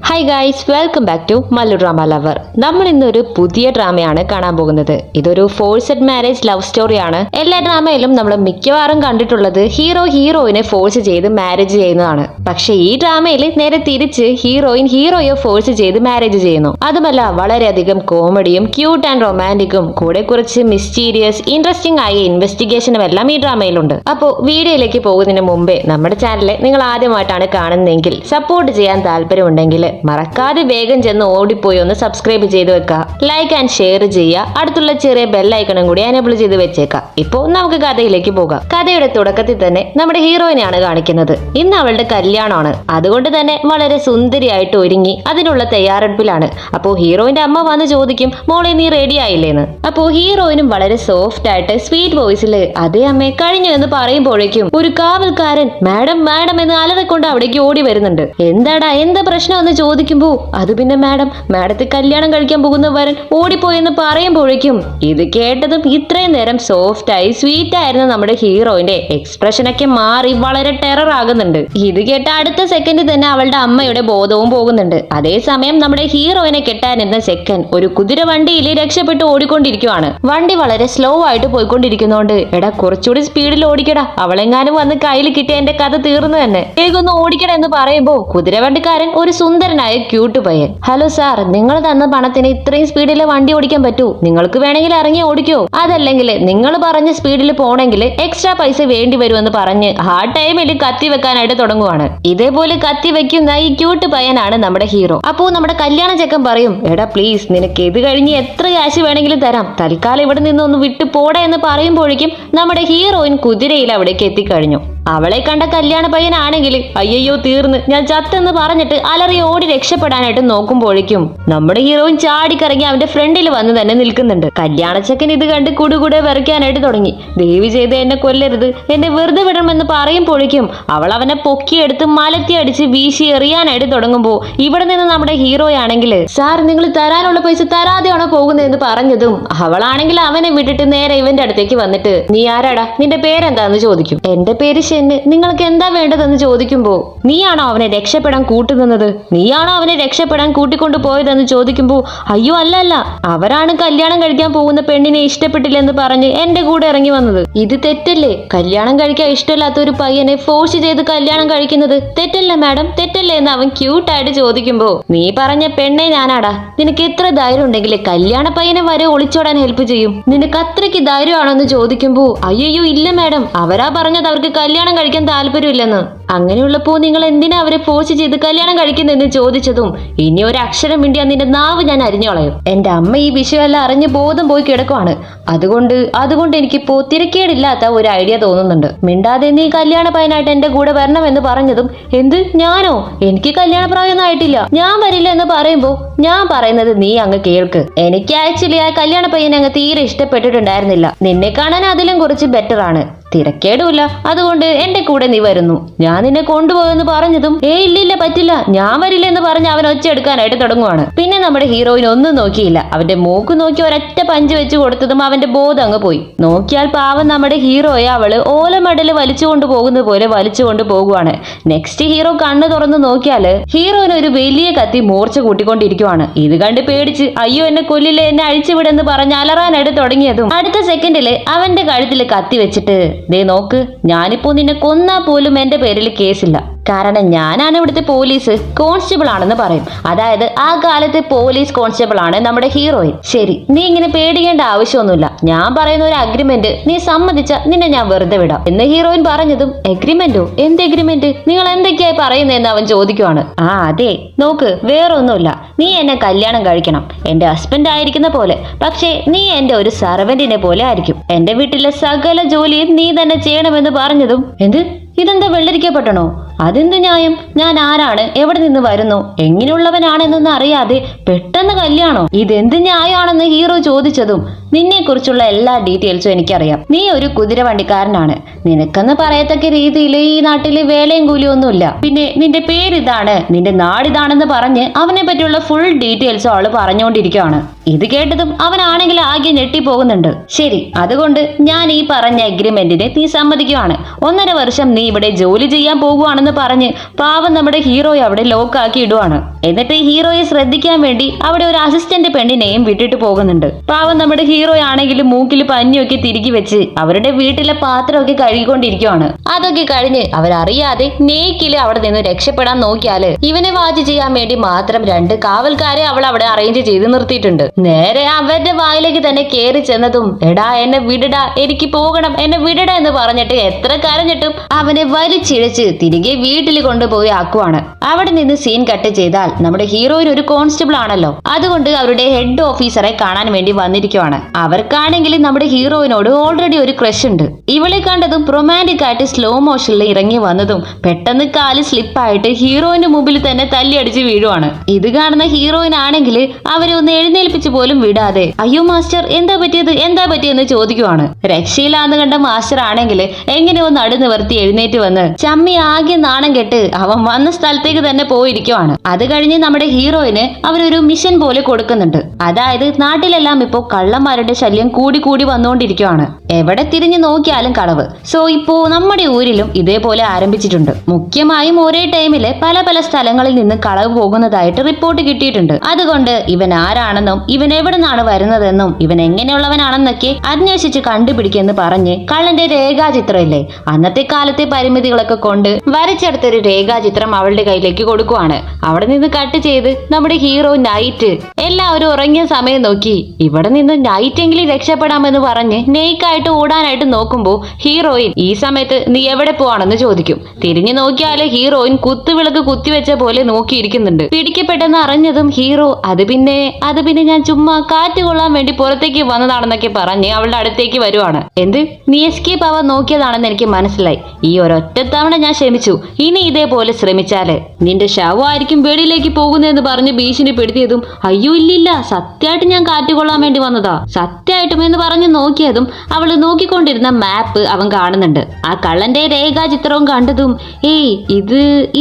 Hi guys, welcome back to Mallu drama lover. നമ്മൾ ഇന്നൊരു പുതിയ ഡ്രാമയാണ് കാണാൻ പോകുന്നത്. ഇതൊരു ഫോഴ്സ്ഡ് മാരേജ് ലവ് സ്റ്റോറിയാണ്. എല്ലാ ഡ്രാമയിലും നമ്മൾ മിക്കവാറും കണ്ടിട്ടുള്ളത് ഹീറോയിനെ ഫോഴ്സ് ചെയ്ത് മാരേജ് ചെയ്യുന്നതാണ്. പക്ഷെ ഈ ഡ്രാമയിൽ നേരെ തിരിച്ച് ഹീറോയെ ഫോഴ്സ് ചെയ്ത് മാരേജ് ചെയ്യുന്നു. അതുമല്ല, വളരെയധികം കോമഡിയും ക്യൂട്ട് ആൻഡ് റൊമാൻറ്റിക്കും കൂടെ കുറച്ച് മിസ്റ്റീരിയസ് ഇൻട്രസ്റ്റിംഗ് ആയ ഇൻവെസ്റ്റിഗേഷനും എല്ലാം ഈ ഡ്രാമയിലുണ്ട്. അപ്പോൾ വീഡിയോയിലേക്ക് പോകുന്നതിന് മുമ്പേ നമ്മുടെ ചാനൽ നിങ്ങൾ ആദ്യമായിട്ടാണ് കാണുന്നതെങ്കിൽ സപ്പോർട്ട് ചെയ്യാൻ താല്പര്യമുണ്ടെങ്കിൽ മറക്കാതെ വേഗം ചെന്ന് ഓടിപ്പോയി ഒന്ന് സബ്സ്ക്രൈബ് ചെയ്ത് വെക്കുക, ലൈക്ക് ആൻഡ് ഷെയർ ചെയ്യുക, അടുത്തുള്ള ചെറിയ ബെല്ലൈക്കണും കൂടി എനേബിൾ ചെയ്ത് വെച്ചേക്കാം. ഇപ്പോൾ നമുക്ക് കഥയിലേക്ക് പോകാം. കഥയുടെ തുടക്കത്തിൽ തന്നെ നമ്മുടെ ഹീറോയിനെയാണ് കാണിക്കുന്നത്. ഇന്ന് അവളുടെ കല്യാണമാണ്. അതുകൊണ്ട് തന്നെ വളരെ സുന്ദരിയായിട്ട് ഒരുങ്ങി അതിനുള്ള തയ്യാറെടുപ്പിലാണ്. അപ്പോൾ ഹീറോയിന്റെ അമ്മ വന്ന് ചോദിക്കും, മോളെ നീ റെഡി ആയില്ലേന്ന്. അപ്പോൾ ഹീറോയിനും വളരെ സോഫ്റ്റ് ആയിട്ട് സ്വീറ്റ് വോയിസിൽ അതേ അമ്മേ കഴിഞ്ഞു എന്ന് പറയുമ്പോഴേക്കും ഒരു കാവൽക്കാരൻ മാഡം മാഡം എന്ന് അലറിക്കൊണ്ട് അവിടേക്ക് ഓടി വരുന്നുണ്ട്. എന്താടാ, എന്താ പ്രശ്നം ചോദിക്കുമ്പോ അത് പിന്നെ മാഡത്തെ കല്യാണം കഴിക്കാൻ പോകുന്ന വരൻ ഓടിപ്പോയെന്ന് പറയുമ്പോഴേക്കും ഇത് കേട്ടതും ഇത്രയും നേരം സോഫ്റ്റ് ആയി സ്വീറ്റ് ആയിരുന്ന നമ്മുടെ ഹീറോയിന്റെ എക്സ്പ്രഷൻ ഒക്കെ മാറി വളരെ ടെറർ ആകുന്നുണ്ട്. ഇത് കേട്ട അടുത്ത സെക്കൻഡിൽ തന്നെ അവളുടെ അമ്മയുടെ ബോധവും പോകുന്നുണ്ട്. അതേസമയം നമ്മുടെ ഹീറോയിനെ കെട്ടാനിരുന്ന സെക്കൻഡ് ഒരു കുതിര വണ്ടിയിൽ രക്ഷപ്പെട്ട് ഓടിക്കൊണ്ടിരിക്കുവാണ്. വണ്ടി വളരെ സ്ലോ ആയിട്ട് പോയിക്കൊണ്ടിരിക്കുന്നോണ്ട് എടാ കുറച്ചുകൂടി സ്പീഡിൽ ഓടിക്കടാ, അവളെങ്ങാനും വന്ന് കയ്യിൽ കിട്ടിയ എന്റെ കഥ തീർന്നു തന്നെ, വേഗം ഓടിക്കട എന്ന് പറയുമ്പോ കുതിരവണ്ടിക്കാരൻ ഒരു സുന്ദരനായ ക്യൂട്ട് പയ്യൻ, ഹലോ സാർ, നിങ്ങൾ തന്ന പണത്തിന് ഇത്രയും സ്പീഡിൽ വണ്ടി ഓടിക്കാൻ പറ്റൂ? നിങ്ങൾക്ക് വേണമെങ്കിൽ ഇറങ്ങി ഓടിക്കോ, അതല്ലെങ്കിൽ നിങ്ങൾ പറഞ്ഞ സ്പീഡിൽ പോണെങ്കിൽ എക്സ്ട്രാ പൈസ വേണ്ടി വരുമെന്ന് പറഞ്ഞ് ആ ടൈമിൽ കത്തി വെക്കാനായിട്ട് തുടങ്ങുവാണ്. ഇതേപോലെ കത്തി വെക്കുന്ന ഈ ക്യൂട്ട് പയ്യനാണ് നമ്മുടെ ഹീറോ. അപ്പോ നമ്മുടെ കല്യാണ ചെക്കൻ പറയും, എടാ പ്ലീസ് നിനക്ക് ഇത് കഴിഞ്ഞ് എത്ര കാശ് വേണമെങ്കിലും തരാം, തൽക്കാലം ഇവിടെ നിന്നൊന്ന് വിട്ടു പോടാ എന്ന് പറയുമ്പോഴേക്കും നമ്മുടെ ഹീറോയിൻ കുതിരയിൽ അവിടേക്ക് എത്തിക്കഴിഞ്ഞു. അവളെ കണ്ട കല്യാണ പയ്യനാണെങ്കിൽ അയ്യോ തീർന്ന് ഞാൻ ചത്തെന്ന് പറഞ്ഞിട്ട് അലറി ഓടി രക്ഷപ്പെടാനായിട്ട് നോക്കുമ്പോഴേക്കും നമ്മുടെ ഹീറോയിൻ ചാടിക്കറങ്ങി അവന്റെ ഫ്രണ്ടിൽ വന്ന് തന്നെ നിൽക്കുന്നുണ്ട്. കല്യാണച്ചക്കൻ ഇത് കണ്ട് കുടുകൂടെ വിറയ്ക്കാനായിട്ട് തുടങ്ങി. ദേവി ചെയ്ത് എന്നെ കൊല്ലരുത്, എന്നെ വെറുതെ വിടണമെന്ന് പറയുമ്പോഴേക്കും അവൾ അവനെ പൊക്കിയെടുത്ത് മലത്തി അടിച്ച് വീശി എറിയാനായിട്ട് തുടങ്ങുമ്പോ ഇവിടെ നിന്ന് നമ്മുടെ ഹീറോയാണെങ്കിൽ, സാർ നിങ്ങൾ തരാനുള്ള പൈസ തരാതെയാണോ പോകുന്നതെന്ന് പറഞ്ഞതും അവളാണെങ്കിൽ അവനെ വിട്ടിട്ട് നേരെ ഇവന്റെ അടുത്തേക്ക് വന്നിട്ട്, നീ ആരാടാ, നിന്റെ പേരെന്താന്ന് ചോദിക്കും. എന്റെ പേര് ഷെന്ന്, നിങ്ങൾക്ക് എന്താ വേണ്ടതെന്ന് ചോദിക്കുമ്പോ, നീയാണോ അവനെ രക്ഷപ്പെടാൻ കൂട്ടുനിന്നത്, നീയാണോ അവനെ രക്ഷപ്പെടാൻ കൂട്ടിക്കൊണ്ടു പോയതെന്ന് ചോദിക്കുമ്പോ, അയ്യോ അല്ല, അവരാണ് കല്യാണം കഴിക്കാൻ പോകുന്ന പെണ്ണിനെ ഇഷ്ടപ്പെട്ടില്ലെന്ന് പറഞ്ഞ് എന്റെ കൂടെ ഇറങ്ങി വന്നത്. ഇത് തെറ്റല്ലേ? കല്യാണം കഴിക്കാൻ ഇഷ്ടമില്ലാത്ത ഒരു പയ്യനെ ഫോഴ്സ് ചെയ്ത് കല്യാണം കഴിക്കുന്നത് തെറ്റല്ല മാഡം, തെറ്റല്ലേ എന്ന് അവൻ ക്യൂട്ടായിട്ട് ചോദിക്കുമ്പോ, നീ പറഞ്ഞ പെണ്ണെ ഞാനാടാ, നിനക്ക് എത്ര ധൈര്യം ഉണ്ടെങ്കിൽ കല്യാണ പയ്യനെ വരെ ഒളിച്ചോടാൻ ഹെൽപ്പ് ചെയ്യും, നിനക്ക് അത്രയ്ക്ക് ധൈര്യമാണോ എന്ന് ചോദിക്കുമ്പോ, അയ്യോ ഇല്ല മാഡം, അവരാ പറഞ്ഞത് അവർക്ക് കല്യാണം കഴിക്കാൻ താല്പര്യമില്ലെന്ന്. അങ്ങനെയുള്ളപ്പോ നിങ്ങൾ എന്തിനാ അവരെ ഫോഴ്സ് ചെയ്ത് കല്യാണം കഴിക്കുന്നതെന്ന് ചോദിച്ചതും, ഇനി ഒരു അക്ഷരം മിണ്ടിയാ നിന്റെ നാവ് ഞാൻ അരിഞ്ഞോളയും. എന്റെ അമ്മ ഈ വിഷയമെല്ലാം അറിഞ്ഞ് ബോധം പോയി കിടക്കുവാണ്. അതുകൊണ്ട് എനിക്കിപ്പോ തിരക്കേടില്ലാത്ത ഒരു ഐഡിയ തോന്നുന്നുണ്ട്. മിണ്ടാതെ നീ കല്യാണ പയ്യനായിട്ട് എന്റെ കൂടെ വരണമെന്ന് പറഞ്ഞതും, എന്ത് ഞാനോ? എനിക്ക് കല്യാണ പ്രായമൊന്നും ആയിട്ടില്ല, ഞാൻ വരില്ല എന്ന് പറയുമ്പോ, ഞാൻ പറയുന്നത് നീ അങ്ങ് കേൾക്ക്. എനിക്ക് ആക്ച്വലി ആ കല്യാണ പയ്യനെ അങ്ങ് തീരെ ഇഷ്ടപ്പെട്ടിട്ടുണ്ടായിരുന്നില്ല. നിന്നെ കാണാൻ അതിലും കുറച്ച് ബെറ്റർ ആണ്, തിരക്കേടുമില്ല, അതുകൊണ്ട് എന്റെ കൂടെ നീ വരുന്നു, ഞാൻ നിന്നെ കൊണ്ടുപോയെന്ന് പറഞ്ഞതും, ഇല്ലില്ല പറ്റില്ല, ഞാൻ വരില്ല എന്ന് പറഞ്ഞ് അവൻ ഒച്ചെടുക്കാനായിട്ട് തുടങ്ങുവാണ്. പിന്നെ നമ്മുടെ ഹീറോയിൻ ഒന്നും നോക്കിയില്ല, അവന്റെ മൂക്ക് നോക്കി ഒരൊറ്റ പഞ്ച് വെച്ച് കൊടുത്തതും അവന്റെ ബോധം അങ്ങ് പോയി. നോക്കിയാൽ പാവം നമ്മുടെ ഹീറോയെ അവള് ഓലമടല് വലിച്ചുകൊണ്ട് പോകുന്നത് പോലെ വലിച്ചുകൊണ്ട് പോകുവാണ്. നെക്സ്റ്റ് ഹീറോ കണ്ണ് തുറന്ന് നോക്കിയാല് ഹീറോയിന് ഒരു വലിയ കത്തി മൂർച്ച കൂട്ടിക്കൊണ്ടിരിക്കുവാണ്. ഇത് കണ്ട് പേടിച്ച് അയ്യോ എന്നെ കൊല്ലില്ലേ, എന്നെ അഴിച്ചുവിടെന്ന് പറഞ്ഞ് അലറാനായിട്ട് തുടങ്ങിയതും അടുത്ത സെക്കൻഡില് അവന്റെ കഴുത്തിൽ കത്തി വെച്ചിട്ട്, ദേ നോക്ക്, ഞാനിപ്പോ നിന്നെ കൊന്നാ പോലും എന്റെ പേരിൽ കേസില്ല, കാരണം ഞാനാണ് ഇവിടുത്തെ പോലീസ് കോൺസ്റ്റബിൾ ആണെന്ന് പറയും. അതായത് ആ കാലത്ത് പോലീസ് കോൺസ്റ്റബിൾ ആണ് നമ്മുടെ ഹീറോയിൻ. ശരി, നീ ഇങ്ങനെ പേടിക്കേണ്ട ആവശ്യമൊന്നുമില്ല, ഞാൻ പറയുന്ന ഒരു അഗ്രിമെന്റ് നീ സമ്മതിച്ച നിന്നെ ഞാൻ വെറുതെ വിടാം എന്ന് ഹീറോയിൻ പറഞ്ഞതും, എഗ്രിമെന്റോ? എന്ത് എഗ്രിമെന്റ്? നിങ്ങൾ എന്തൊക്കെയായി പറയുന്നതെന്ന് അവൻ ചോദിക്കുവാണ്. അതെ നോക്ക്, വേറൊന്നുമില്ല, നീ എന്നെ കല്യാണം കഴിക്കണം, എന്റെ ഹസ്ബൻഡ് ആയിരിക്കുന്ന പോലെ, പക്ഷേ നീ എന്റെ ഒരു സർവന്റിനെ പോലെ ആയിരിക്കും, എന്റെ വീട്ടിലെ സകല ജോലിയും നീ തന്നെ ചെയ്യണമെന്ന് പറഞ്ഞതും, എന്ത് ഇതെന്താ വെള്ളരിക്കപ്പെട്ടണോ? അതെന്ത് ന്യായം? ഞാൻ ആരാണ്, എവിടെ നിന്ന് വരുന്നു, എങ്ങനെയുള്ളവനാണെന്നൊന്നും അറിയാതെ പെട്ടെന്ന് കല്യാണോ? ഇതെന്ത് ന്യായമാണെന്ന് ഹീറോ ചോദിച്ചതും, നിന്നെ കുറിച്ചുള്ള എല്ലാ ഡീറ്റെയിൽസും എനിക്കറിയാം, നീ ഒരു കുതിര വണ്ടിക്കാരനാണ്, നിനക്കെന്ന് പറയത്തക്ക രീതിയിൽ ഈ നാട്ടില് വേലയും കൂലിയും ഒന്നുമില്ല, പിന്നെ നിന്റെ പേരിതാണ്, നിന്റെ നാടിതാണെന്ന് പറഞ്ഞ് അവനെ പറ്റിയുള്ള ഫുൾ ഡീറ്റെയിൽസും അവള് പറഞ്ഞുകൊണ്ടിരിക്കുകയാണ്. ഇത് കേട്ടതും അവനാണെങ്കിൽ ആകെ ഞെട്ടിപ്പോകുന്നുണ്ട്. ശരി, അതുകൊണ്ട് ഞാൻ ഈ പറഞ്ഞ എഗ്രിമെന്റിനെ നീ സമ്മതിക്കുവാണ്, 1.5 വർഷം നീ ഇവിടെ ജോലി ചെയ്യാൻ പോകുവാണെന്ന് പറഞ്ഞ് പാവം നമ്മുടെ ഹീറോയെ അവിടെ ലോക്കാക്കി ഇടുവാണ്. എന്നിട്ട് ഹീറോയെ ശ്രദ്ധിക്കാൻ വേണ്ടി അവിടെ ഒരു അസിസ്റ്റന്റ് പെണ്ണിനെയും വിട്ടിട്ട് പോകുന്നുണ്ട്. പാവം നമ്മുടെ ഹീറോ ആണെങ്കിലും മൂക്കിൽ പഞ്ഞൊക്കെ തിരികെ വെച്ച് അവരുടെ വീട്ടിലെ പാത്രമൊക്കെ കഴുകിക്കൊണ്ടിരിക്കുവാണ്. അതൊക്കെ കഴിഞ്ഞ് അവരറിയാതെ നേക്കില് അവിടെ നിന്ന് രക്ഷപ്പെടാൻ നോക്കിയാല് ഇവനെ വാച്ച് ചെയ്യാൻ വേണ്ടി മാത്രം 2 കാവൽക്കാരെ അവൾ അവിടെ അറേഞ്ച് ചെയ്ത് നിർത്തിയിട്ടുണ്ട്. നേരെ അവരുടെ വായിലേക്ക് തന്നെ കയറി ചെന്നതും എടാ എന്നെ വിടടാ, എനിക്ക് പോകണം, എന്നെ വിടടാ എന്ന് പറഞ്ഞിട്ട് എത്ര കരഞ്ഞിട്ടും അവനെ വലിച്ചിഴച്ച് തിരികെ വീട്ടിൽ കൊണ്ടുപോയി ആക്കുവാണ്. അവിടെ നിന്ന് സീൻ കട്ട് ചെയ്താൽ നമ്മുടെ ഹീറോയിൻ ഒരു കോൺസ്റ്റബിൾ ആണല്ലോ, അതുകൊണ്ട് അവരുടെ ഹെഡ് ഓഫീസറെ കാണാൻ വേണ്ടി വന്നിരിക്കുവാണ്. അവർക്കാണെങ്കിൽ നമ്മുടെ ഹീറോയിനോട് ഓൾറെഡി ഒരു ക്രഷ് ഉണ്ട്. ഇവളെ കണ്ടതും റൊമാൻറ്റിക് ആയിട്ട് സ്ലോ മോഷനിൽ ഇറങ്ങി വന്നതും പെട്ടെന്ന് കാല് സ്ലിപ്പായിട്ട് ഹീറോയിന്റെ മുമ്പിൽ തന്നെ തല്ലിയടിച്ച് വീഴുവാണ്. ഇത് കാണുന്ന ഹീറോയിൻ ആണെങ്കിൽ അവരെ ഒന്ന് എഴുന്നേൽപ്പിച്ച് പോലും വിടാതെ അയ്യോ മാസ്റ്റർ എന്താ പറ്റിയെന്ന് ചോദിക്കുവാണ്. രക്ഷയിലാന്ന് കണ്ട മാസ്റ്റർ ആണെങ്കിൽ എങ്ങനെയോ നടുനിവർത്തി എഴുന്നേറ്റ് വന്ന് ചമ്മി ആകെ നാണം കെട്ട് അവൻ വന്ന സ്ഥലത്തേക്ക് തന്നെ പോയിരിക്കുവാണ്. അത് കഴിഞ്ഞ് നമ്മുടെ ഹീറോയിന് അവരൊരു മിഷൻ പോലെ കൊടുക്കുന്നുണ്ട്. അതായത് നാട്ടിലെല്ലാം ഇപ്പോ കള്ളന്മാരുടെ ശല്യം കൂടി വന്നുകൊണ്ടിരിക്കുവാണ്. എവിടെ തിരിഞ്ഞു നോക്കിയാലും കളവ്. സോ ഇപ്പോ നമ്മുടെ ഊരിലും ഇതേപോലെ ആരംഭിച്ചിട്ടുണ്ട്. മുഖ്യമായും ഒരേ ടൈമില് പല സ്ഥലങ്ങളിൽ നിന്ന് കളവ് പോകുന്നതായിട്ട് റിപ്പോർട്ട് കിട്ടിയിട്ടുണ്ട്. അതുകൊണ്ട് ഇവൻ ആരാണെന്നും ഇവൻ എവിടെ നിന്നാണ് വരുന്നതെന്നും ഇവൻ എങ്ങനെയുള്ളവനാണെന്നൊക്കെ അന്വേഷിച്ച് കണ്ടുപിടിക്കുമെന്ന് പറഞ്ഞ് കള്ളന്റെ രേഖാചിത്രം ഇല്ലേ, അന്നത്തെ കാലത്തെ പരിമിതികളൊക്കെ കൊണ്ട് വരച്ചെടുത്തൊരു രേഖാചിത്രം അവളുടെ കയ്യിലേക്ക് കൊടുക്കുവാണ്. അവിടെ നിന്ന് കട്ട് ചെയ്ത് നമ്മുടെ ഹീറോ നൈറ്റ് എല്ലാവരും ഉറങ്ങിയ സമയം നോക്കി ഇവിടെ നിന്ന് നൈറ്റ് എങ്കിലും രക്ഷപ്പെടാമെന്ന് പറഞ്ഞ് നെയ്ക്കായിട്ട് ഓടാനായിട്ട് നോക്കുമ്പോ ഹീറോയിൻ ഈ സമയത്ത് നീ എവിടെ പോവാണെന്ന് ചോദിക്കും. തിരിഞ്ഞു നോക്കിയാല് ഹീറോയിൻ കുത്തുവിളക്ക് കുത്തിവെച്ച പോലെ നോക്കിയിരിക്കുന്നുണ്ട്. പിടിക്കപ്പെട്ടെന്ന് അറിഞ്ഞതും ഹീറോ അത് പിന്നെ ഞാൻ ചുമ്മാ കാറ്റ് കൊള്ളാൻ വേണ്ടി പുറത്തേക്ക് വന്നതാണെന്നൊക്കെ പറഞ്ഞ് അവളുടെ അടുത്തേക്ക് വരുവാണ്. എന്ത് നീ എസ്കേപ്പ് ആവാൻ നോക്കിയതാണെന്ന് എനിക്ക് മനസ്സിലായി. ഈ ഒരൊറ്റ തവണ ഞാൻ ക്ഷമിച്ചു. ഇനി ഇതേപോലെ ശ്രമിച്ചാല് നിന്റെ ശവമായിരിക്കും വെളിയിലേക്ക് പോകുന്നതെന്ന് പറഞ്ഞ് ഭീഷണിപ്പെടുത്തിയതും അയ്യോ ഇല്ലില്ല, സത്യമായിട്ട് ഞാൻ കാറ്റ് കൊള്ളാൻ വേണ്ടി വന്നതാ, സത്യമായിട്ടും എന്ന് പറഞ്ഞ് നോക്കിയതും അവള് നോക്കിക്കൊണ്ടിരുന്ന മാപ്പ് അവൻ കാണുന്നുണ്ട്. ആ കള്ളന്റെ രേഖാചിത്രവും കണ്ടതും ഏയ്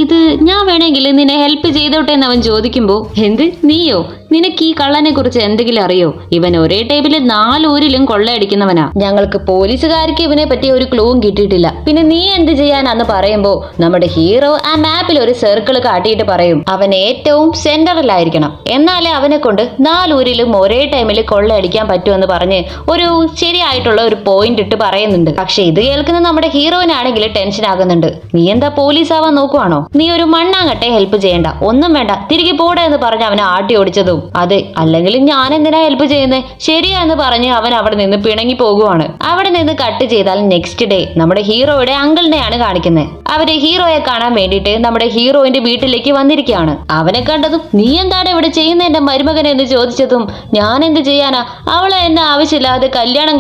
ഇത് ഞാൻ വേണമെങ്കിൽ നിന്നെ ഹെൽപ്പ് ചെയ്തോട്ടെ എന്ന് അവൻ ചോദിക്കുമ്പോ എന്ത് നീയോ, നിനക്ക് ഈ കള്ളനെ കുറിച്ച് എന്തെങ്കിലും അറിയോ? ഇവൻ ഒരേ ടൈമില് 4 ഊരിലും കൊള്ളയടിക്കുന്നവനാ. ഞങ്ങൾക്ക് പോലീസുകാർക്ക് ഇവനെ പറ്റി ഒരു ക്ലൂവും കിട്ടിയിട്ടില്ല. പിന്നെ നീ എന്ത് ചെയ്യാനാന്ന് പറയുമ്പോ നമ്മുടെ ഹീറോ ആ മാപ്പിൽ ഒരു സർക്കിൾ കാട്ടിയിട്ട് പറയും അവൻ ഏറ്റവും സെന്ററിലായിരിക്കണം, എന്നാലേ അവനെ കൊണ്ട് 4 ഊരിലും ഒരേ ടൈമിൽ കൊള്ളയടിക്കാൻ പറ്റുമെന്ന് പറഞ്ഞ് ഒരു ശരിയായിട്ടുള്ള ഒരു പോയിന്റ് ഇട്ട് പറയുന്നുണ്ട്. പക്ഷെ ഇത് കേൾക്കുന്ന നമ്മുടെ ഹീറോയിനാണെങ്കിൽ ടെൻഷൻ ആകുന്നുണ്ട്. നീ എന്താ പോലീസ് ആവാൻ നോക്കുവാണോ? നീ ഒരു മണ്ണാങ്കട്ടെ ഹെൽപ്പ് ചെയ്യണ്ട, ഒന്നും വേണ്ട, തിരികെ പോടാ എന്ന് പറഞ്ഞ് അവനെ ആട്ടി ഓടിച്ചതും അതെ അല്ലെങ്കിൽ ഞാൻ എന്തിനാ ഹെൽപ്പ് ചെയ്യുന്നേ, ശരിയാന്ന് പറഞ്ഞ് അവൻ അവിടെ നിന്ന് പിണങ്ങി പോകുവാണ്. അവിടെ നിന്ന് കട്ട് ചെയ്താൽ നെക്സ്റ്റ് ഡേ നമ്മുടെ ഹീറോയുടെ അങ്കിളിനെയാണ് കാണിക്കുന്നത്. അവര് ഹീറോയെ കാണാൻ വേണ്ടിയിട്ട് നമ്മുടെ ഹീറോയിന്റെ വീട്ടിലേക്ക് വന്നിരിക്കുകയാണ്. അവനെ കണ്ടതും നീ എന്താണ് ഇവിടെ ചെയ്യുന്ന എന്റെ മരുമകനെ എന്ന് ചോദിച്ചതും ഞാൻ എന്ത് ചെയ്യാനാ, അവളെ എന്നെ ആവശ്യമില്ലാതെ കല്യാണം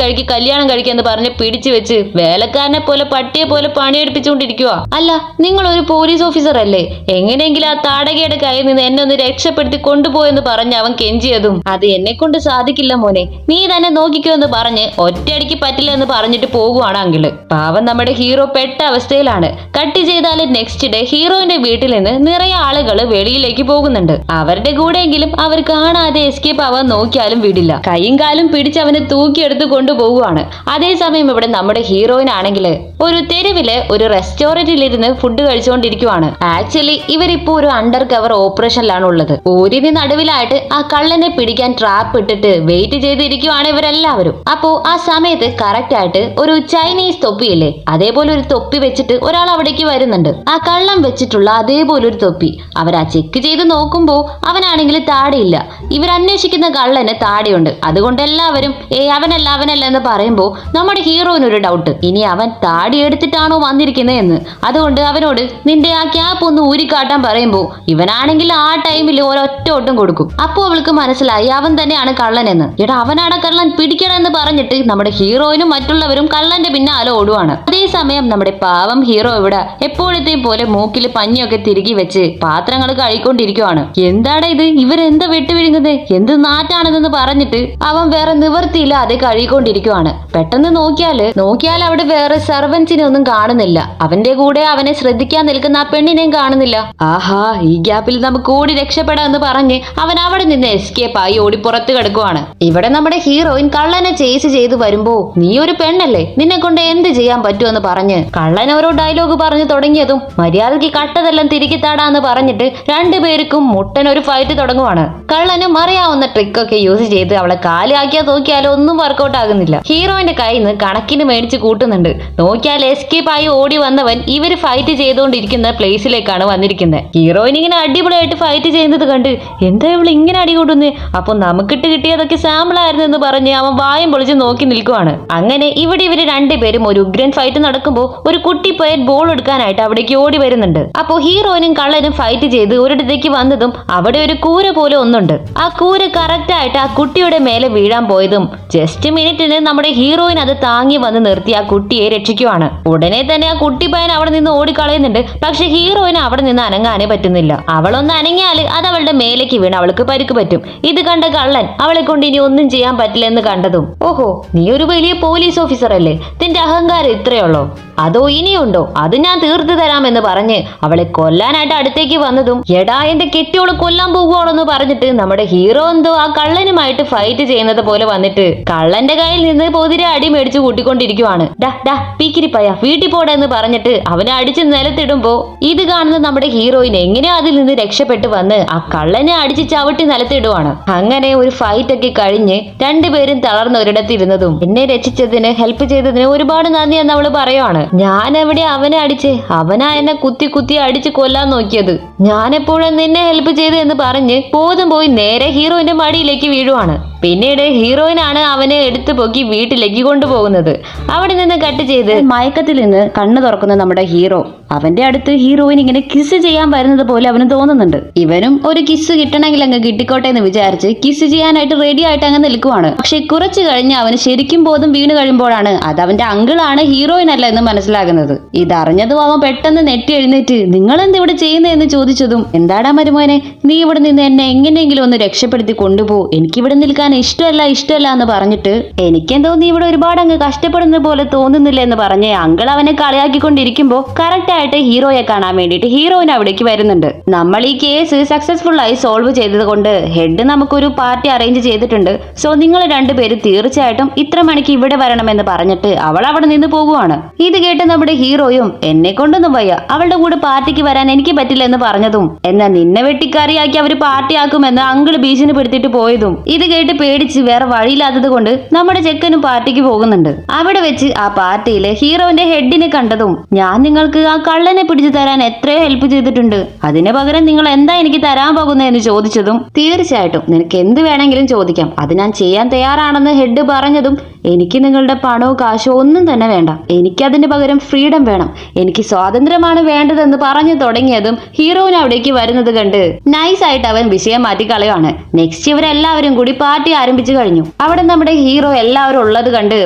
കഴിക്കാന്ന് പറഞ്ഞ് പിടിച്ചു വെച്ച് വേലക്കാരനെ പോലെ പട്ടിയെ പോലെ പണിയെടുപ്പിച്ചുകൊണ്ടിരിക്കുക. അല്ല നിങ്ങൾ ഒരു പോലീസ് ഓഫീസർ അല്ലേ, എങ്ങനെയെങ്കിലും ആ താടകയുടെ കയ്യിൽ നിന്ന് എന്നെ ഒന്ന് രക്ഷപ്പെടുത്തി കൊണ്ടുപോയെന്ന് പറഞ്ഞ് അവൻ കെഞ്ചിയതും അത് എന്നെ കൊണ്ട് സാധിക്കില്ല മോനെ, നീ തന്നെ നോക്കിക്കോ എന്ന് പറഞ്ഞ് ഒറ്റയടിക്ക് പറ്റില്ല എന്ന് പറഞ്ഞിട്ട് പോകുവാണ് അങ്കിള്. പാവം നമ്മുടെ ഹീറോ പെട്ട അവസ്ഥയിലാണ്. കട്ട് ചെയ്താല് നെക്സ്റ്റ് ഡേ ഹീറോയിന്റെ വീട്ടിൽ നിന്ന് നിറയെ ആളുകൾ വെളിയിലേക്ക് പോകുന്നുണ്ട്. അവരുടെ കൂടെയെങ്കിലും അവർ കാണാതെ എസ്കേപ്പ് ആവാൻ നോക്കിയാലും വിടില്ല. കൈയും കാലും പിടിച്ച് അവനെ തൂക്കിയെടുത്ത് കൊണ്ടുപോകുവാണ്. അതേസമയം ഇവിടെ നമ്മുടെ ഹീറോയിൻ ആണെങ്കിൽ ഒരു തെരുവില് ഒരു റെസ്റ്റോറന്റിലിരുന്ന് ഫുഡ് കഴിച്ചുകൊണ്ടിരിക്കുവാണ്. ആക്ച്വലി ഇവരിപ്പോ ഒരു അണ്ടർ കവർ ഓപ്പറേഷനിലാണ് ഉള്ളത്. ഊരിന് നടുവിലായിട്ട് ആ കള്ളനെ പിടിക്കാൻ ട്രാപ്പ് ഇട്ടിട്ട് വെയിറ്റ് ചെയ്തിരിക്കുവാണ് ഇവരെല്ലാവരും. അപ്പോ ആ സമയത്ത് കറക്റ്റ് ആയിട്ട് ഒരു ചൈനീസ് തൊപ്പിയില്ലേ, അതേപോലെ ഒരു തൊപ്പി വെച്ചിട്ട് ഒരാൾ അവിടേക്ക് വരുന്നുണ്ട്. ആ കള്ളം വെച്ചിട്ടുള്ള അതേപോലെ ഒരു തൊപ്പി അവരാ ചെക്ക് ചെയ്ത് നോക്കുമ്പോ അവനാണെങ്കിൽ താടിയില്ല. ഇവർ അന്വേഷിക്കുന്ന കള്ളന് താടിയുണ്ട്. അതുകൊണ്ട് എല്ലാവരും അവനല്ല എന്ന് പറയുമ്പോ നമ്മുടെ ഹീറോയിനൊരു ഡൗട്ട്, ഇനി അവൻ താടി എടുത്തിട്ടാണോ വന്നിരിക്കുന്നത് എന്ന്. അതുകൊണ്ട് അവനോട് നിന്റെ ആ ക്യാപ്പ് ഒന്ന് ഊരിക്കാട്ടാൻ പറയുമ്പോ ഇവനാണെങ്കിൽ ആ ടൈമിൽ ഒരൊറ്റ ഓട്ടം കൊടുക്കും. അപ്പോ അവൾക്ക് മനസ്സിലായി അവൻ തന്നെയാണ് കള്ളനെന്ന്. എടാ അവനാണ് കള്ളൻ, പിടിക്കണമെന്ന് പറഞ്ഞിട്ട് നമ്മുടെ ഹീറോയിനും മറ്റുള്ളവരും കള്ളന്റെ പിന്നാലെ ഓടുവാണ്. അതേസമയം നമ്മുടെ പാവം ഹീറോ ഇവിടെ എപ്പോഴത്തെയും പോലെ മൂക്കിൽ പഞ്ഞിയൊക്കെ തിരികെ വെച്ച് പാത്രങ്ങൾ കഴിക്കൊണ്ടിരിക്കുവാണ്. എന്താണ് ഇത്, ഇവരെന്താ വെട്ടുവിഴുങ്ങുന്നത്, എന്ത് നാറ്റാണിതെന്ന് പറഞ്ഞിട്ട് അവൻ വേറെ നിവർത്തിയില്ലാതെ കഴുകിക്കൊണ്ടിരിക്കുവാണ്. പെട്ടെന്ന് നോക്കിയാൽ അവിടെ വേറെ സെർവൻസിനെ ഒന്നും കാണുന്നില്ല. അവന്റെ കൂടെ അവനെ ശ്രദ്ധിക്കാൻ നിൽക്കുന്ന ആ പെണ്ണിനെയും കാണുന്നില്ല. ആഹാ, ഈ ഗ്യാപ്പിൽ നമുക്ക് ഓടി രക്ഷപ്പെടാമെന്ന് പറഞ്ഞ് അവൻ അവളെ അവിടെ നിന്ന് എസ്കേപ്പ് ആയി ഓടി പുറത്ത് കിടക്കുവാണ്. ഇവിടെ നമ്മുടെ ഹീറോയിൻ കള്ളനെ ചേസ് ചെയ്ത് വരുമ്പോ നീ ഒരു പെണ്ണല്ലേ, നിന്നെ കൊണ്ട് എന്ത് ചെയ്യാൻ പറ്റുമെന്ന് പറഞ്ഞ് കള്ളൻ ഓരോ ഡയലോഗ് പറഞ്ഞു തുടങ്ങിയതും മര്യാദയ്ക്ക് കട്ടതെല്ലാം തിരികെ താടാന്ന് പറഞ്ഞിട്ട് രണ്ടുപേർക്കും മുട്ടനൊരു ഫൈറ്റ് തുടങ്ങുവാണ്. കള്ളനും അറിയാവുന്ന ട്രിക്കൊക്കെ യൂസ് ചെയ്ത് അവളെ കാലാക്കിയാ നോക്കിയാലോ ഒന്നും വർക്കൗട്ട് ആകുന്നില്ല. ഹീറോയിന്റെ കയ്യിൽ നിന്ന് കണക്കിന് മേടിച്ച് കൂട്ടുന്നുണ്ട്. നോക്കിയാൽ എസ്കേപ്പ് ആയി ഓടി വന്നവൻ ഇവര് ഫൈറ്റ് ചെയ്തുകൊണ്ടിരിക്കുന്ന പ്ലേസിലേക്കാണ് വന്നിരിക്കുന്നത്. ഹീറോയിൻ ഇങ്ങനെ അടിപൊളിയായിട്ട് ഫൈറ്റ് ചെയ്യുന്നത് കണ്ട് എന്താ ഇവള് ഇങ്ങനെ അടി കൂട്ടുന്നേ, അപ്പൊ നമുക്കിട്ട് കിട്ടിയതൊക്കെ സാമ്പിൾ ആയിരുന്നു എന്ന് പറഞ്ഞ് അവൻ വായം പൊളിച്ച് നോക്കി നിൽക്കുവാണ്. അങ്ങനെ ഇവിടെ ഇവര് രണ്ടുപേരും ഒരു ഉഗ്രൻ ഫൈറ്റ് നടക്കുമ്പോൾ ഒരു കുട്ടി പയ്യൻ ബോൾ എടുക്കാനായിട്ട് അവിടേക്ക് ഓടി വരുന്നുണ്ട്. അപ്പോ ഹീറോയിനും കള്ളനും ഫൈറ്റ് ചെയ്ത് ഒരിടത്തേക്ക് വന്നതും അവിടെ ഒരു കൂര പോലെ ഒന്നുണ്ട്. ആ കൂര കറക്റ്റ് ആയിട്ട് ആ കുട്ടിയുടെ മേലെ വീഴാൻ പോയതും ജസ്റ്റ് മിനിറ്റിന് നമ്മുടെ ഹീറോയിൻ അത് താങ്ങി വന്ന് നിർത്തി ആ കുട്ടിയെ രക്ഷിക്കുവാണ്. ഉടനെ തന്നെ ആ കുട്ടി പയ്യൻ അവിടെ നിന്ന് ഓടിക്കളയുന്നുണ്ട്. പക്ഷെ ഹീറോയിന് അവിടെ നിന്ന് അനങ്ങാനേ പറ്റുന്നില്ല. അവളൊന്ന് അനങ്ങിയാൽ അത് അവളുടെ മേലേക്ക് വീണ് അവൾക്ക് പരിക്ക് പറ്റും. ഇത് കണ്ട കള്ളൻ അവളെ കൊണ്ട് ഇനി ഒന്നും ചെയ്യാൻ പറ്റില്ലെന്ന് കണ്ടതും ഓഹോ നീ ഒരു വലിയ പോലീസ് ഓഫീസർ അല്ലേ, നിന്റെ അഹങ്കാരം ഇത്രയുള്ളോ, അതോ ഇനിയുണ്ടോ, അത് ഞാൻ തീർത്തു തരാമെന്ന് പറഞ്ഞ് അവളെ കൊല്ലാനായിട്ട് അടുത്തേക്ക് വന്നതും എടാ എന്റെ കെട്ടിയോള് കൊല്ലാൻ പോകുവാണെന്ന് പറഞ്ഞിട്ട് നമ്മുടെ ഹീറോ എന്തോ ആ കള്ളനുമായിട്ട് ഫൈറ്റ് ചെയ്യുന്നത് പോലെ വന്നിട്ട് കള്ളന്റെ കയ്യിൽ നിന്ന് പൊതിരെ അടി മേടിച്ച് കൂട്ടിക്കൊണ്ടിരിക്കുവാണ്. ഡാ ഡാ പീക്കിരിപ്പയ വീട്ടിൽ പോടെ എന്ന് പറഞ്ഞിട്ട് അവനെ അടിച്ച് നിലത്തിടുമ്പോ ഇത് കാണുന്ന നമ്മുടെ ഹീറോയിൻ എങ്ങനെയോ അതിൽ നിന്ന് രക്ഷപ്പെട്ട് വന്ന് ആ കള്ളനെ അടിച്ച് ചവിട്ടി നിലത്തിടുവാണ്. അങ്ങനെ ഒരു ഫൈറ്റ് ഒക്കെ കഴിഞ്ഞ് രണ്ടുപേരും തളർന്ന ഒരിടത്തിരുന്നതും എന്നെ രക്ഷിച്ചതിന് ഹെൽപ്പ് ചെയ്തതിന് ഒരുപാട് നന്ദി എന്ന് അവള് പറയുവാണ്. ഞാൻ എവിടെ അവനെ അടിച്ച്, അവനാ എന്നെ കുത്തി കുത്തി അടിച്ച് കൊല്ലാൻ നോക്കിയത്, ഞാൻ എപ്പോഴും നിന്നെ ഹെൽപ്പ് ചെയ്ത് എന്ന് പറഞ്ഞ് ബോധം പോയി നേരെ ഹീറോയിന്റെ മടിയിലേക്ക് വീഴുവാണ്. പിന്നീട് ഹീറോയിനാണ് അവനെ എടുത്തു പൊക്കി വീട്ടിലേക്ക് കൊണ്ടുപോകുന്നത്. അവിടെ നിന്ന് കട്ട് ചെയ്ത് മയക്കത്തിൽ നിന്ന് കണ്ണു തുറക്കുന്ന നമ്മുടെ ഹീറോ അവന്റെ അടുത്ത് ഹീറോയിൻ ഇങ്ങനെ കിസ് ചെയ്യാൻ വരുന്നത് പോലെ അവന് തോന്നുന്നുണ്ട്. ഇവനും ഒരു കിസ് കിട്ടണമെങ്കിൽ അങ്ങ് കിട്ടിക്കോട്ടെ എന്ന് വിചാരിച്ച് കിസ് ചെയ്യാനായിട്ട് റെഡി ആയിട്ട് അങ്ങ് നിൽക്കുവാണ്. പക്ഷെ കുറച്ചു കഴിഞ്ഞ് അവന് ശരിക്കും ബോധം വീണ് കഴിയുമ്പോഴാണ് അത് അവന്റെ അങ്കിളാണ്, ഹീറോയിൻ അല്ല എന്ന് മനസ്സിലാകുന്നത്. ഇതറിഞ്ഞതും അവൻ പെട്ടെന്ന് നെറ്റി എഴുന്നേറ്റ് നിങ്ങൾ എന്ത് ഇവിടെ ചെയ്യുന്നതെന്ന് ചോദിച്ചതും എന്താടാ മരുമോനെ, നീ ഇവിടെ നിന്ന് എന്നെ എങ്ങനെയെങ്കിലും ഒന്ന് രക്ഷപ്പെടുത്തി കൊണ്ടുപോ, എനിക്കിവിടെ നിൽക്കാൻ ഇഷ്ടമല്ല എന്ന് പറഞ്ഞിട്ട് എനിക്കെന്തോ നീ ഇവിടെ ഒരുപാട് അങ്ങ് കഷ്ടപ്പെടുന്ന പോലെ തോന്നുന്നില്ല എന്ന് പറഞ്ഞ് അങ്കിൾ അവനെ കളിയാക്കിക്കൊണ്ടിരിക്കുമ്പോ കറക്റ്റ് ആയിട്ട് ഹീറോയെ കാണാൻ വേണ്ടിയിട്ട് ഹീറോയിൻ അവിടേക്ക് വരുന്നുണ്ട്. നമ്മൾ ഈ കേസ് സക്സസ്ഫുൾ ആയി സോൾവ് ചെയ്തത് കൊണ്ട് ഹെഡ് നമുക്കൊരു പാർട്ടി അറേഞ്ച് ചെയ്തിട്ടുണ്ട്, സോ നിങ്ങൾ രണ്ടുപേരും തീർച്ചയായിട്ടും ഇത്ര മണിക്ക് ഇവിടെ വരണമെന്ന് പറഞ്ഞിട്ട് അവൾ അവിടെ നിന്ന് പോകുവാണ്. ഇത് കേട്ട് നമ്മുടെ ഹീറോയും എന്നെ കൊണ്ടൊന്നും വയ്യ, അവളുടെ കൂടെ പാർട്ടിക്ക് വരാൻ എനിക്ക് പറ്റില്ല എന്ന് പറഞ്ഞതും എന്നാ നിന്നെ വെട്ടിക്കറിയാക്കി അവര് പാർട്ടിയാക്കുമെന്ന് അങ്കിള് ഭീഷണിപ്പെടുത്തിയിട്ട് പോയതും ഇത് കേട്ട് പേടിച്ച് വേറെ വഴിയില്ലാത്തത് കൊണ്ട് നമ്മുടെ ചെക്കനും പാർട്ടിക്ക് പോകുന്നുണ്ട്. അവിടെ വെച്ച് ആ പാർട്ടിയില് ഹീറോന്റെ ഹെഡിനെ കണ്ടതും ഞാൻ നിങ്ങൾക്ക് ആ കള്ളനെ പിടിച്ചു തരാൻ എത്രയോ ഹെൽപ്പ് ചെയ്തിട്ടുണ്ട്, അതിന് പകരം നിങ്ങൾ എന്താ എനിക്ക് തരാൻ പോകുന്നതെന്ന് ചോദിച്ചതും തീർച്ചയായിട്ടും നിനക്ക് എന്ത് വേണമെങ്കിലും ചോദിക്കാം, അത് ഞാൻ ചെയ്യാൻ തയ്യാറാണെന്ന് ഹെഡ് പറഞ്ഞതും എനിക്ക് നിങ്ങളുടെ പണമോ കാശോ ഒന്നും തന്നെ വേണ്ട, എനിക്കതിന് പകരം ഫ്രീഡം വേണം, എനിക്ക് സ്വാതന്ത്ര്യമാണ് വേണ്ടതെന്ന് പറഞ്ഞു തുടങ്ങിയതും ഹീറോയിൻ അവിടേക്ക് വരുന്നത് കണ്ട് നൈസായിട്ട് അവൻ വിഷയം മാറ്റി കളയുവാണ്. നെക്സ്റ്റ് ഇവരെല്ലാവരും കൂടി പാർട്ടി ആരംഭിച്ചു കഴിഞ്ഞു. അവിടെ നമ്മുടെ ഹീറോ എല്ലാവരും ഉള്ളത് കണ്ട്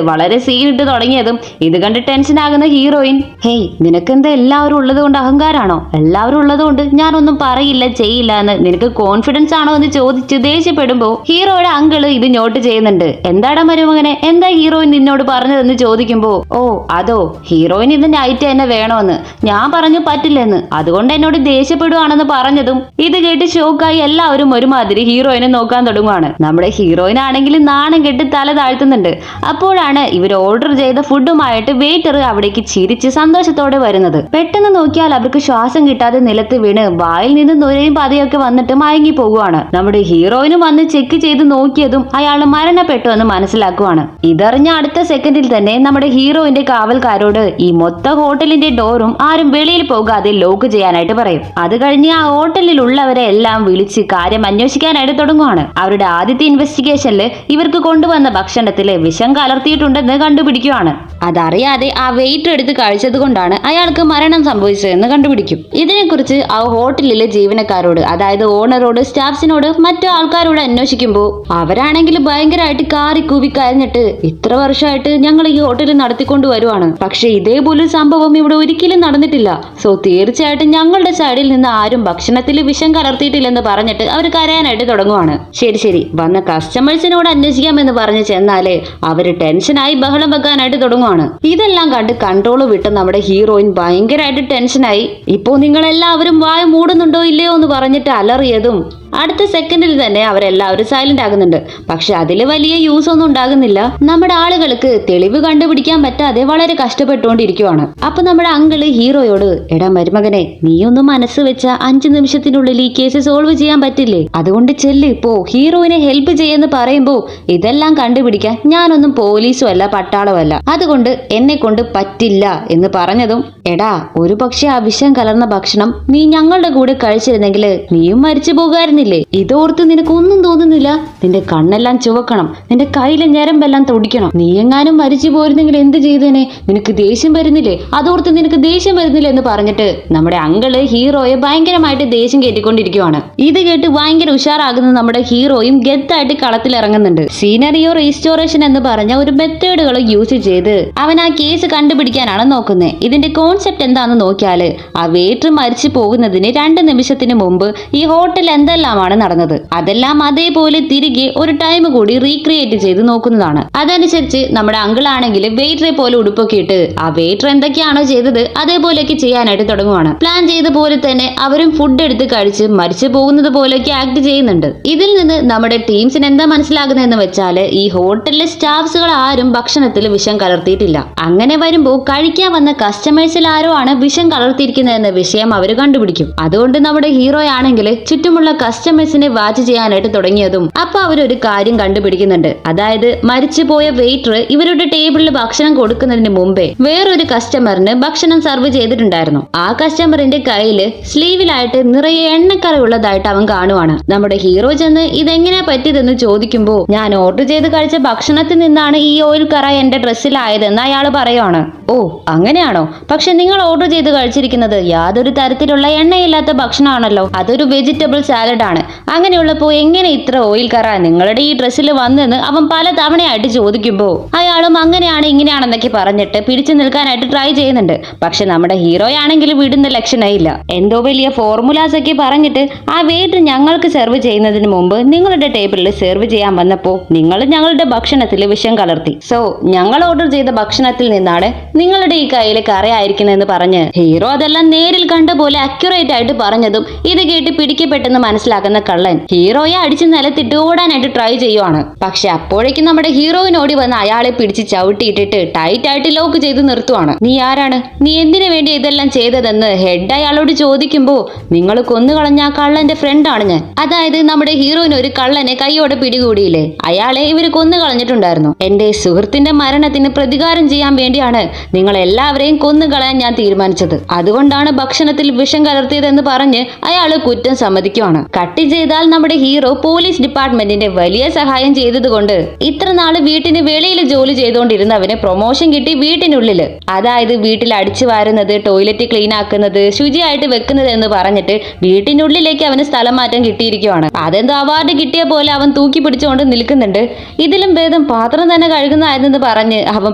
വളരെ സീനിട്ട് തുടങ്ങിയതും ഇത് കണ്ട് ടെൻഷൻ ആകുന്ന ഹീറോയിൻ ഹേയ് നിനക്കെന്താ എല്ലാവരും ഉള്ളത് കൊണ്ട് അഹങ്കാരാണോ, എല്ലാവരും ഉള്ളത് കൊണ്ട് ഞാനൊന്നും പറയില്ല ചെയ്യില്ല എന്ന് നിനക്ക് കോൺഫിഡൻസ് ആണോ എന്ന് ചോദിച്ച് ദേഷ്യപ്പെടുമ്പോ ഹീറോയുടെ അങ്കിള് ഇത് നോട്ട് ചെയ്യുന്നുണ്ട്. എന്താടാ മരുമകനെ, എന്താ ഹീറോയിൻ നിന്നോട് പറഞ്ഞതെന്ന് ചോദിക്കുമ്പോ ഓ അതോ ഹീറോയിൻ ഇത് നൈറ്റ് തന്നെ വേണമെന്ന് ഞാൻ പറഞ്ഞു പറ്റില്ലെന്ന്, അതുകൊണ്ട് എന്നോട് ദേഷ്യപ്പെടുവാണെന്ന് പറഞ്ഞതും ഇത് കേട്ട് ഷോക്കായി എല്ലാവരും ഒരുമാതിരി ഹീറോയിനെ നോക്കാൻ തുടങ്ങുവാണ്. നമ്മുടെ ഹീറോയിൻ ആണെങ്കിൽ നാണം കെട്ട് തല താഴ്ത്തുന്നുണ്ട്. അപ്പോഴാണ് ഇവർ ഓർഡർ ചെയ്ത ഫുഡുമായിട്ട് വെയിറ്റർ അവിടേക്ക് ചിരിച്ച് സന്തോഷത്തോടെ വരുന്നത്. പെട്ടെന്ന് നോക്കിയാൽ അവർക്ക് ശ്വാസം കിട്ടാതെ നിലത്ത് വീണ് വായിൽ നിന്ന് നുരയും പതയൊക്കെ വന്നിട്ട് മയങ്ങി പോകുവാണ്. നമ്മുടെ ഹീറോയിനും വന്ന് ചെക്ക് ചെയ്ത് നോക്കിയതും അയാൾ മരണപ്പെട്ടു എന്ന് മനസ്സിലാക്കുവാണ്. ഇതറിഞ്ഞ അടുത്ത സെക്കൻഡിൽ തന്നെ നമ്മുടെ ഹീറോയിന്റെ കാവൽക്കാരോട് ഈ മൊത്തം ഹോട്ടലിന്റെ ഡോറും ആരും വെളിയിൽ പോകാതെ ലോക്ക് ചെയ്യാനായിട്ട് പറയും. അത് കഴിഞ്ഞ് ആ ഹോട്ടലിൽ ഉള്ളവരെ എല്ലാം വിളിച്ച് കാര്യം അന്വേഷിക്കാനായിട്ട് തുടങ്ങുവാണ്. അവരുടെ ആദ്യത്തെ ഇൻവെസ്റ്റിഗേഷനിൽ ഇവർക്ക് കൊണ്ടുവന്ന ഭക്ഷണത്തില് വിഷം കലർത്തിയിട്ടുണ്ടെന്ന് കണ്ടുപിടിക്കുവാണ്. അതറിയാതെ ആ വെയിറ്റർ എടുത്ത് കഴിച്ചത് കൊണ്ടാണ് അയാൾക്ക് മരണം സംഭവിച്ചതെന്ന് കണ്ടുപിടിക്കും. ഇതിനെക്കുറിച്ച് ആ ഹോട്ടലിലെ ജീവനക്കാരോട്, അതായത് ഓണറോട്, സ്റ്റാഫ്സിനോട്, മറ്റു ആൾക്കാരോട് അന്വേഷിക്കുമ്പോൾ അവരാണെങ്കിൽ ഭയങ്കരമായിട്ട് കാറി കൂവി കരഞ്ഞിട്ട് ഇത്ര വർഷമായിട്ട് ഞങ്ങൾ ഈ ഹോട്ടലിൽ നടത്തിക്കൊണ്ട് വരുവാണ്, പക്ഷെ ഇതേപോലൊരു സംഭവം ഇവിടെ ഒരിക്കലും നടന്നിട്ടില്ല, സോ തീർച്ചയായിട്ടും ഞങ്ങളുടെ സൈഡിൽ നിന്ന് ആരും ഭക്ഷണത്തിൽ വിഷം കലർത്തിയിട്ടില്ലെന്ന് പറഞ്ഞിട്ട് അവർ കരയാനായിട്ട് തുടങ്ങുവാണ്. ശരി വന്ന കസ്റ്റമേഴ്സിനോട് അന്വേഷിക്കാമെന്ന് പറഞ്ഞ് ചെന്നാലേ അവര് ടെൻഷനായി ബഹളം വെക്കാനായിട്ട് തുടങ്ങുവാണ്. ഇതെല്ലാം കണ്ട് കൺട്രോൾ വിട്ട് നമ്മുടെ ഹീറോയിൻ ഭയങ്കരമായിട്ട് ടെൻഷനായി. ഇപ്പോ നിങ്ങൾ എല്ലാവരും വായ മൂടുന്നുണ്ടോ ഇല്ലയോ എന്ന് പറഞ്ഞിട്ട് അലറിയതും അടുത്ത സെക്കൻഡിൽ തന്നെ അവരെല്ലാവരും സൈലന്റ് ആകുന്നുണ്ട്. പക്ഷെ അതിൽ വലിയ യൂസ് ഒന്നും ഉണ്ടാകുന്നില്ല. നമ്മുടെ ആളുകൾക്ക് തെളിവ് കണ്ടുപിടിക്കാൻ പറ്റാതെ വളരെ കഷ്ടപ്പെട്ടുകൊണ്ടിരിക്കുവാണ്. അപ്പൊ നമ്മുടെ അങ്കിള് ഹീറോയോട്, എടാ മരുമകനെ, നീയൊന്ന് മനസ്സ് വെച്ച 5 നിമിഷത്തിനുള്ളിൽ ഈ കേസ് സോൾവ് ചെയ്യാൻ പറ്റില്ലേ? അതുകൊണ്ട് ചെല്ല് പോ, ഹീറോയിനെ ഹെൽപ്പ് ചെയ്യുമെന്ന് പറയുമ്പോ ഇതെല്ലാം കണ്ടുപിടിക്കാൻ ഞാനൊന്നും പോലീസും അല്ല പട്ടാളമല്ല, അതുകൊണ്ട് എന്നെ കൊണ്ട് പറ്റില്ല എന്ന് പറഞ്ഞതും, എടാ ഒരു പക്ഷെ ആ വിഷം കലർന്ന ഭക്ഷണം നീ ഞങ്ങളുടെ കൂടെ കഴിച്ചിരുന്നെങ്കിൽ നീയും മരിച്ചു പോകായിരുന്നില്ലേ? ഇതോർത്ത് നിനക്കൊന്നും തോന്നുന്നില്ല? നിന്റെ കണ്ണെല്ലാം ചുവക്കണം, നിന്റെ കയ്യിലെ ഞരമ്പെല്ലാം തൊടിക്കണം. നീ എങ്ങാനും മരിച്ചു പോയിരുന്നെങ്കിൽ എന്ത് ചെയ്തേനെ? നിനക്ക് ദേഷ്യം വരുന്നില്ലേ? അതോർത്ത് നിനക്ക് ദേഷ്യം വരുന്നില്ല എന്ന് പറഞ്ഞിട്ട് നമ്മുടെ അങ്കിള് ഹീറോയെ ഭയങ്കരമായിട്ട് ദേഷ്യം കയറ്റിക്കൊണ്ടിരിക്കുവാണ്. ഇത് കേട്ട് ഭയങ്കര ഉഷാറാകുന്ന നമ്മുടെ ഹീറോയും ഗെത്തായിട്ട് കളത്തിലിറങ്ങുന്നുണ്ട്. സീനറിയോ റീസ്റ്റോറേഷൻ എന്ന് പറഞ്ഞ ഒരു മെത്തേഡുകൾ യൂസ് ചെയ്ത് അവൻ ആ കേസ് കണ്ടുപിടിക്കാനാണ് നോക്കുന്നത്. ഇതിന്റെ കോൺസെപ്റ്റ് എന്താണെന്ന് നോക്കിയാല്, ആ വെയിറ്റർ മരിച്ചു പോകുന്നതിന് 2 നിമിഷത്തിന് മുമ്പ് ഈ ഹോട്ടൽ എന്തെല്ലാമാണ് നടന്നത് അതെല്ലാം അതേപോലെ തിരികെ ഒരു ടൈം കൂടി റീക്രിയേറ്റ് ചെയ്ത് നോക്കുന്നതാണ്. അതനുസരിച്ച് നമ്മുടെ അങ്കിൾ ആണെങ്കിൽ വെയിറ്ററെ പോലെ ഉടുപ്പൊക്കെ ഇട്ട് ആ വെയിറ്റർ എന്തൊക്കെയാണോ ചെയ്തത് അതേപോലെയൊക്കെ ചെയ്യാനായിട്ട് തുടങ്ങുവാണ്. പ്ലാൻ ചെയ്ത പോലെ തന്നെ അവരും ഫുഡ് എടുത്ത് കഴിച്ച് മരിച്ചു പോകുന്നത് പോലെയൊക്കെ ആക്ട് ചെയ്യുന്നുണ്ട്. ഇതിൽ നിന്ന് നമ്മുടെ ടീംസിന് എന്താ മനസ്സിലാകുന്നതെന്ന് വെച്ചാല്, ഈ ഹോട്ടലിലെ സ്റ്റാഫ്സുകൾ ആരും ഭക്ഷണത്തിൽ വിഷം കലർത്തിയിട്ടില്ല. അങ്ങനെ വരുമ്പോൾ കഴിക്കാൻ വന്ന കസ്റ്റമേഴ്സിൽ ആരോ ആണ് വിഷം കലർത്തിയിരിക്കുന്നതെന്ന വിഷയം അവർ കണ്ടുപിടിക്കും. അതുകൊണ്ട് നമ്മുടെ ഹീറോ ആണെങ്കിൽ ചുറ്റുമുള്ള കസ്റ്റമേഴ്സിനെ വാച്ച് ചെയ്യാനായിട്ട് തുടങ്ങിയതും അപ്പൊ അവരൊരു കാര്യം കണ്ടുപിടിക്കുന്നുണ്ട്. അതായത് മരിച്ചുപോയ വെയിറ്റർ ഇവരുടെ ടേബിളിൽ ഭക്ഷണം കൊടുക്കുന്നതിന് മുമ്പേ വേറൊരു കസ്റ്റമറിന് ഭക്ഷണം സർവ് ചെയ്തിട്ടുണ്ടായിരുന്നു. ആ കസ്റ്റമറിന്റെ കയ്യില് സ്ലീവിലായിട്ട് നിറയെ എണ്ണക്കറി ഉള്ളതായിട്ട് അവൻ കാണുവാണ്. നമ്മുടെ ഹീറോ ചെന്ന് ഇതെങ്ങനെയാ പറ്റിയതെന്ന് ചോദിക്കുമ്പോ, ഞാൻ ഓർഡർ ചെയ്ത് കഴിച്ച ഭക്ഷണത്തിൽ നിന്നാണ് ഈ ഓയിൽ കറ എന്റെ ഡ്രസ്സിലായതെന്ന് അയാൾ പറയുവാണ്. ഓ അങ്ങനെയാണോ? പക്ഷെ നിങ്ങൾ ഓർഡർ ചെയ്ത് കഴിച്ചിരിക്കുന്നത് യാതൊരു തരത്തിലുള്ള എണ്ണയില്ലാത്ത ഭക്ഷണമാണല്ലോ, അതൊരു വെജിറ്റബിൾ സാലഡ് ആണ്. അങ്ങനെയുള്ളപ്പോ എങ്ങനെ ഇത്ര ഓയിൽ കറ നിങ്ങളുടെ ഈ ഡ്രസ്സിൽ വന്നെന്ന് അവൻ പല തവണയായിട്ട് ചോദിക്കുമ്പോ അയാളും അങ്ങനെയാണ് ഇങ്ങനെയാണെന്നൊക്കെ പറഞ്ഞിട്ട് പിടിച്ചു നിൽക്കാനായിട്ട് ട്രൈ ചെയ്യുന്നുണ്ട്. പക്ഷെ നമ്മുടെ ഹീറോയാണെങ്കിൽ വിടുന്ന ലക്ഷണമില്ല. എന്തോ വലിയ ഫോർമുലാസ് ഒക്കെ പറഞ്ഞിട്ട് ആ വെയിറ്റർ ഞങ്ങൾക്ക് സെർവ് ചെയ്യുന്നതിന് മുമ്പ് നിങ്ങളുടെ ടേബിളിൽ സെർവ് ചെയ്യാൻ വന്നപ്പോ നിങ്ങൾ ഞങ്ങളുടെ ഭക്ഷണത്തിൽ വിഷം കലർത്തി. സോ ഞങ്ങൾ ഓർഡർ ചെയ്ത ഭക്ഷണത്തിൽ നിന്നാണ് നിങ്ങളുടെ ഈ കയ്യിൽ കറയായിരിക്കുന്നതെന്ന് പറഞ്ഞ് ഹീറോ അതെല്ലാം നേരിൽ കണ്ട പോലെ അക്യുറേറ്റ് ആയിട്ട് പറഞ്ഞതും ഇത് കേട്ട് പിടിക്കപ്പെട്ടെന്ന് മനസ്സിലാക്കുന്ന കള്ളൻ ഹീറോയെ അടിച്ച് നിലത്തിട്ട് ഓടാനായിട്ട് ട്രൈ ചെയ്യുവാണ്. പക്ഷെ അപ്പോഴേക്കും നമ്മുടെ ഹീറോയിനോടി വന്ന് അയാളെ പിടിച്ച് ചവിട്ടിയിട്ടിട്ട് ടൈറ്റ് ആയിട്ട് ലോക്ക് ചെയ്ത് നിർത്തുവാണ്. നീ ആരാണ്? നീ എന്തിനു വേണ്ടി ഇതെല്ലാം ചെയ്തതെന്ന് ഹെഡ് അയാളോട് ചോദിക്കുമ്പോ, നിങ്ങൾ കൊന്നുകളഞ്ഞ ആ കള്ളന്റെ ഫ്രണ്ടാണ് ഞാൻ. അതായത് നമ്മുടെ ഹീറോയിന് ഒരു കള്ളനെ കൈയോടെ പിടികൂടിയില്ലേ, അയാളെ ഇവര് കൊന്നു കളഞ്ഞിട്ടുണ്ടായിരുന്നു. എന്റെ സുഹൃത്തിന്റെ മരണത്തിന് പ്രതികാരം ചെയ്യാൻ വേണ്ടിയാണ് നിങ്ങൾ എല്ലാവരെയും കൊന്നുകളയാൻ ഞാൻ തീരുമാനിച്ചത്. അതുകൊണ്ടാണ് ഭക്ഷണത്തിൽ വിഷം കലർത്തിയതെന്ന് പറഞ്ഞ് അയാള് കുറ്റം സമ്മതിക്കുവാണ്. കട്ട് ചെയ്താൽ നമ്മുടെ ഹീറോ പോലീസ് ഡിപ്പാർട്ട്മെന്റിന്റെ വലിയ സഹായം ചെയ്തതുകൊണ്ട് ഇത്ര നാള് വീട്ടിന് വെളിയിൽ ജോലി ചെയ്തുകൊണ്ടിരുന്നവന് പ്രൊമോഷൻ കിട്ടി വീട്ടിനുള്ളില്. അതായത് വീട്ടിൽ അടിച്ചു വാരുന്നത്, ടോയ്ലറ്റ് ക്ലീൻ ആക്കുന്നത്, ശുചിയായിട്ട് വെക്കുന്നത് എന്ന് പറഞ്ഞിട്ട് വീട്ടിനുള്ളിലേക്ക് അവന് സ്ഥലം മാറ്റം കിട്ടിയിരിക്കുവാണ്. അതെന്തോ അവാർഡ് കിട്ടിയ പോലെ അവൻ തൂക്കി പിടിച്ചുകൊണ്ട് നിൽക്കുന്നുണ്ട്. ഇതിലും ഭേദം പാത്രം തന്നെ കഴുകുന്നതായിരുന്നെന്ന് പറഞ്ഞ് അവൻ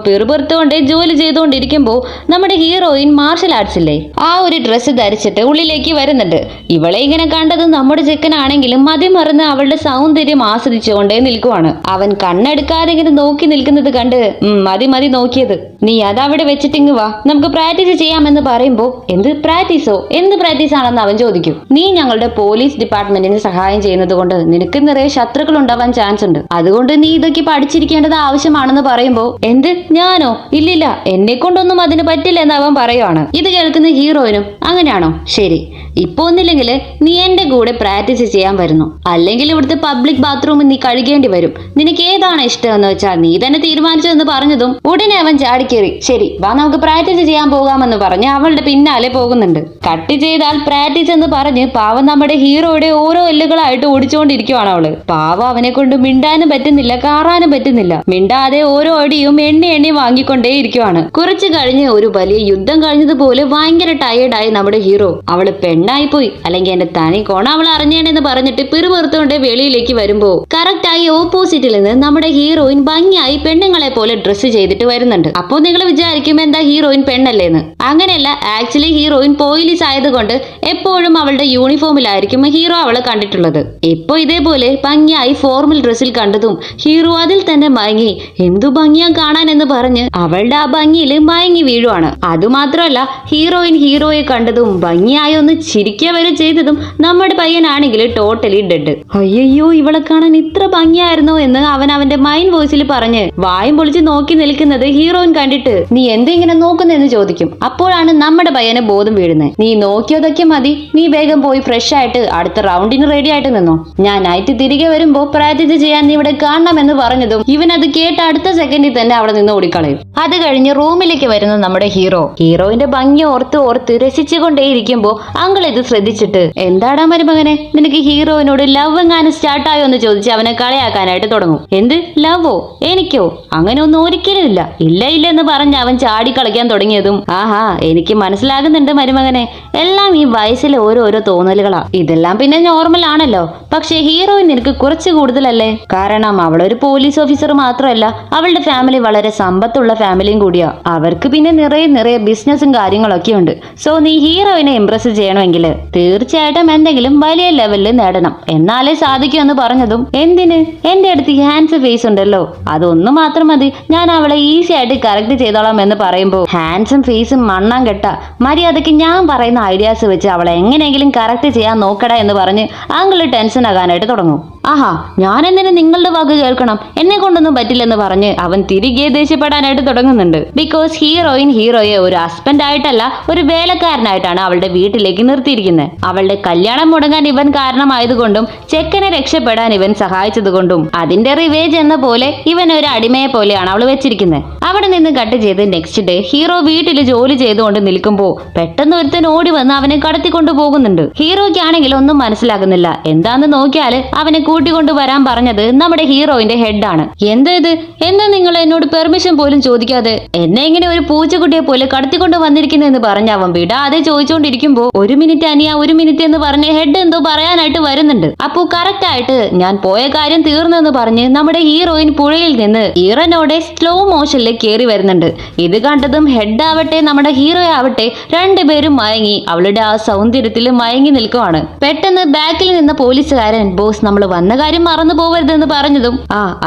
പെറുപെറുത്തുകൊണ്ട് ജോലി ചെയ്തുകൊണ്ടിരിക്കുമ്പോ നമ്മുടെ ഹീറോയിൻ മാർഷൽ ആർട്സില്ലേ ആ ഒരു ഡ്രസ്സ് ധരിച്ചിട്ട് ഉള്ളിലേക്ക് വരുന്നുണ്ട്. ഇവളെ ഇങ്ങനെ കണ്ടത് നമ്മുടെ ചെക്കനാണെങ്കിലും മതിമറന്ന് അവളുടെ സൗന്ദര്യം ആസ്വദിച്ചുകൊണ്ടേ നിൽക്കുവാണ്. അവൻ കണ്ണെടുക്കാതെ ഇങ്ങനെ നോക്കി നിൽക്കുന്നത് കണ്ട് മതി മതി നോക്കിയത്, നീ അതവിടെ വെച്ചിട്ടിങ് വാ, നമുക്ക് പ്രാക്ടീസ് ചെയ്യാമെന്ന് പറയുമ്പോ, എന്ത് പ്രാക്ടീസോ? എന്ത് പ്രാക്ടീസ് ആണെന്ന് അവൻ ചോദിക്കും. നീ ഞങ്ങളുടെ പോലീസ് ഡിപ്പാർട്ട്മെന്റിന് സഹായം ചെയ്യുന്നത് കൊണ്ട് നിനക്ക് നിറയെ ശത്രുക്കൾ ഉണ്ടാവാൻ ചാൻസ് ഉണ്ട്, അതുകൊണ്ട് നീ ഇതൊക്കെ പഠിച്ചിരിക്കേണ്ടത് ആവശ്യമാണെന്ന് പറയുമ്പോ, എന്ത് ഞാനോ? ഇല്ലില്ല, എന്നെ കൊണ്ടൊന്നും അതിന് പറ്റില്ല എന്ന് അവൻ പറയുവാണ്. ഇത് കേൾക്കുന്ന ഹീറോയിനും അങ്ങനെയാണോ? ശരി, ഇപ്പൊ ഒന്നില്ലെങ്കിൽ നീ എന്റെ കൂടെ പ്രാക്ടീസ് ചെയ്യാൻ വരുന്നു, അല്ലെങ്കിൽ ഇവിടുത്തെ പബ്ലിക് ബാത്റൂമിൽ നീ കഴുകേണ്ടി വരും. നിനക്ക് ഏതാണ് ഇഷ്ടം എന്ന് വെച്ചാൽ നീ തന്നെ തീരുമാനിച്ചതെന്ന് പറഞ്ഞതും ഉടനെ അവൻ ചാടിക്കേറി, ശരി വാ നമുക്ക് പ്രാക്ടീസ് ചെയ്യാൻ പോകാമെന്ന് പറഞ്ഞ് അവളുടെ പിന്നാലെ പോകുന്നുണ്ട്. കട്ട് ചെയ്താൽ പ്രാക്ടീസ് എന്ന് പറഞ്ഞ് പാവം നമ്മുടെ ഹീറോയുടെ ഓരോ എല്ലുകളായിട്ട് ഓടിച്ചുകൊണ്ടിരിക്കുവാണ് അവള്. പാവം അവനെ കൊണ്ട് മിണ്ടാനും പറ്റുന്നില്ല, കാറാനും പറ്റുന്നില്ല. മിണ്ടാതെ ഓരോ അടിയും എണ്ണി വാങ്ങിക്കൊണ്ടേ ഇരിക്കുവാണ്. കുറച്ചു കഴിഞ്ഞ് ഒരു വലിയ യുദ്ധം കഴിഞ്ഞതുപോലെ ഭയങ്കര ടയേർഡായി നമ്മുടെ ഹീറോ. അവള് പെണ്ണായി പോയി, അല്ലെങ്കിൽ എന്റെ തനി കോണ അവൾ അറിഞ്ഞേണെന്ന് പറഞ്ഞിട്ട് പിറുപുറത്തുകൊണ്ട് വെളിയിലേക്ക് വരുമ്പോ കറക്റ്റായി ഓപ്പോസിറ്റിൽ നിന്ന് നമ്മുടെ ഹീറോയിൻ ഭംഗിയായി പെണ്ണുങ്ങളെ പോലെ ഡ്രസ്സ് ചെയ്തിട്ട് വരുന്നുണ്ട്. അപ്പോ നിങ്ങൾ വിചാരിക്കും എന്താ ഹീറോയിൻ പെണ്ണല്ലേന്ന്? അങ്ങനെയല്ല, ആക്ച്വലി ഹീറോയിൻ പോലീസ് ആയതുകൊണ്ട് എപ്പോഴും അവളുടെ യൂണിഫോമിലായിരിക്കും ഹീറോ അവളെ കണ്ടിട്ടുള്ളത്. ഇപ്പൊ ഇതേപോലെ ഭംഗിയായി ഫോർമൽ ഡ്രസ്സിൽ കണ്ടതും ഹീറോ അതിൽ തന്നെ മയങ്ങി, എന്തു ഭംഗിയാ കാണാൻ എന്ന് പറഞ്ഞ് അവളുടെ ആ ഭംഗിയിൽ മയങ്ങി വീഴുവാണ്. അതുമാത്രമല്ല, ഹീറോയിൻ ഹീറോയെ കണ്ടതും ഭംഗിയായി ഒന്ന് ചിരിക്കുക വരെ ചെയ്തതും നമ്മുടെ പയ്യനാണെങ്കിൽ ഇവനാണെങ്കിൽ ടോട്ടലി ഡെഡ്. അയ്യോ, ഇവളെ കാണാൻ ഇത്ര ഭംഗിയായിരുന്നോ എന്ന് അവൻ അവന്റെ മൈൻഡ് വോയിസിൽ പറഞ്ഞ് വായും പൊളിച്ച് നോക്കി നിൽക്കുന്നത് ഹീറോയിൻ കണ്ടിട്ട് നീ എന്തിങ്ങനെ നോക്കുന്നെന്ന് ചോദിക്കും. അപ്പോഴാണ് നമ്മുടെ പയ്യനെ ബോധം വീഴുന്നത്. നീ നോക്കിയതൊക്കെ മതി, നീ വേഗം പോയി ഫ്രഷ് ആയിട്ട് അടുത്ത റൗണ്ടിന് റെഡി ആയിട്ട് നിന്നോ. ഞാൻ നൈറ്റ് തിരികെ വരുമ്പോ പ്രാക്ടീസ് ചെയ്യാൻ നീ ഇവിടെ കാണണമെന്ന് പറഞ്ഞതും ഇവൻ അത് കേട്ട അടുത്ത സെക്കൻഡിൽ തന്നെ അവിടെ നിന്ന് ഓടിക്കളയും. അത് കഴിഞ്ഞ് റൂമിലേക്ക് വരുന്ന നമ്മുടെ ഹീറോയിന്റെ ഭംഗി ഓർത്ത് രസിച്ചുകൊണ്ടേയിരിക്കുമ്പോ അങ്കിൾ ഇത് ശ്രദ്ധിച്ചിട്ട് എന്താടാ മരുമകനെ, നിനക്ക് ഹീറോയിനോട് ലവ് എങ്ങാനും സ്റ്റാർട്ടായോ എന്ന് ചോദിച്ച് അവനെ കളയാക്കാനായിട്ട് തുടങ്ങും. എന്ത് ലവോ? എനിക്കോ? അങ്ങനെ ഒന്നും ഒരിക്കലും ഇല്ല. ഇല്ല എന്ന് പറഞ്ഞ് അവൻ ചാടി കളിക്കാൻ തുടങ്ങിയതും ആഹാ, എനിക്ക് മനസ്സിലാകുന്നുണ്ട് മരുമകനെ, എല്ലാം ഈ വയസ്സിലെ ഓരോരോ തോന്നലുകളാ. ഇതെല്ലാം പിന്നെ നോർമൽ ആണല്ലോ. പക്ഷെ ഹീറോയിൻ നിനക്ക് കുറച്ച് കൂടുതലല്ലേ? കാരണം അവളൊരു പോലീസ് ഓഫീസർ മാത്രമല്ല, അവളുടെ ഫാമിലി വളരെ സമ്പത്തുള്ള ഫാമിലിയും കൂടിയാ. അവർക്ക് പിന്നെ നിറയെ ബിസിനസ്സും കാര്യങ്ങളൊക്കെ ഉണ്ട്. സോ നീ ഹീറോയിനെ ഇംപ്രസ് ചെയ്യണമെങ്കിൽ തീർച്ചയായിട്ടും എന്തെങ്കിലും വലിയ ലെവലിൽ നേടണം, എന്നാലേ സാധിക്കൂ എന്ന് പറഞ്ഞതും എന്തിന്? എന്റെ അടുത്ത് ഹാൻഡ്സ് ഫേസ് ഉണ്ടല്ലോ, അതൊന്നു മാത്രം മതി, ഞാൻ അവളെ ഈസി ആയിട്ട് കറക്റ്റ് ചെയ്തോളാം എന്ന് പറയുമ്പോ ഹാൻഡ്സും ഫേസും മണ്ണാൻ കെട്ട, മര്യാദക്ക് ഞാൻ പറയുന്ന ഐഡിയാസ് വെച്ച് അവളെ എങ്ങനെയെങ്കിലും കറക്റ്റ് ചെയ്യാൻ നോക്കട എന്ന് പറഞ്ഞ് അങ്കിള് ടെൻഷൻ ആകാനായിട്ട് തുടങ്ങും. ആഹാ, ഞാൻ എന്തിനു നിങ്ങളുടെ വാക്ക് കേൾക്കണം, എന്നെ കൊണ്ടൊന്നും പറ്റില്ലെന്ന് പറഞ്ഞ് അവൻ തിരികെ ദേഷ്യപ്പെടാനായിട്ട് തുടങ്ങുന്നുണ്ട്. ബിക്കോസ് ഹീറോയെ ഒരു ഹസ്ബൻഡ് ആയിട്ടല്ല, ഒരു വേലക്കാരനായിട്ടാണ് അവളുടെ വീട്ടിലേക്ക് നിർത്തിയിരിക്കുന്നത്. അവളുടെ കല്യാണം മുടങ്ങാൻ ഇവൻ കാരണമായതുകൊണ്ടും ചെക്കനെ രക്ഷപ്പെടാൻ ഇവൻ സഹായിച്ചതുകൊണ്ടും അതിന്റെ റിവേജ് എന്ന പോലെ ഇവൻ ഒരു അടിമയെ പോലെയാണ് അവൾ വെച്ചിരിക്കുന്നത്. അവിടെ നിന്ന് കട്ട് ചെയ്ത് നെക്സ്റ്റ് ഡേ ഹീറോ വീട്ടിൽ ജോലി ചെയ്തുകൊണ്ട് നിൽക്കുമ്പോ പെട്ടെന്ന് ഒരുത്തൻ ഓടി വന്ന് അവനെ കടത്തിക്കൊണ്ടു പോകുന്നുണ്ട്. ഹീറോയ്ക്കാണെങ്കിൽ ഒന്നും മനസ്സിലാകുന്നില്ല. എന്താന്ന് നോക്കിയാല് അവനെ കൂട്ടിക്കൊണ്ടു വരാൻ പറഞ്ഞത് നമ്മുടെ ഹീറോയിന്റെ ഹെഡാണ്. എന്താ നിങ്ങൾ എന്നോട് പെർമിഷൻ പോലും ചോദിക്കാതെ എന്നെ ഇങ്ങനെ ഒരു പൂച്ചക്കുട്ടിയെ പോലെ കടത്തിക്കൊണ്ട് വന്നിരിക്കുന്നെന്ന് പറഞ്ഞ് അവൻ വിടാതെ ചോദിച്ചുകൊണ്ടിരിക്കുമ്പോ ഒരു മിനിറ്റ് അനിയ, ഒരു മിനിറ്റ് എന്ന് പറഞ്ഞ് ഹെഡ് എന്തോ പറയാനായിട്ട് വരുന്നുണ്ട്. അപ്പോ കറക്റ്റ് ആയിട്ട് ഞാൻ പോയ കാര്യം തീർന്നെന്ന് പറഞ്ഞ് നമ്മുടെ ഹീറോയിൻ പുഴയിൽ നിന്ന് ഈറനോടെ സ്ലോ മോഷനിൽ കയറി വരുന്നുണ്ട്. ഇത് കണ്ടതും ഹെഡ് ആവട്ടെ നമ്മുടെ ഹീറോ ആവട്ടെ രണ്ടുപേരും മയങ്ങി അവളുടെ ആ സൗന്ദര്യത്തിൽ മയങ്ങി നിൽക്കുവാണ്. പെട്ടെന്ന് ബാക്കിൽ നിന്ന പോലീസുകാരൻ ബോസ് നമ്മൾ വന്ന കാര്യം മറന്നു പോവരുതെന്ന് പറഞ്ഞതും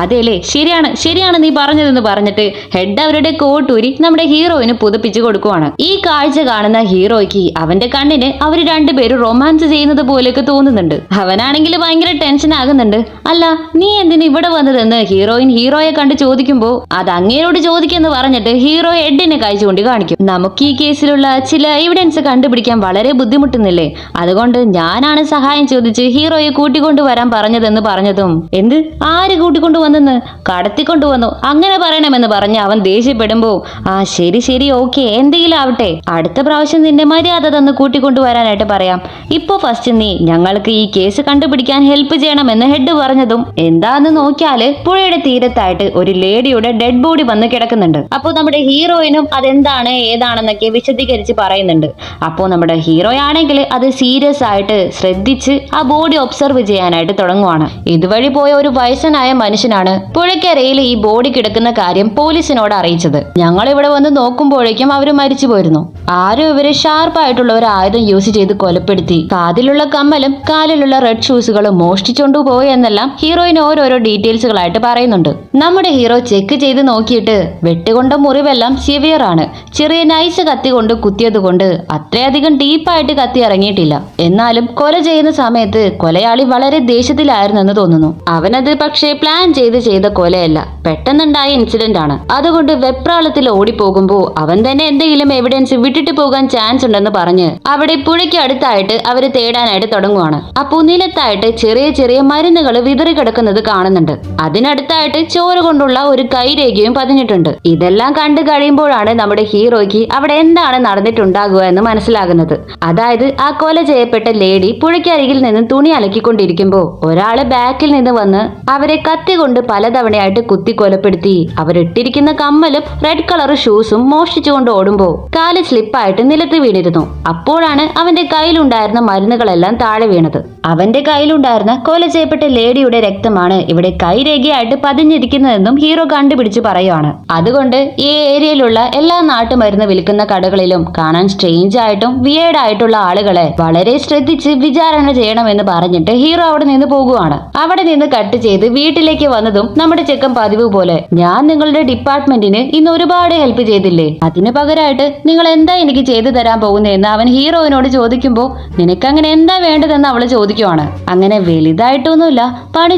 അതെല്ലേ, ശരിയാണ് നീ പറഞ്ഞതെന്ന് പറഞ്ഞിട്ട് ഹെഡ് അവരുടെ കോട്ടൂരി നമ്മുടെ ഹീറോയിന് പുതുപ്പിച്ചു കൊടുക്കുവാണ്. ഈ കാഴ്ച കാണുന്ന ഹീറോയ്ക്ക് അവന്റെ കണ്ണിന് അവർ രണ്ടുപേരും റൊമാൻസ് ചെയ്യുന്നത് പോലെയൊക്കെ തോന്നുന്നുണ്ട്. അവനാണെങ്കിൽ ഭയങ്കര ടെൻഷൻ ആകുന്നുണ്ട്. അല്ല, നീ എന്തിനു ഇവിടെ വന്നതെന്ന് ഹീറോയെ കണ്ട് ചോദിക്കുമ്പോ അത് അങ്ങേരോട് ചോദിക്കെന്ന് പറഞ്ഞിട്ട് ഹീറോ ഹെഡിനെ കൈ ചൂണ്ടി കാണിക്കും. നമുക്ക് ഈ കേസിലുള്ള ചില എവിഡൻസ് കണ്ടുപിടിക്കാൻ വളരെ ബുദ്ധിമുട്ടുന്നില്ലേ, അതുകൊണ്ട് ഞാനാണ് സഹായം ചോദിച്ച് ഹീറോയെ കൂട്ടിക്കൊണ്ടുവരാൻ പറഞ്ഞതെന്ന് പറഞ്ഞതും എന്ത്, ആര് കൂട്ടിക്കൊണ്ടുവന്നെന്ന്? കടത്തിക്കൊണ്ടുവന്നു അങ്ങനെ പറയണമെന്ന് പറഞ്ഞ് അവൻ ദേഷ്യപ്പെടുമ്പോ ശരി ഓക്കെ, എന്തെങ്കിലും ആവട്ടെ, അടുത്ത പ്രാവശ്യം നിന്റെ മര്യാദ തന്ന് കൂട്ടിക്കൊണ്ടുവരാനായിട്ട് പറയാം. ഇപ്പൊ ഫസ്റ്റ് നീ ഞങ്ങൾക്ക് ഈ കേസ് കണ്ടുപിടിക്കാൻ ഹെൽപ്പ് ചെയ്യണമെന്ന് ഹെഡ് പറഞ്ഞതും എന്താന്ന് നോക്കിയാല് പുഴയുടെ തീരത്തായിട്ട് ഒരു ലേഡിയുടെ ഡെഡ് ബോഡി വന്ന് കിടക്കുന്നുണ്ട്. അപ്പോ നമ്മുടെ ഹീറോയിനും അതെന്താണ് ഏതാണെന്നൊക്കെ വിശദീകരിച്ച് പറയുന്നുണ്ട്. അപ്പോ നമ്മുടെ ഹീറോ ആണെങ്കിൽ അത് സീരിയസ് ആയിട്ട് ശ്രദ്ധിച്ച് ആ ബോഡി ഒബ്സർവ് ചെയ്യാനായിട്ട് തുടങ്ങുവാണ്. ഇതുവഴി പോയ ഒരു വയസ്സനായ മനുഷ്യനാണ് പുഴയ്ക്കരയിൽ ഈ ബോഡി കിടക്കുന്ന കാര്യം പോലീസിനോട് അറിയിച്ചത്. ഞങ്ങൾ ഇവിടെ വന്ന് നോക്കുമ്പോഴേക്കും അവര് മരിച്ചു പോയിരുന്നു. ആരും ഇവര് ഷാർപ്പായിട്ടുള്ള ഒരു ആയുധം യൂസ് ചെയ്ത് കൊലപ്പെടുത്തി, കാതിലുള്ള കമ്മലും കാലിലുള്ള റെഡ് ഷൂസുകളും മോഷ്ടിച്ചോണ്ടു പോയി എന്നെല്ലാം ഹീറോയിന് ഓരോരോ ഡീറ്റെയിൽസുകളായിട്ട് പറയുന്നുണ്ട്. നമ്മുടെ ഹീറോ ചെക്ക് ചെയ്ത് നോക്കിയിട്ട് വെട്ടുകൊണ്ട മുറിവെല്ലാം സിവിയർ ആണ്. ചെറിയ നൈസ് കത്തി കൊണ്ട് കുത്തിയത് കൊണ്ട് അത്രയധികം ഡീപ്പായിട്ട് കത്തി ഇറങ്ങിയിട്ടില്ല. എന്നാലും കൊല ചെയ്യുന്ന സമയത്ത് കൊലയാളി വളരെ ദേഷ്യത്തിലായിരുന്നെന്ന് തോന്നുന്നു. അവനത് പക്ഷേ പ്ലാൻ ചെയ്ത കൊലയല്ല, പെട്ടെന്നുണ്ടായ ഇൻസിഡന്റ് ആണ്. അതുകൊണ്ട് വെപ്രാളത്തിൽ ഓടിപ്പോകുമ്പോ അവൻ തന്നെ എന്തെങ്കിലും എവിഡൻസ് വിട്ടിട്ട് പോകാൻ ചാൻസ് ഉണ്ടെന്ന് പറഞ്ഞ് അവിടെ പുഴയ്ക്ക് അടുത്തായിട്ട് അവര് തേടാനായിട്ട് തുടങ്ങുവാണ്. അപ്പോ നിലത്തായിട്ട് ചെറിയ മരുന്നുകൾ വിതറി കിടക്കുന്നത് കാണുന്നുണ്ട്. അതിനടുത്തായിട്ട് ചോര കൊണ്ടുള്ള ഒരു കൈരേഖയും പതിഞ്ഞിട്ടുണ്ട്. ഇതെല്ലാം കണ്ടു കഴിയുമ്പോഴാണ് നമ്മുടെ ഹീറോയ്ക്ക് അവിടെ എന്താണ് നടന്നിട്ടുണ്ടാകുക എന്ന് മനസ്സിലാകുന്നത്. അതായത് ആ കൊല ചെയ്യപ്പെട്ട ലേഡി പുഴയ്ക്കരികിൽ നിന്ന് തുണി അലക്കിക്കൊണ്ടിരിക്കുമ്പോ ഒരാള് ബാക്കിൽ നിന്ന് വന്ന് അവരെ കത്തി കൊണ്ട് പലതവണയായിട്ട് കുത്തി കൊലപ്പെടുത്തി അവരിട്ടിരിക്കുന്ന കമ്മലും റെഡ് കളർ ഷൂസും മോഷ്ടിച്ചുകൊണ്ട് ഓടുമ്പോ കാല് സ്ലിപ്പായിട്ട് നിലത്ത് വീണിരുന്നു. അപ്പോഴാണ് അവന്റെ കയ്യിലുണ്ടായിരുന്ന മരുന്നുകളെല്ലാം താഴെ വീണത്. അവന്റെ കയ്യിലുണ്ടായിരുന്ന കൊല ചെയ്യപ്പെട്ട ലേഡിയുടെ രക്തമാണ് ഇവിടെ കൈരേഖയായിട്ട് പതിഞ്ഞിരിക്കുന്നതെന്നും ഹീറോ കണ്ടുപിടിച്ച് പറയുവാണ്. അതുകൊണ്ട് ഈ ഏരിയയിലുള്ള എല്ലാ നാട്ടുമരുന്ന് വിൽക്കുന്ന കടകളിലും കാണാൻ സ്ട്രേഞ്ച് ആയിട്ടും വിയേർഡ് ആയിട്ടുള്ള ആളുകളെ വളരെ ശ്രദ്ധിച്ച് വിചാരണ ചെയ്യണമെന്ന് പറഞ്ഞിട്ട് ഹീറോ അവിടെ നിന്ന് പോകുവാണ്. കൊടുക്കുവാണ്. അവിടെ നിന്ന് കട്ട് ചെയ്ത് വീട്ടിലേക്ക് വന്നതും നമ്മുടെ ചെക്കൻ പതിവ് പോലെ, ഞാൻ നിങ്ങളുടെ ഡിപ്പാർട്ട്മെന്റിന് ഇന്ന് ഒരുപാട് ഹെൽപ്പ് ചെയ്തില്ലേ, അതിന് പകരമായിട്ട് നിങ്ങൾ എന്താ എനിക്ക് ചെയ്തു തരാൻ പോകുന്നതെന്ന് അവൻ ഹീറോയിനോട് ചോദിക്കുമ്പോ നിനക്ക് അങ്ങനെ എന്താ വേണ്ടതെന്ന് അവള് ചോദിക്കുവാണ്. അങ്ങനെ വലുതായിട്ടൊന്നുമില്ല, പണി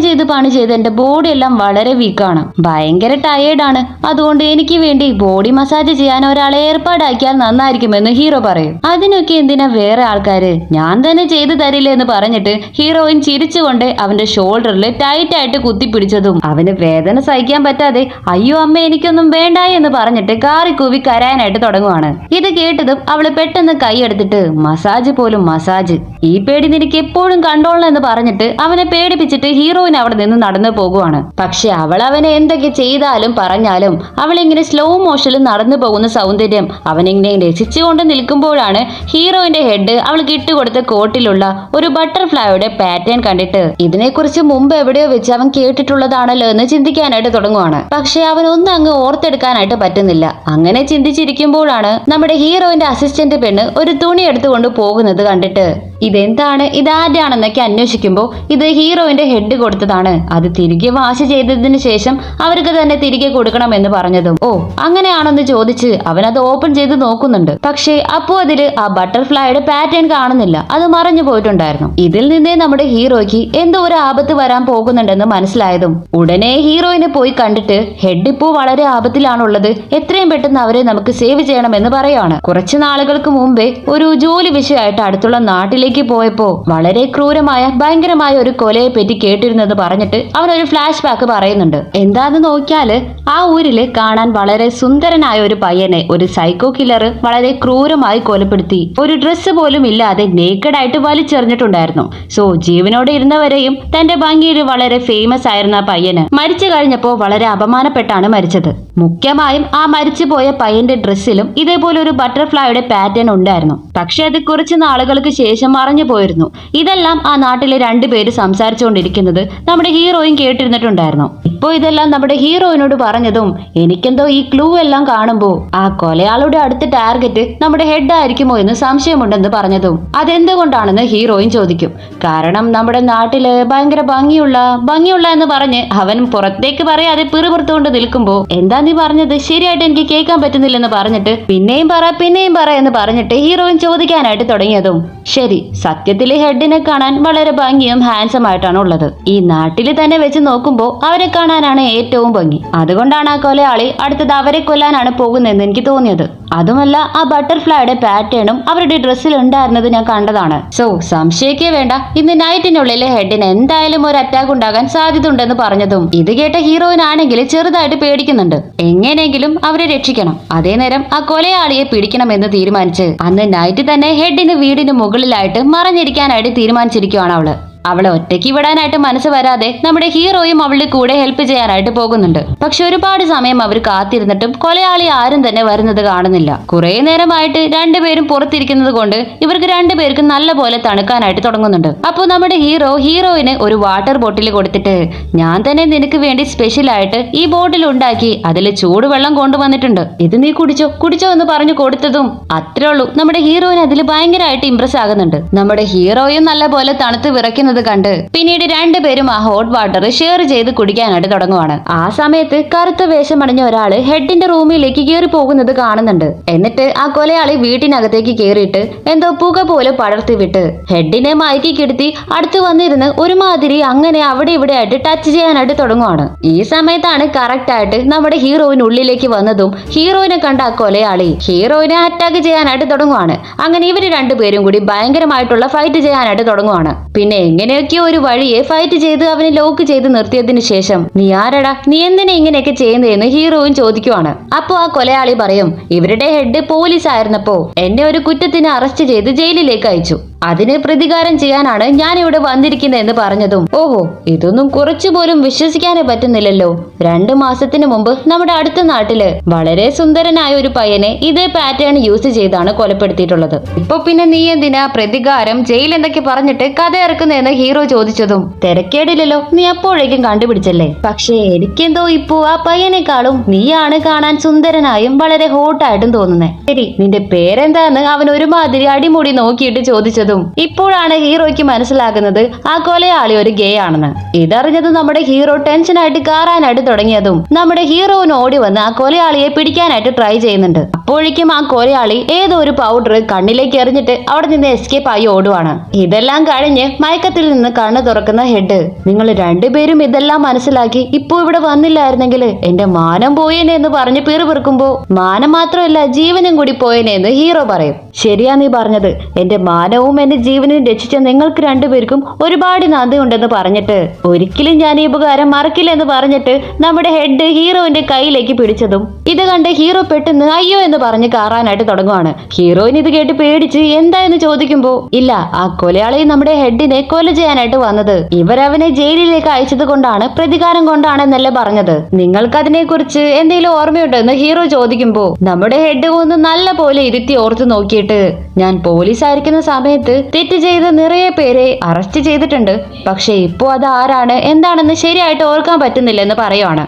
ചെയ്ത് എന്റെ ബോഡി എല്ലാം വളരെ വീക്കാണ്, ഭയങ്കര ടയേർഡാണ്, അതുകൊണ്ട് എനിക്ക് വേണ്ടി ബോഡി മസാജ് ചെയ്യാൻ ഒരാളെ ഏർപ്പാടാക്കിയാൽ നന്നായിരിക്കുമെന്ന് ഹീറോ പറയും. അതിനൊക്കെ എന്തിനാ വേറെ ആൾക്കാര്, ഞാൻ തന്നെ ചെയ്തു തരില്ലേ എന്ന് പറഞ്ഞിട്ട് ഹീറോയിൻ ചിരിച്ചുകൊണ്ട് അവന്റെ ഷോൾഡറിൽ ടൈറ്റ് ആയിട്ട് കുത്തിപ്പിടിച്ചതും അവന് വേദന സഹിക്കാൻ പറ്റാതെ അയ്യോ അമ്മ എനിക്കൊന്നും വേണ്ടായി എന്ന് പറഞ്ഞിട്ട് കാറിക്കൂവി കരയാനായിട്ട് തുടങ്ങുവാണ്. ഇത് കേട്ടതും അവള് പെട്ടെന്ന് കൈയെടുത്തിട്ട് മസാജ് പോലും മസാജ്, ഈ പേടി നിനക്ക് എപ്പോഴും കണ്ടോളണം എന്ന് പറഞ്ഞിട്ട് അവനെ പേടിപ്പിച്ചിട്ട് ഹീറോയിൻ അവിടെ നിന്ന് നടന്നു പോകുവാണ്. പക്ഷെ അവൾ അവനെ എന്തൊക്കെ ചെയ്താലും പറഞ്ഞാലും അവളിങ്ങനെ സ്ലോ മോഷനിൽ നടന്നു പോകുന്ന സൗന്ദര്യം അവനിങ്ങനെ രസിച്ചുകൊണ്ട് നിൽക്കുമ്പോഴാണ് ഹീറോയിന്റെ ഹെഡ് അവൾക്ക് ഇട്ടുകൊടുത്ത കോട്ടിലുള്ള ഒരു ബട്ടർഫ്ലൈയുടെ പാറ്റേൺ കണ്ടിട്ട് ഇതിനെക്കുറിച്ച് മുമ്പ് എവിടെയോ വെച്ച് അവൻ കേട്ടിട്ടുള്ളതാണല്ലോ എന്ന് ചിന്തിക്കാനായിട്ട് തുടങ്ങുവാണ്. പക്ഷെ അവനൊന്നും അങ്ങ് ഓർത്തെടുക്കാനായിട്ട് പറ്റുന്നില്ല. അങ്ങനെ ചിന്തിച്ചിരിക്കുമ്പോഴാണ് നമ്മുടെ ഹീറോയിന്റെ അസിസ്റ്റന്റ് പെണ്ണ് ഒരു തുണി എടുത്തുകൊണ്ട് പോകുന്നത് കണ്ടിട്ട് ഇതെന്താണ്, ഇതാരാണെന്നൊക്കെ അന്വേഷിക്കുമ്പോൾ ഇത് ഹീറോയിന്റെ ഹെഡ് കൊടുത്തതാണ്, അത് തിരികെ വാഷ് ചെയ്തതിന് ശേഷം അവർക്ക് തന്നെ തിരികെ കൊടുക്കണമെന്ന് പറഞ്ഞതും ഓ അങ്ങനെയാണെന്ന് ചോദിച്ച് അവൻ അത് ഓപ്പൺ ചെയ്ത് നോക്കുന്നുണ്ട്. പക്ഷേ അപ്പോ അതില് ആ ബട്ടർഫ്ലൈയുടെ പാറ്റേൺ കാണുന്നില്ല, അത് മറഞ്ഞു പോയിട്ടുണ്ടായിരുന്നു. ഇതിൽ നിന്നേ നമ്മുടെ ഹീറോയ്ക്ക് എന്തോ ഒരു ആപത്ത് വരാൻ പോകുന്നുണ്ടെന്ന് മനസ്സിലായതും ഉടനെ ഹീറോയിനെ പോയി കണ്ടിട്ട് ഹെഡ് ഇപ്പോൾ വളരെ ആപത്തിലാണുള്ളത്, എത്രയും പെട്ടെന്ന് അവരെ നമുക്ക് സേവ് ചെയ്യണമെന്ന് പറയാണ്. കുറച്ചു നാളുകൾക്ക് മുമ്പേ ഒരു ജോലി വിഷയമായിട്ട് അടുത്തുള്ള നാട്ടിലേക്ക് പോയപ്പോ വളരെ ക്രൂരമായ ഭയങ്കരമായ ഒരു കൊലയെ പറ്റി കേട്ടിരുന്നത് പറഞ്ഞിട്ട് അവനൊരു ഫ്ലാഷ് ബാക്ക് പറയുന്നുണ്ട്. എന്താന്ന് നോക്കിയാല് ആ ഊരില് കാണാൻ വളരെ സുന്ദരനായ ഒരു പയ്യനെ ഒരു സൈക്കോ കില്ലർ വളരെ ക്രൂരമായി കൊലപ്പെടുത്തി ഒരു ഡ്രസ്സ് പോലും ഇല്ലാതെ നേക്കഡായിട്ട് വലിച്ചെറിഞ്ഞിട്ടുണ്ടായിരുന്നു. സോ ജീവനോടെ ഇരുന്നവരെയും തന്റെ ഭംഗിയിൽ വളരെ ഫേമസ് ആയിരുന്ന ആ പയ്യന് മരിച്ചു കഴിഞ്ഞപ്പോ വളരെ അപമാനപ്പെട്ടാണ് മരിച്ചത്. മുഖ്യമായും ആ മരിച്ചുപോയ പയ്യന്റെ ഡ്രസ്സിലും ഇതേപോലെ ഒരു ബട്ടർഫ്ലൈയുടെ പാറ്റേൺ ഉണ്ടായിരുന്നു. പക്ഷെ അത് കുറച്ച് നാളുകൾക്ക് ശേഷം മറഞ്ഞു പോയിരുന്നു. ഇതെല്ലാം ആ നാട്ടിലെ രണ്ടുപേര് സംസാരിച്ചുകൊണ്ടിരിക്കുന്നത് നമ്മുടെ ഹീറോയിൻ കേട്ടിരുന്നിട്ടുണ്ടായിരുന്നു. ഇപ്പോ ഇതെല്ലാം നമ്മുടെ ഹീറോയിനോട് പറഞ്ഞതും എനിക്കെന്തോ ഈ ക്ലൂ എല്ലാം കാണുമ്പോ ആ കൊലയാളുടെ അടുത്ത ടാർഗറ്റ് നമ്മുടെ ഹെഡ് ആയിരിക്കുമോ എന്ന് സംശയമുണ്ടെന്ന് പറഞ്ഞതും അതെന്തുകൊണ്ടാണെന്ന് ഹീറോയിൻ ചോദിക്കും. കാരണം നമ്മുടെ നാട്ടില് ഭയങ്കര ഭംഗിയുള്ള എന്ന് പറഞ്ഞ് അവൻ പുറത്തേക്ക് പറയാതെ പിറുപുറത്തുകൊണ്ട് നിൽക്കുമ്പോ എന്താ നീ പറഞ്ഞത്, ശരിയായിട്ട് എനിക്ക് കേൾക്കാൻ പറ്റുന്നില്ലെന്ന് പറഞ്ഞിട്ട് പിന്നെയും പറ എന്ന് പറഞ്ഞിട്ട് ഹീറോയിൻ ചോദിക്കാനായിട്ട് തുടങ്ങിയതും ശരി, സത്യത്തില് ഹെഡിനെ കാണാൻ വളരെ ഭംഗിയും ഹാൻസം ആയിട്ടാണ് ഉള്ളത്. ഈ നാട്ടിൽ തന്നെ വെച്ച് നോക്കുമ്പോൾ അവരെ കാണാനാണ് ഏറ്റവും ഭംഗി. അതുകൊണ്ടാണ് ആ കൊലയാളി അടുത്തത് അവരെ കൊല്ലാനാണ് പോകുന്നതെന്ന് എനിക്ക് തോന്നിയത്. അതുമല്ല ആ ബട്ടർഫ്ലൈയുടെ പാറ്റേണും അവരുടെ ഡ്രസ്സിൽ ഉണ്ടായിരുന്നത് ഞാൻ കണ്ടതാണ്. സോ സംശയിക്കേ വേണ്ട, ഇന്ന് നൈറ്റിനുള്ളിലെ ഹെഡിന് എന്തായാലും ഒരു അറ്റാക്ക് ഉണ്ടാകാൻ സാധ്യത ഉണ്ടെന്ന് പറഞ്ഞതും ഇത് കേട്ട ഹീറോയിനാണെങ്കിൽ ചെറുതായിട്ട് പേടിക്കുന്നുണ്ട്. എങ്ങനെയെങ്കിലും അവരെ രക്ഷിക്കണം, അതേ നേരം ആ കൊലയാളിയെ പിടിക്കണമെന്ന് തീരുമാനിച്ച് അന്ന് നൈറ്റ് തന്നെ ഹെഡിന് വീടിന് മുകളിലായിട്ട് മറഞ്ഞിരിക്കാനായിട്ട് തീരുമാനിച്ചിരിക്കുവാണ്. അവളെ ഒറ്റയ്ക്ക് വിടാനായിട്ട് മനസ്സ് വരാതെ നമ്മുടെ ഹീറോയും അവളുടെ കൂടെ ഹെൽപ്പ് ചെയ്യാനായിട്ട് പോകുന്നുണ്ട്. പക്ഷെ ഒരുപാട് സമയം അവർ കാത്തിരുന്നിട്ടും കൊലയാളി ആരും തന്നെ വരുന്നത് കാണുന്നില്ല. കുറെ നേരമായിട്ട് രണ്ടുപേരും പുറത്തിരിക്കുന്നത് കൊണ്ട് ഇവർക്ക് രണ്ടുപേർക്കും നല്ല പോലെ തണുക്കാനായിട്ട് തുടങ്ങുന്നുണ്ട്. അപ്പോൾ നമ്മുടെ ഹീറോയിന് ഒരു വാട്ടർ ബോട്ടിൽ കൊടുത്തിട്ട് ഞാൻ തന്നെ നിനക്ക് വേണ്ടി സ്പെഷ്യൽ ആയിട്ട് ഈ ബോട്ടിൽ ഉണ്ടാക്കി അതിൽ ചൂടുവെള്ളം കൊണ്ടുവന്നിട്ടുണ്ട്, ഇത് നീ കുടിച്ചോ എന്ന് പറഞ്ഞു കൊടുത്തതും അത്രേ ഉള്ളൂ. നമ്മുടെ ഹീറോയിൻ അതിൽ ഭയങ്കരമായിട്ട് ഇംപ്രസ് ആകുന്നുണ്ട്. നമ്മുടെ ഹീറോയും നല്ല പോലെ തണുത്ത് വിറയ്ക്കുന്നത് കണ്ട് പിന്നീട് രണ്ടുപേരും ആ ഹോട്ട് വാട്ടർ ഷെയർ ചെയ്ത് കുടിക്കാനായിട്ട് തുടങ്ങുവാണ്. ആ സമയത്ത് കറുത്ത വേഷമണിഞ്ഞ ഒരാള് ഹെഡിന്റെ റൂമിലേക്ക് കയറി പോകുന്നത് കാണുന്നുണ്ട്. എന്നിട്ട് ആ കൊലയാളി വീട്ടിനകത്തേക്ക് കയറിയിട്ട് എന്തോ പുക പോലെ പടർത്തി വിട്ട് ഹെഡിനെ മയക്കി കിടത്തി അടുത്ത് വന്നിരുന്ന് ഒരുമാതിരി അങ്ങനെ അവിടെ ഇവിടെ ആയിട്ട് ടച്ച് ചെയ്യാനായിട്ട് തുടങ്ങുവാണ്. ഈ സമയത്താണ് കറക്റ്റ് ആയിട്ട് നമ്മുടെ ഹീറോയിൻ ഉള്ളിലേക്ക് വന്നതും ഹീറോയിനെ കണ്ട ആ കൊലയാളി ഹീറോയിനെ അറ്റാക്ക് ചെയ്യാനായിട്ട് തുടങ്ങുവാണ്. അങ്ങനെ ഇവര് രണ്ടുപേരും കൂടി ഭയങ്കരമായിട്ടുള്ള ഫൈറ്റ് ചെയ്യാനായിട്ട് തുടങ്ങുവാണ്. പിന്നെ എങ്ങനെയൊക്കെയോ ഒരു വഴിയെ ഫൈറ്റ് ചെയ്ത് അവനെ ലോക്ക് ചെയ്ത് നിർത്തിയതിനു ശേഷം നീ ആരടാ, നീ എന്തിനാ ഇങ്ങനെയൊക്കെ ചെയ്യുന്നതെന്ന് ഹീറോയിൻ ചോദിക്കുവാണ്. അപ്പോ ആ കൊലയാളി പറയും ഇവരുടെ ഹെഡ് പോലീസ് ആയിരുന്നപ്പോ എന്നെ ഒരു കുറ്റത്തിന് അറസ്റ്റ് ചെയ്ത് ജയിലിലേക്ക് അയച്ചു, അതിന് പ്രതികാരം ചെയ്യാനാണ് ഞാൻ ഇവിടെ വന്നിരിക്കുന്നത് എന്ന് പറഞ്ഞതും ഓഹോ, ഇതൊന്നും കുറച്ചുപോലും വിശ്വസിക്കാനേ പറ്റുന്നില്ലല്ലോ. 2 മാസത്തിന് മുമ്പ് നമ്മുടെ അടുത്ത നാട്ടില് വളരെ സുന്ദരനായ ഒരു പയ്യനെ ഇതേ പാറ്റേൺ യൂസ് ചെയ്താണ് കൊലപ്പെടുത്തിയിട്ടുള്ളത്. ഇപ്പൊ പിന്നെ നീ എന്തിനാ പ്രതികാരം ജയിൽ എന്തൊക്കെ പറഞ്ഞിട്ട് കഥ ഇറക്കുന്നതെന്ന് ഹീറോ ചോദിച്ചതും തിരക്കേടില്ലല്ലോ, നീ അപ്പോഴേക്കും കണ്ടുപിടിച്ചല്ലേ. പക്ഷേ എനിക്കെന്തോ ഇപ്പോ ആ പയ്യനേക്കാളും നീയാണ് കാണാൻ സുന്ദരനായും വളരെ ഹോട്ടായിട്ടും തോന്നുന്നേ. ശരി, നിന്റെ പേരെന്താന്ന് അവൻ ഒരുമാതിരി അടിമുടി നോക്കിയിട്ട് ചോദിച്ചതും പറയുന്നതും ഇപ്പോഴാണ് ഹീറോയ്ക്ക് മനസ്സിലാകുന്നത് ആ കൊലയാളി ഒരു ഗേ ആണെന്ന്. ഇതറിഞ്ഞത് നമ്മുടെ ഹീറോ ടെൻഷനായിട്ട് കാറാനായിട്ട് തുടങ്ങിയതും നമ്മുടെ ഹീറോന് ഓടി വന്ന് ആ കൊലയാളിയെ പിടിക്കാനായിട്ട് ട്രൈ ചെയ്യുന്നുണ്ട്. അപ്പോഴേക്കും ആ കൊലയാളി ഏതോ ഒരു പൗഡർ കണ്ണിലേക്ക് എറിഞ്ഞിട്ട് അവിടെ നിന്ന് എസ്കേപ്പ് ആയി ഓടുവാണ്. ഇതെല്ലാം കഴിഞ്ഞ് മയക്കത്തിൽ നിന്ന് കണ്ണ് തുറക്കുന്ന ഹെഡ്, നിങ്ങൾ രണ്ടുപേരും ഇതെല്ലാം മനസ്സിലാക്കി ഇപ്പോ ഇവിടെ വന്നില്ലായിരുന്നെങ്കിൽ എന്റെ മാനം പോയേനെ എന്ന് പറഞ്ഞ് പിറുപിറുക്കുമ്പോ മാനം മാത്രമല്ല ജീവനും കൂടി പോയേനെ എന്ന് ഹീറോ പറയും. ശരിയാ നീ പറഞ്ഞത്, എന്റെ മാനവും എന്റെ ജീവനും രക്ഷിച്ച നിങ്ങൾക്ക് രണ്ടുപേർക്കും ഒരുപാട് നന്ദി ഉണ്ടെന്ന് പറഞ്ഞിട്ട് ഒരിക്കലും ഞാൻ ഈ ഉപകാരം മറക്കില്ല എന്ന് പറഞ്ഞിട്ട് നമ്മുടെ ഹെഡ് ഹീറോയിന്റെ കയ്യിലേക്ക് പിടിച്ചതും ഇത് കണ്ട് ഹീറോ പെട്ടെന്ന് അയ്യോ എന്ന് പറഞ്ഞ് കാറാനായിട്ട് തുടങ്ങുവാണ്. ഹീറോയിൻ ഇത് കേട്ട് പേടിച്ച് എന്തായെന്ന് ചോദിക്കുമ്പോ ഇല്ല, ആ കൊലയാളി നമ്മുടെ ഹെഡിനെ കൊല ചെയ്യാനായിട്ട് വന്നത് ഇവരവനെ ജയിലിലേക്ക് അയച്ചത് കൊണ്ടാണ്, പ്രതികാരം കൊണ്ടാണെന്നല്ലേ പറഞ്ഞത്. നിങ്ങൾക്ക് അതിനെ കുറിച്ച് എന്തെങ്കിലും ഓർമ്മയുണ്ടോ എന്ന് ഹീറോ ചോദിക്കുമ്പോ നമ്മുടെ ഹെഡ് ഒന്ന് നല്ല പോലെ ഇരുത്തി ഓർത്തു നോക്കിയിട്ട് ഞാൻ പോലീസ് ആയിരിക്കുന്ന സമയത്ത് തെറ്റ് ചെയ്ത നിറയെ പേരെ അറസ്റ്റ് ചെയ്തിട്ടുണ്ട്, പക്ഷെ ഇപ്പോ അത് ആരാണ് എന്താണെന്ന് ശരിയായിട്ട് ഓർക്കാൻ പറ്റുന്നില്ലെന്ന് പറയുവാണ്.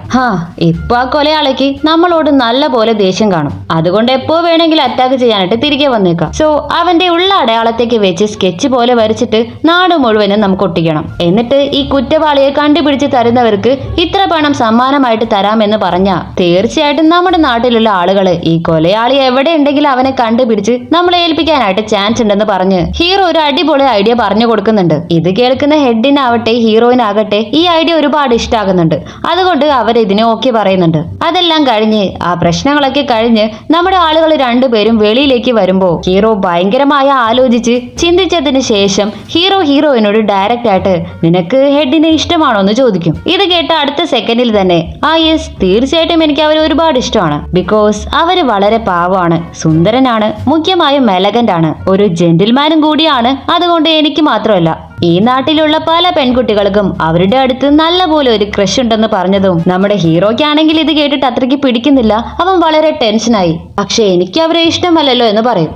ഇപ്പൊ ആ കൊലയാളിക്ക് നമ്മളോട് നല്ല പോലെ ദേഷ്യം കാണും, അതുകൊണ്ട് എപ്പോ വേണമെങ്കിലും അറ്റാക്ക് ചെയ്യാനായിട്ട് തിരികെ വന്നേക്കാം. സോ അവന്റെ ഉള്ള അടയാളത്തേക്ക് വെച്ച് സ്കെച്ച് പോലെ വരച്ചിട്ട് നാട് മുഴുവനും നമുക്ക് ഒട്ടിക്കണം. എന്നിട്ട് ഈ കുറ്റവാളിയെ കണ്ടുപിടിച്ച് തരുന്നവർക്ക് ഇത്ര പണം സമ്മാനമായിട്ട് തരാമെന്ന് പറഞ്ഞ തീർച്ചയായിട്ടും നമ്മുടെ നാട്ടിലുള്ള ആളുകള് ഈ കൊലയാളി എവിടെ ഉണ്ടെങ്കിലും അവനെ കണ്ടുപിടിച്ച് നമ്മളെ ഏൽപ്പിക്കാനായിട്ട് ചാൻസ് ഉണ്ടെന്ന് പറഞ്ഞ് ഹീറോ ഒരു അടിപൊളി ഐഡിയ പറഞ്ഞു കൊടുക്കുന്നുണ്ട്. ഇത് കേൾക്കുന്ന ഹെഡിനാവട്ടെ ഹീറോയിനാകട്ടെ ഈ ഐഡിയ ഒരുപാട് ഇഷ്ടാകുന്നുണ്ട്. അതുകൊണ്ട് അവർ ഇതിനെ ഓക്കെ പറയുന്നുണ്ട്. അതെല്ലാം കഴിഞ്ഞ് ആ പ്രശ്നങ്ങളൊക്കെ കഴിഞ്ഞ് നമ്മുടെ ആളുകൾ രണ്ടുപേരും വെളിയിലേക്ക് വരുമ്പോ ഹീറോ ഭയങ്കരമായ ആലോചിച്ച് ചിന്തിച്ചതിന് ശേഷം ഹീറോയിനോട് ഡയറക്റ്റ് ആയിട്ട് നിനക്ക് ഹെഡിനെ ഇഷ്ടമാണോ എന്ന് ചോദിക്കും. ഇത് കേട്ട അടുത്ത സെക്കൻഡിൽ തന്നെ യെസ്, തീർച്ചയായിട്ടും എനിക്ക് അവരെ ഒരുപാട് ഇഷ്ടമാണ്. ബിക്കോസ് അവര് വളരെ പാവമാണ്, സുന്ദരനാണ്, മുഖ്യമായും എലഗന്റ് ആണ്, ഒരു ജെന്റിൽമാനും കൂടിയാണ്. അതുകൊണ്ട് എനിക്ക് മാത്രമല്ല ഈ നാട്ടിലുള്ള പല പെൺകുട്ടികൾക്കും അവരുടെ അടുത്ത് നല്ല പോലെ ഒരു ക്രഷ് ഉണ്ടെന്ന് പറഞ്ഞതും നമ്മുടെ ഹീറോയ്ക്കാണെങ്കിൽ ഇത് കേട്ടിട്ട് അത്രയ്ക്ക് പിടിക്കുന്നില്ല. അവൻ വളരെ ടെൻഷനായി. പക്ഷെ എനിക്ക് അവരെ ഇഷ്ടമല്ലല്ലോ എന്ന് പറയും.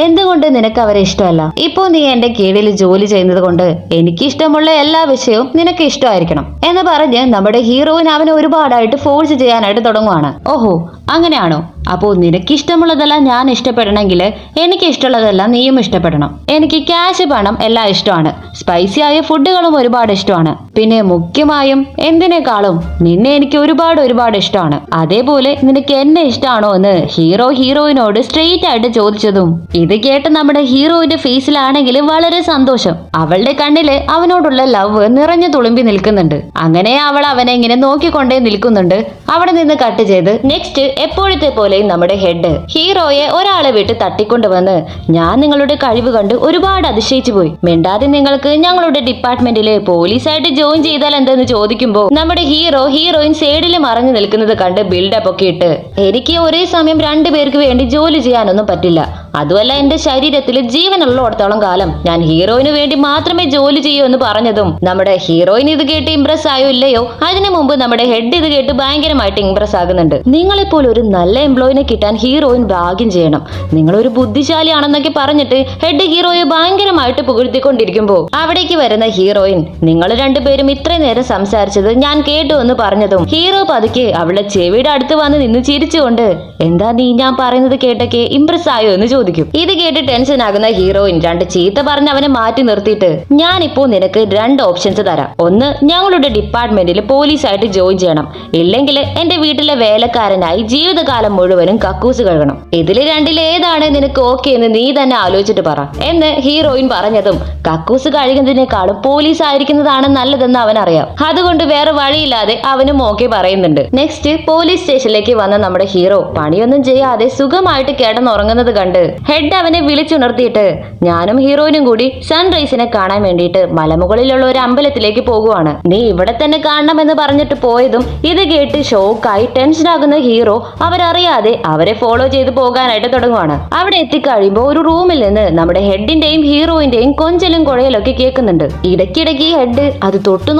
എന്തുകൊണ്ട് നിനക്ക് അവരെ ഇഷ്ടമല്ല? ഇപ്പോ നീ എന്റെ കീഴിൽ ജോലി ചെയ്യുന്നത് കൊണ്ട് എനിക്ക് ഇഷ്ടമുള്ള എല്ലാ വിഷയവും നിനക്ക് ഇഷ്ടമായിരിക്കണം എന്ന് പറഞ്ഞ് നമ്മുടെ ഹീറോയിൻ അവനെ ഒരുപാടായിട്ട് ഫോഴ്സ് ചെയ്യാനായിട്ട് തുടങ്ങുവാണ്. ഓഹോ, അങ്ങനെയാണോ? അപ്പോ നിനക്ക് ഇഷ്ടമുള്ളതെല്ലാം ഞാൻ ഇഷ്ടപ്പെടണമെങ്കിൽ എനിക്ക് ഇഷ്ടമുള്ളതെല്ലാം നീയും ഇഷ്ടപ്പെടണം. എനിക്ക് ക്യാഷ്, പണം എല്ലാം ഇഷ്ടമാണ്. സ്പൈസി ആയ ഫുഡുകളും ഒരുപാട് ഇഷ്ടമാണ്. പിന്നെ മുഖ്യമായും എന്തിനേക്കാളും നിന്നെ എനിക്ക് ഒരുപാട് ഇഷ്ടമാണ്. അതേപോലെ നിനക്ക് എന്നെ ഇഷ്ടമാണോ എന്ന് ഹീറോയിനോട് സ്ട്രെയിറ്റ് ആയിട്ട് ചോദിച്ചതും ഇത് കേട്ട് നമ്മുടെ ഹീറോയിന്റെ ഫേസിലാണെങ്കിൽ വളരെ സന്തോഷം. അവളുടെ കണ്ണില് അവനോടുള്ള ലവ് നിറഞ്ഞു തുളുമ്പി നിൽക്കുന്നുണ്ട്. അങ്ങനെ അവൾ അവനെ ഇങ്ങനെ നോക്കിക്കൊണ്ടേ നിൽക്കുന്നുണ്ട്. അവിടെ നിന്ന് കട്ട് ചെയ്ത് നെക്സ്റ്റ് എപ്പോഴത്തെ പോലെ നമ്മുടെ ഹെഡ് ഹീറോയെ ഒരാളെ വിട്ട് തട്ടിക്കൊണ്ടുവന്ന് ഞാൻ നിങ്ങളുടെ കഴിവ് കണ്ട് ഒരുപാട് അതിശയിച്ചു പോയി. മിണ്ടാതെ നിങ്ങൾക്ക് ഞങ്ങളുടെ ഡിപ്പാർട്ട്മെന്റിലെ പോലീസായിട്ട് ജോയിൻ ചെയ്താൽ എന്തെന്ന് ചോദിക്കുമ്പോ നമ്മുടെ ഹീറോയിൻ സൈഡിൽ മറഞ്ഞു നിൽക്കുന്നത് കണ്ട് ബിൽഡപ്പ് ഒക്കെ ഇട്ട് എനിക്ക് ഒരേ സമയം രണ്ടുപേർക്ക് വേണ്ടി ജോലി ചെയ്യാനൊന്നും പറ്റില്ല. അതുമല്ല എന്റെ ശരീരത്തിൽ ജീവനുള്ളോടത്തോളം കാലം ഞാൻ ഹീറോയിന് വേണ്ടി മാത്രമേ ജോലി ചെയ്യൂ എന്ന് പറഞ്ഞതും നമ്മുടെ ഹീറോയിൻ ഇത് കേട്ട് ഇംപ്രസ് ആയോ ഇല്ലയോ, അതിനു മുമ്പ് നമ്മുടെ ഹെഡ് ഇത് കേട്ട് ഭയങ്കരമായിട്ട് ഇംപ്രസ് ആകുന്നുണ്ട്. നിങ്ങളിപ്പോൾ ഒരു നല്ല എംപ്ലോയിനെ കിട്ടാൻ ഹീറോയിൻ ഭാഗ്യം ചെയ്യണം, നിങ്ങളൊരു ബുദ്ധിശാലിയാണെന്നൊക്കെ പറഞ്ഞിട്ട് ഹെഡ് ഹീറോയെ ഭയങ്കരമായിട്ട് പുകഴ്ത്തിക്കൊണ്ടിരിക്കുമ്പോ അവിടേക്ക് വരുന്ന ഹീറോയിൻ നിങ്ങൾ രണ്ടുപേരും ഇത്രയും നേരം സംസാരിച്ചത് ഞാൻ കേട്ടു എന്ന് പറഞ്ഞതും ഹീറോ പതുക്കെ അവളുടെ ചെവിയുടെ അടുത്ത് വന്ന് നിന്ന് ചിരിച്ചുകൊണ്ട് എന്താ നീ ഞാൻ പറയുന്നത് കേട്ടൊക്കെ ഇംപ്രസ് ആയോ എന്ന് ചോദിക്കും. ഇത് കേട്ട് ടെൻഷൻ ആകുന്ന ഹീറോയിൻ രണ്ട് ചീത്ത പറഞ്ഞ് അവനെ മാറ്റി നിർത്തിയിട്ട് ഞാനിപ്പോ നിനക്ക് രണ്ട് ഓപ്ഷൻസ് തരാം. ഒന്ന്, ഞങ്ങളുടെ ഡിപ്പാർട്ട്മെന്റിൽ പോലീസായിട്ട് ജോയിൻ ചെയ്യണം, ഇല്ലെങ്കിൽ എന്റെ വീട്ടിലെ വേലക്കാരനായി ജീവിതകാലം മുഴുവനും കക്കൂസ് കഴുകണം. ഇതിൽ രണ്ടിലേതാണ് നിനക്ക് ഓക്കെ എന്ന് നീ തന്നെ ആലോചിച്ചിട്ട് പറ എന്ന് ഹീറോയിൻ പറഞ്ഞതും കക്കൂസ് കഴുകുന്നതിനേക്കാളും പോലീസ് ആയിരിക്കുന്നതാണ് നല്ലതെന്ന് അവൻ അറിയാം. അതുകൊണ്ട് വേറെ വഴിയില്ലാതെ അവനും ഓക്കെ പറയുന്നുണ്ട്. നെക്സ്റ്റ് പോലീസ് സ്റ്റേഷനിലേക്ക് വന്ന നമ്മുടെ ഹീറോ പണിയൊന്നും ചെയ്യാതെ സുഖമായിട്ട് കിടന്നുറങ്ങുന്നത് കണ്ട് ഹെഡ് അവനെ വിളിച്ചുണർത്തിയിട്ട് ഞാനും ഹീറോയിനും കൂടി സൺറൈസിനെ കാണാൻ വേണ്ടിയിട്ട് മലമുകളിലുള്ള ഒരു അമ്പലത്തിലേക്ക് പോകുവാണ്, നീ ഇവിടെ തന്നെ കാണണമെന്ന് പറഞ്ഞിട്ട് പോയതും ഇത് കേട്ട് ഷോക്കായി ടെൻഷനാകുന്ന ഹീറോ അവരറിയാതെ അവരെ ഫോളോ ചെയ്ത് പോകാനായിട്ട് തുടങ്ങുവാണ്. അവിടെ എത്തിക്കഴിയുമ്പോൾ ഒരു റൂമിൽ നിന്ന് നമ്മുടെ ഹെഡിന്റെയും ഹീറോയിന്റെയും കൊഞ്ചലും കുഴയലൊക്കെ കേൾക്കുന്നുണ്ട്. ഇടയ്ക്കിടയ്ക്ക് ഹെഡ് അത് തൊട്ടു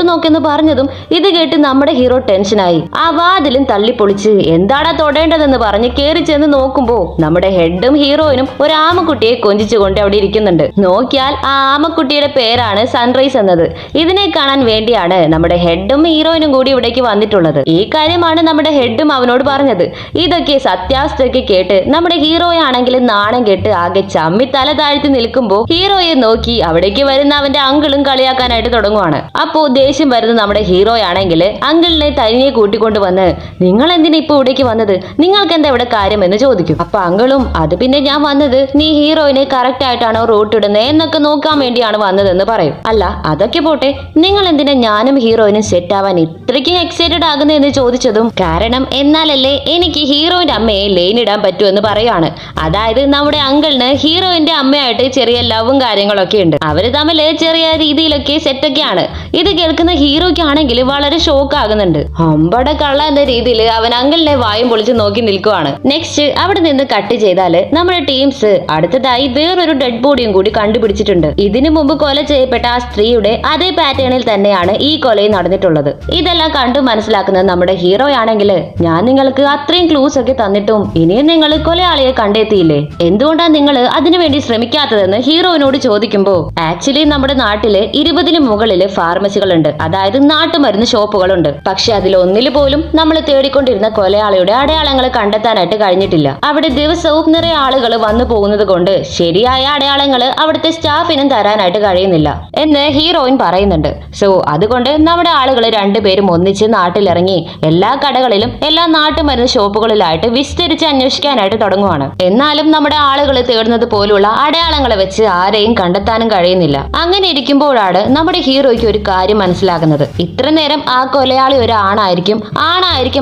നോക്കെന്ന് പറഞ്ഞതും ഇത് കേട്ട് നമ്മുടെ ഹീറോ ടെൻഷനായി ആ വാതിലും തള്ളിപ്പൊളിച്ച് എന്താടാ തൊടേണ്ടതെന്ന് പറഞ്ഞ് കേറി ചെന്ന് നോക്കുമ്പോ നമ്മുടെ ഹെഡ് ഹെഡും ഹീറോയിനും ഒരു ആമക്കുട്ടിയെ കൊഞ്ചിച്ചുകൊണ്ട് അവിടെ ഇരിക്കുന്നുണ്ട്. നോക്കിയാൽ ആ ആമക്കുട്ടിയുടെ പേരാണ് സൺറൈസ് എന്നത്. ഇതിനെ കാണാൻ വേണ്ടിയാണ് നമ്മുടെ ഹെഡും ഹീറോയിനും കൂടി ഇവിടേക്ക് വന്നിട്ടുള്ളത്. ഈ കാര്യമാണ് നമ്മുടെ ഹെഡും അവനോട് പറഞ്ഞത്. ഇതൊക്കെ സത്യാവസ്ഥയൊക്കെ കേട്ട് നമ്മുടെ ഹീറോയാണെങ്കിൽ നാണം കെട്ട് ആകെ ചമ്മി തല താഴ്ത്തി നിൽക്കുമ്പോൾ ഹീറോയെ നോക്കി അവിടേക്ക് വരുന്ന അവന്റെ അങ്കിളും കളിയാക്കാനായിട്ട് തുടങ്ങുവാണ്. അപ്പോ ദേഷ്യം വരുന്ന നമ്മുടെ ഹീറോയാണെങ്കിൽ അങ്കിളിനെ തനിയെ കൂട്ടിക്കൊണ്ട് വന്ന് നിങ്ങൾ എന്തിനാ ഇപ്പൊ ഇവിടേക്ക് വന്നത്, നിങ്ങൾക്ക് എന്താ ഇവിടെ കാര്യം എന്ന് ചോദിക്കും. അപ്പൊ അങ്കിളും അത് പിന്നെ ഞാൻ വന്നത് നീ ഹീറോയിനെ കറക്റ്റ് ആയിട്ടാണോ റൂട്ട് ഇടുന്നത് എന്നൊക്കെ നോക്കാൻ വേണ്ടിയാണ് വന്നതെന്ന് പറയും. അല്ല അതൊക്കെ പോട്ടെ, നിങ്ങൾ എന്തിനാ ഞാനും ഹീറോയിനും സെറ്റ് ആവാൻ ഇത്രയ്ക്കും എക്സൈറ്റഡ് ആകുന്നതെന്ന് ചോദിച്ചതും കാരണം എന്നാലല്ലേ എനിക്ക് ഹീറോയിന്റെ അമ്മയെ ലൈനിടാൻ പറ്റുമെന്ന് പറയുവാണ്. അതായത് നമ്മുടെ അങ്കിളിന് ഹീറോയിന്റെ അമ്മയായിട്ട് ചെറിയ ലവും കാര്യങ്ങളൊക്കെ ഉണ്ട്. അവര് തമ്മിൽ ചെറിയ രീതിയിലൊക്കെ സെറ്റൊക്കെയാണ്. ഇത് കേൾക്കുന്ന ഹീറോയ്ക്കാണെങ്കിൽ വളരെ ഷോക്ക് ആകുന്നുണ്ട്. അമ്പട കള്ള എന്ന രീതിയിൽ അവൻ അങ്കിളിനെ വായും പൊളിച്ച് നോക്കി നിൽക്കുവാണ്. നെക്സ്റ്റ് അവിടെ നിന്ന് കട്ട് ചെയ്താല് നമ്മുടെ ടീംസ് അടുത്തതായി വേറൊരു ഡെഡ് ബോഡിയും കൂടി കണ്ടുപിടിച്ചിട്ടുണ്ട്. ഇതിനു മുമ്പ് കൊല ചെയ്യപ്പെട്ട ആ സ്ത്രീയുടെ അതേ പാറ്റേണിൽ തന്നെയാണ് ഈ കൊലയും നടന്നിട്ടുള്ളത്. ഇതെല്ലാം കണ്ടു മനസ്സിലാക്കുന്ന നമ്മുടെ ഹീറോ ആണെങ്കിൽ ഞാൻ നിങ്ങൾക്ക് അത്രയും ക്ലൂസ് ഒക്കെ തന്നിട്ടും ഇനിയും നിങ്ങൾ കൊലയാളിയെ കണ്ടെത്തിയില്ലേ, എന്തുകൊണ്ടാണ് നിങ്ങൾ അതിനുവേണ്ടി ശ്രമിക്കാത്തതെന്ന് ഹീറോയിനോട് ചോദിക്കുമ്പോ ആക്ച്വലി നമ്മുടെ നാട്ടില് 20-ന് മുകളിൽ ഫാർമസികളുണ്ട്, അതായത് നാട്ടുമരുന്ന് ഷോപ്പുകളുണ്ട്. പക്ഷെ അതിലൊന്നിൽ പോലും നമ്മൾ തേടിക്കൊണ്ടിരുന്ന കൊലയാളിയുടെ അടയാളങ്ങൾ കണ്ടെത്താനായിട്ട് കഴിഞ്ഞിട്ടില്ല. അവിടെ ദിവസവും നിറയെ ആളുകൾ വന്നു പോകുന്നത് കൊണ്ട് ശരിയായ അടയാളങ്ങൾ അവിടുത്തെ സ്റ്റാഫിനും തരാനായിട്ട് കഴിയുന്നില്ല എന്ന് ഹീറോയിൻ പറയുന്നുണ്ട്. സോ അതുകൊണ്ട് നമ്മുടെ ആളുകൾ രണ്ടുപേരും ഒന്നിച്ച് നാട്ടിലിറങ്ങി എല്ലാ കടകളിലും എല്ലാ നാട്ടുമരുന്ന് ഷോപ്പുകളിലായിട്ട് വിസ്തരിച്ച് അന്വേഷിക്കാനായിട്ട് തുടങ്ങുവാണ്. എന്നാലും നമ്മുടെ ആളുകൾ തേടുന്നത് പോലുള്ള അടയാളങ്ങളെ വെച്ച് ആരെയും കണ്ടെത്താനും കഴിയുന്നില്ല. അങ്ങനെ ഇരിക്കുമ്പോഴാണ് നമ്മുടെ ഹീറോയ്ക്ക് ഒരു കാര്യം മനസ്സിലാകുന്നത്. ഇത്ര നേരം ആ കൊലയാളി ഒരു ആണായിരിക്കും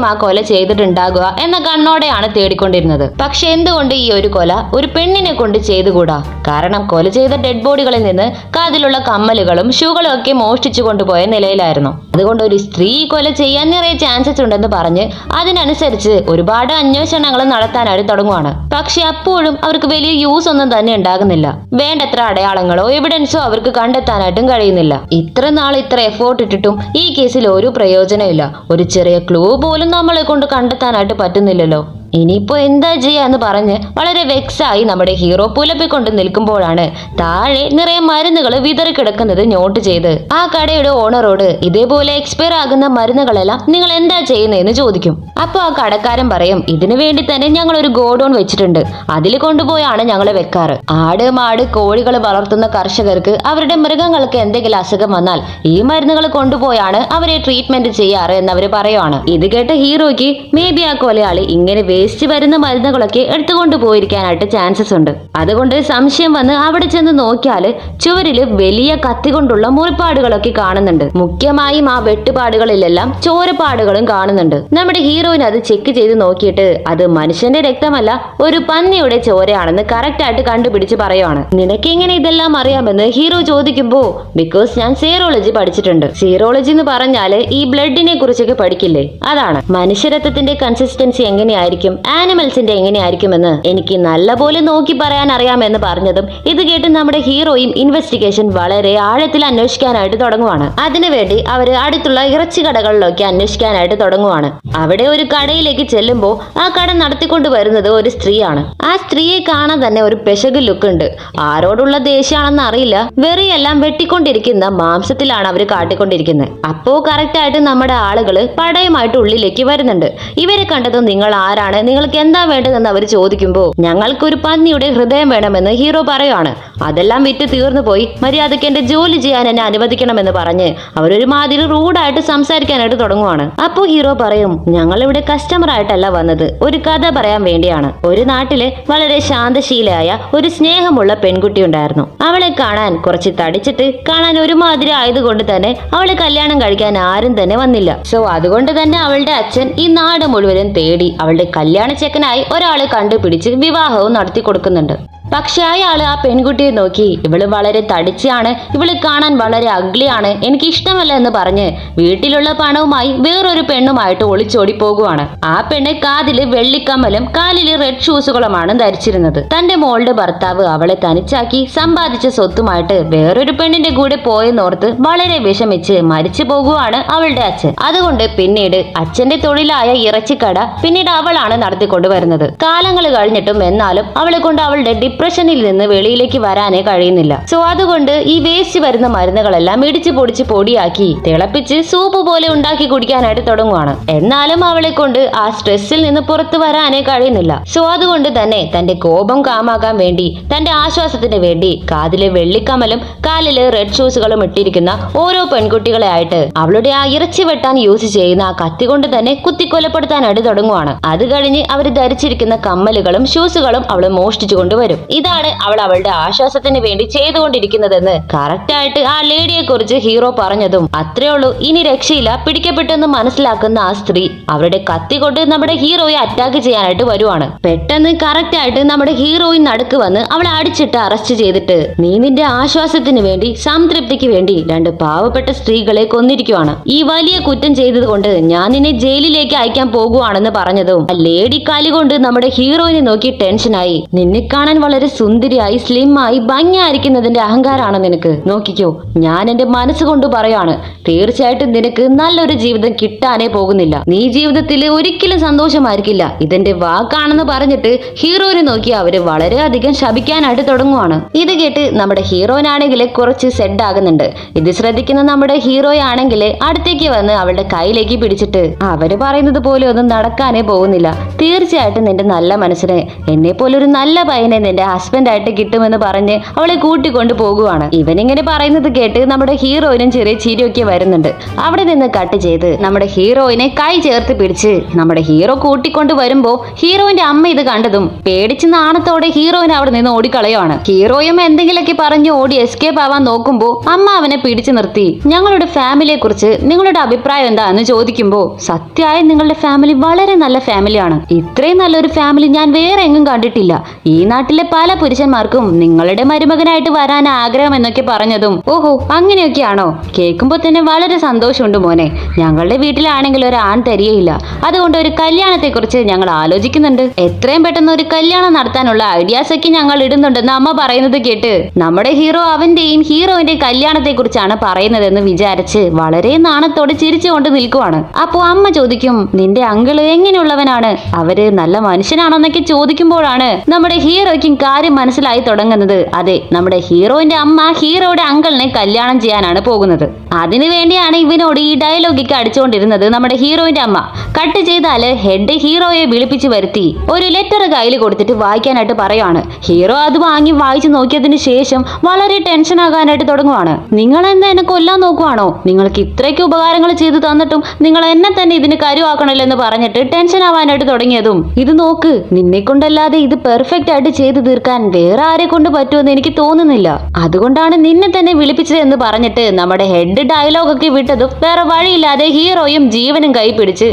ആ കൊല ചെയ്തിട്ടുണ്ടാകുക എന്ന കണ്ണോടെയാണ് തേടിക്കൊണ്ടിരുന്നത്. പക്ഷെ എന്തുകൊണ്ട് ഈ ഒരു കൊല ഒരു പെണ്ണിനെ കൊണ്ട് ചെയ്തുകൂടാ? കാരണം കൊല ചെയ്ത ഡെഡ് ബോഡികളിൽ നിന്ന് കാതിലുള്ള കമ്മലുകളും ഷൂകളും ഒക്കെ മോഷ്ടിച്ചു കൊണ്ടുപോയ നിലയിലായിരുന്നു. അതുകൊണ്ട് ഒരു സ്ത്രീ കൊല ചെയ്യാൻ നിറയെ ചാൻസസ് ഉണ്ടെന്ന് പറഞ്ഞ് അതിനനുസരിച്ച് ഒരുപാട് അന്വേഷണങ്ങൾ നടത്താനായിട്ട് തുടങ്ങുവാണ്. പക്ഷെ അപ്പോഴും അവർക്ക് വലിയ യൂസ് ഒന്നും തന്നെ ഉണ്ടാകുന്നില്ല. വേണ്ടത്ര അടയാളങ്ങളോ എവിഡൻസോ അവർക്ക് കണ്ടെത്താനായിട്ടും കഴിയുന്നില്ല. ഇത്ര നാൾ ഇത്ര എഫോർട്ട് ഇട്ടിട്ടും ഈ കേസിൽ ഒരു പ്രയോജനമില്ല. ഒരു ചെറിയ ക്ലൂ പോലും നമ്മളെ കൊണ്ട് കണ്ടെത്താനായിട്ട് പറ്റുന്നില്ലല്ലോ. ഇനിയിപ്പോ എന്താ ചെയ്യാന്ന് പറഞ്ഞ് വളരെ വെക്സായി നമ്മുടെ ഹീറോ പുലപ്പിക്കൊണ്ട് നിൽക്കുമ്പോഴാണ് താഴെ നിറയെ മരുന്നുകൾ വിതറിക്കിടക്കുന്നത് നോട്ട് ചെയ്ത് ആ കടയുടെ ഓണറോട് ഇതേപോലെ എക്സ്പയർ ആകുന്ന മരുന്നുകളെല്ലാം നിങ്ങൾ എന്താ ചെയ്യുന്നതെന്ന് ചോദിക്കും. അപ്പൊ ആ കടക്കാരൻ പറയും ഇതിനു വേണ്ടി തന്നെ ഞങ്ങൾ ഒരു ഗോഡൌൺ വെച്ചിട്ടുണ്ട്, അതിൽ കൊണ്ടുപോയാണ് ഞങ്ങൾ വെക്കാറ്. ആട് മാട് കോഴികൾ വളർത്തുന്ന കർഷകർക്ക് അവരുടെ മൃഗങ്ങൾക്ക് എന്തെങ്കിലും അസുഖം വന്നാൽ ഈ മരുന്നുകൾ കൊണ്ടുപോയാണ് അവരെ ട്രീറ്റ്മെന്റ് ചെയ്യാറ് എന്നവര് പറയുവാണ്. ഇത് കേട്ട ഹീറോയ്ക്ക് മേ ബി ആ കൊലയാളി ഇങ്ങനെ വേസ്റ്റ് വരുന്ന മരുന്നുകളൊക്കെ എടുത്തുകൊണ്ട് പോയിരിക്കാനായിട്ട് ചാൻസസ് ഉണ്ട്. അതുകൊണ്ട് സംശയം വന്ന് അവിടെ ചെന്ന് നോക്കിയാല് ചുവരില് വലിയ കത്തി കൊണ്ടുള്ള മുറിപ്പാടുകളൊക്കെ കാണുന്നുണ്ട്. മുഖ്യമായും ആ വെട്ടുപാടുകളിലെല്ലാം ചോരപ്പാടുകളും കാണുന്നുണ്ട്. നമ്മുടെ ഹീറോയിൻ അത് ചെക്ക് ചെയ്ത് നോക്കിയിട്ട് അത് മനുഷ്യന്റെ രക്തമല്ല ഒരു പന്നിയുടെ ചോരയാണെന്ന് കറക്റ്റ് ആയിട്ട് കണ്ടുപിടിച്ച് പറയുവാണ്. നിനക്ക് എങ്ങനെ ഇതെല്ലാം അറിയാമെന്ന് ഹീറോ ചോദിക്കുമ്പോ ബിക്കോസ് ഞാൻ സീറോളജി പഠിച്ചിട്ടുണ്ട്. സീറോളജി എന്ന് പറഞ്ഞാല് ഈ ബ്ലഡിനെ കുറിച്ചൊക്കെ പഠിക്കില്ലേ, അതാണ്. മനുഷ്യരക്തത്തിന്റെ കൺസിസ്റ്റൻസി എങ്ങനെയായിരിക്കും ആനിമൽസിന്റെ എങ്ങനെയായിരിക്കുമെന്ന് എനിക്ക് നല്ലപോലെ നോക്കി പറയാൻ അറിയാമെന്ന് പറഞ്ഞതും ഇത് കേട്ട് നമ്മുടെ ഹീറോയും ഇൻവെസ്റ്റിഗേഷൻ വളരെ ആഴത്തിൽ അന്വേഷിക്കാനായിട്ട് തുടങ്ങുവാണ്. അതിനുവേണ്ടി അവര് അടുത്തുള്ള ഇറച്ചി കടകളിലൊക്കെ അന്വേഷിക്കാനായിട്ട് തുടങ്ങുവാണ്. അവിടെ ഒരു കടയിലേക്ക് ചെല്ലുമ്പോൾ ആ കട നടത്തിക്കൊണ്ട് വരുന്നത് ഒരു സ്ത്രീയാണ്. ആ സ്ത്രീയെ കാണാൻ തന്നെ ഒരു പെശക് ലുക്ക് ഉണ്ട്. ആരോടുള്ള ദേഷ്യമാണെന്ന് അറിയില്ല, വെറിയെല്ലാം വെട്ടിക്കൊണ്ടിരിക്കുന്ന മാംസത്തിലാണ് അവര് കാട്ടിക്കൊണ്ടിരിക്കുന്നത്. അപ്പോ കറക്റ്റ് ആയിട്ട് നമ്മുടെ ആളുകള് പടയുമായിട്ട് ഉള്ളിലേക്ക് വരുന്നുണ്ട്. ഇവരെ കണ്ടതും നിങ്ങൾ ആരാണ്, നിങ്ങൾക്ക് എന്താ വേണ്ടതെന്ന് അവർ ചോദിക്കുമ്പോൾ ഞങ്ങൾക്കൊരു പന്നിയുടെ ഹൃദയം വേണമെന്ന് ഹീറോ പറയുവാണ്. അതെല്ലാം വിറ്റ് തീർന്നു പോയി, മര്യാദയ്ക്ക് എന്റെ ജോലി ചെയ്യാൻ എന്നെ അനുവദിക്കണമെന്ന് പറഞ്ഞ് അവരൊരുമാതിരി റൂഡായിട്ട് സംസാരിക്കാനായിട്ട് തുടങ്ങുവാണ്. അപ്പോ ഹീറോ പറയും ഞങ്ങൾ ഇവിടെ കസ്റ്റമർ ആയിട്ടല്ല വന്നത്, ഒരു കഥ പറയാൻ വേണ്ടിയാണ്. ഒരു നാട്ടില് വളരെ ശാന്തശീലയായ ഒരു സ്നേഹമുള്ള പെൺകുട്ടി ഉണ്ടായിരുന്നു. അവളെ കാണാൻ കുറച്ച് തടിച്ചിട്ട് കാണാൻ ഒരുമാതിരി ആയതുകൊണ്ട് തന്നെ അവളെ കല്യാണം കഴിക്കാൻ ആരും തന്നെ വന്നില്ല. സോ അതുകൊണ്ട് തന്നെ അവളുടെ അച്ഛൻ ഈ നാട് മുഴുവനും തേടി അവളുടെ കല്യാണ ചെക്കനായി ഒരാളെ കണ്ടുപിടിച്ച് വിവാഹവും നടത്തി കൊടുക്കുന്നുണ്ട്. പക്ഷെ അയാള് ആ പെൺകുട്ടിയെ നോക്കി ഇവള് വളരെ തടിച്ചാണ്, ഇവള് കാണാൻ വളരെ അഗ്ലിയാണ്, എനിക്ക് ഇഷ്ടമല്ല എന്ന് പറഞ്ഞ് വീട്ടിലുള്ള പണവുമായി വേറൊരു പെണ്ണുമായിട്ട് ഒളിച്ചോടി പോകുവാണ്. ആ പെണ്ണ് കാതില് വെള്ളിക്കമ്മലും കാലില് റെഡ് ഷൂസുകളുമാണ് ധരിച്ചിരുന്നത്. തന്റെ മോളുടെ ഭർത്താവ് അവളെ തനിച്ചാക്കി സമ്പാദിച്ച സ്വത്തുമായിട്ട് വേറൊരു പെണ്ണിന്റെ കൂടെ പോയെന്നോർത്ത് വളരെ വിഷമിച്ച് മരിച്ചു പോകുവാണ് അവളുടെ അച്ഛൻ. അതുകൊണ്ട് പിന്നീട് അച്ഛന്റെ തൊഴിലായ ഇറച്ചിക്കട പിന്നീട് അവളാണ് നടത്തിക്കൊണ്ടുവരുന്നത്. കാലങ്ങൾ കഴിഞ്ഞിട്ടും എന്നാലും അവളെ കൊണ്ട് അവളുടെ ഡിപ്രഷനിൽ നിന്ന് വെളിയിലേക്ക് വരാനേ കഴിയുന്നില്ല. സോ അതുകൊണ്ട് ഈ വേസ്റ്റ് വരുന്ന മരുന്നുകളെല്ലാം ഇടിച്ചു പൊടിച്ച് പൊടിയാക്കി തിളപ്പിച്ച് സൂപ്പ് പോലെ ഉണ്ടാക്കി കുടിക്കാനായിട്ട് തുടങ്ങുവാണ്. എന്നാലും അവളെ കൊണ്ട് ആ സ്ട്രെസ്സിൽ നിന്ന് പുറത്തു വരാനേ കഴിയുന്നില്ല. സോ അതുകൊണ്ട് തന്നെ തന്റെ കോപം കാമാകാൻ വേണ്ടി, തന്റെ ആശ്വാസത്തിന് വേണ്ടി കാതിലെ വെള്ളിക്കമലും കാലില് റെഡ് ഷൂസുകളും ഇട്ടിരിക്കുന്ന ഓരോ പെൺകുട്ടികളെ ആയിട്ട് അവളുടെ ആ ഇറച്ചി വെട്ടാൻ യൂസ് ചെയ്യുന്ന ആ കത്തി കൊണ്ട് തന്നെ കുത്തിക്കൊലപ്പെടുത്താനായിട്ട് തുടങ്ങുവാണ്. അത് കഴിഞ്ഞ് അവർ ധരിച്ചിരിക്കുന്ന കമ്മലുകളും ഷൂസുകളും അവള് മോഷ്ടിച്ചു കൊണ്ടുവരും. ഇതാണ് അവൾ അവളുടെ ആശ്വാസത്തിന് വേണ്ടി ചെയ്തുകൊണ്ടിരിക്കുന്നതെന്ന് കറക്റ്റ് ആയിട്ട് ആ ലേഡിയെ കുറിച്ച് ഹീറോ പറഞ്ഞതും അത്രേ ഉള്ളൂ, ഇനി രക്ഷയില്ല, പിടിക്കപ്പെട്ടെന്ന് മനസ്സിലാക്കുന്ന ആ സ്ത്രീ അവരുടെ കത്തി കൊണ്ട് നമ്മുടെ ഹീറോയെ അറ്റാക്ക് ചെയ്യാനായിട്ട് വരുവാണ്. പെട്ടെന്ന് കറക്റ്റ് ആയിട്ട് നമ്മുടെ ഹീറോയിൻ നടുക്ക് വന്ന് അവളെ അടിച്ചിട്ട് അറസ്റ്റ് ചെയ്തിട്ട്, നീ നിന്റെ ആശ്വാസത്തിന് വേണ്ടി, സംതൃപ്തിക്ക് വേണ്ടി രണ്ട് പാവപ്പെട്ട സ്ത്രീകളെ കൊന്നിരിക്കുവാണ്, ഈ വലിയ കുറ്റം ചെയ്തത് കൊണ്ട് ഞാൻ നിന്നെ ജയിലിലേക്ക് അയക്കാൻ പോകുവാണെന്ന് പറഞ്ഞതും ആ ലേഡി കാലി കൊണ്ട് നമ്മുടെ ഹീറോയിനെ നോക്കി ടെൻഷനായി. നിന്നെ കാണാൻ വളരെ സുന്ദരിയായി സ്ലിമ്മായി ഭംഗിയായിരിക്കുന്നതിന്റെ അഹങ്കാരാണ് നിനക്ക്, നോക്കിക്കോ, ഞാൻ എന്റെ മനസ്സുകൊണ്ട് പറയാണ്, തീർച്ചയായിട്ടും നിനക്ക് നല്ലൊരു ജീവിതം കിട്ടാനേ പോകുന്നില്ല, നീ ജീവിതത്തിൽ ഒരിക്കലും സന്തോഷമായിരിക്കില്ല, ഇതെന്റെ വാക്കാണെന്ന് പറഞ്ഞിട്ട് ഹീറോയിനെ നോക്കി അവര് വളരെയധികം ശപിക്കാനായിട്ട് തുടങ്ങുവാണ്. ഇത് കേട്ട് നമ്മുടെ ഹീറോയിനാണെങ്കിൽ കുറച്ച് സെഡ് ആകുന്നുണ്ട്. ഇത് ശ്രദ്ധിക്കുന്ന നമ്മുടെ ഹീറോയാണെങ്കിൽ അടുത്തേക്ക് വന്ന് അവളുടെ കയ്യിലേക്ക് പിടിച്ചിട്ട്, അവര് പറയുന്നത് പോലെ ഒന്നും നടക്കാനേ പോകുന്നില്ല, തീർച്ചയായിട്ടും നിന്റെ നല്ല മനസ്സിന് എന്നെ പോലൊരു നല്ല പയ്യനെ നിന്റെ ഹസ്ബൻഡ് ആയിട്ട് കിട്ടുമെന്ന് പറഞ്ഞ് അവളെ കൂട്ടിക്കൊണ്ടു പോകുവാണ്. ഇവനിങ്ങനെ പറയുന്നത് കേട്ട് നമ്മുടെ ഹീറോയിനും ചെറിയ ചിരിയൊക്കെ വരുന്നുണ്ട്. അവിടെ നിന്ന് കട്ട് ചെയ്ത് നമ്മുടെ ഹീറോയിനെ കൈ ചേർത്ത് പിടിച്ച് നമ്മുടെ ഹീറോ കൂട്ടിക്കൊണ്ട് വരുമ്പോ ഹീറോയിന്റെ അമ്മ ഇത് കണ്ടതും പേടിച്ച് നാണത്തോടെ ഹീറോയിനെ അവിടെ നിന്ന് ഓടിക്കളയുവാണ്. ഹീറോയും എന്തെങ്കിലുമൊക്കെ പറഞ്ഞ് ഓടി എസ്കേപ്പ് ആവാൻ നോക്കുമ്പോ അമ്മ അവനെ പിടിച്ചു നിർത്തി, ഞങ്ങളുടെ ഫാമിലിയെ കുറിച്ച് നിങ്ങളുടെ അഭിപ്രായം എന്താ എന്ന് ചോദിക്കുമ്പോ, സത്യമായി നിങ്ങളുടെ ഫാമിലി വളരെ നല്ല ഫാമിലിയാണ്, ഇത്രയും നല്ലൊരു ഫാമിലി ഞാൻ വേറെ എങ്ങും കണ്ടിട്ടില്ല, ഈ നാട്ടിലെ പല പുരുഷന്മാർക്കും നിങ്ങളുടെ മരുമകനായിട്ട് വരാൻ ആഗ്രഹം എന്നൊക്കെ പറഞ്ഞതും, ഓഹോ അങ്ങനെയൊക്കെയാണോ, കേൾക്കുമ്പോ തന്നെ വളരെ സന്തോഷമുണ്ട് മോനെ, ഞങ്ങളുടെ വീട്ടിലാണെങ്കിൽ ഒരു ആൺ തരികയില്ല, അതുകൊണ്ട് ഒരു കല്യാണത്തെ കുറിച്ച് ഞങ്ങൾ ആലോചിക്കുന്നുണ്ട്, എത്രയും പെട്ടെന്ന് ഒരു കല്യാണം നടത്താനുള്ള ഐഡിയാസ് ഒക്കെ ഞങ്ങൾ ഇടുന്നുണ്ടെന്ന് അമ്മ പറയുന്നത് കേട്ട് നമ്മുടെ ഹീറോ അവന്റെയും ഹീറോയിന്റെയും കല്യാണത്തെ കുറിച്ചാണ് പറയുന്നതെന്ന് വിചാരിച്ച് വളരെ നാണത്തോടെ ചിരിച്ചുകൊണ്ട് നിൽക്കുവാണ്. അപ്പോ അമ്മ ചോദിക്കും, നിന്റെ അങ്കിള് എങ്ങനെയുള്ളവനാണ്, അവര് നല്ല മനുഷ്യനാണോന്നൊക്കെ ചോദിക്കുമ്പോഴാണ് നമ്മുടെ ഹീറോയ്ക്കും കാര്യം മനസ്സിലായി തുടങ്ങുന്നത്. അതെ, നമ്മുടെ ഹീറോയിന്റെ അമ്മ ഹീറോയുടെ അങ്കിളിനെ കല്യാണം ചെയ്യാനാണ് പോകുന്നത്. അതിനു വേണ്ടിയാണ് ഇവനോട് ഈ ഡയലോഗിക്ക് അടിച്ചുകൊണ്ടിരുന്നത് നമ്മുടെ ഹീറോയിന്റെ അമ്മ. കട്ട് ചെയ്താല് ഹെഡ് ഹീറോയെ വിളിപ്പിച്ചു വരുത്തി ഒരു ലെറ്റർ കയ്യിൽ കൊടുത്തിട്ട് വായിക്കാനായിട്ട് പറയുവാണ്. ഹീറോ അത് വാങ്ങി വായിച്ചു നോക്കിയതിന് ശേഷം വളരെ ടെൻഷൻ ആകാനായിട്ട് തുടങ്ങുവാണ്. നിങ്ങൾ എന്താ എന്നെ കൊല്ലാൻ നോക്കുവാണോ, നിങ്ങൾക്ക് ഇത്രയ്ക്ക് ഉപകാരങ്ങൾ ചെയ്തു തന്നിട്ടും നിങ്ങൾ എന്നെ തന്നെ ഇതിന് കരുവാക്കണല്ലെന്ന് പറഞ്ഞിട്ട് ടെൻഷൻ ആവാനായിട്ട് തുടങ്ങിയതും, ഇത് നോക്ക്, നിന്നെ കൊണ്ടല്ലാതെ ഇത് പെർഫെക്റ്റ് ആയിട്ട് ചെയ്തു തീർക്കാൻ വേറെ ആരെ കൊണ്ട് പറ്റുമെന്ന് എനിക്ക് തോന്നുന്നില്ല, അതുകൊണ്ടാണ് നിന്നെ തന്നെ വിളിപ്പിച്ചത് എന്ന് പറഞ്ഞിട്ട് നമ്മുടെ ഹെഡ് ഡയലോഗ് ഒക്കെ വിട്ടതും വേറെ വഴിയില്ലാതെ ഹീറോയും ജീവനും കൈ പിടിച്ച്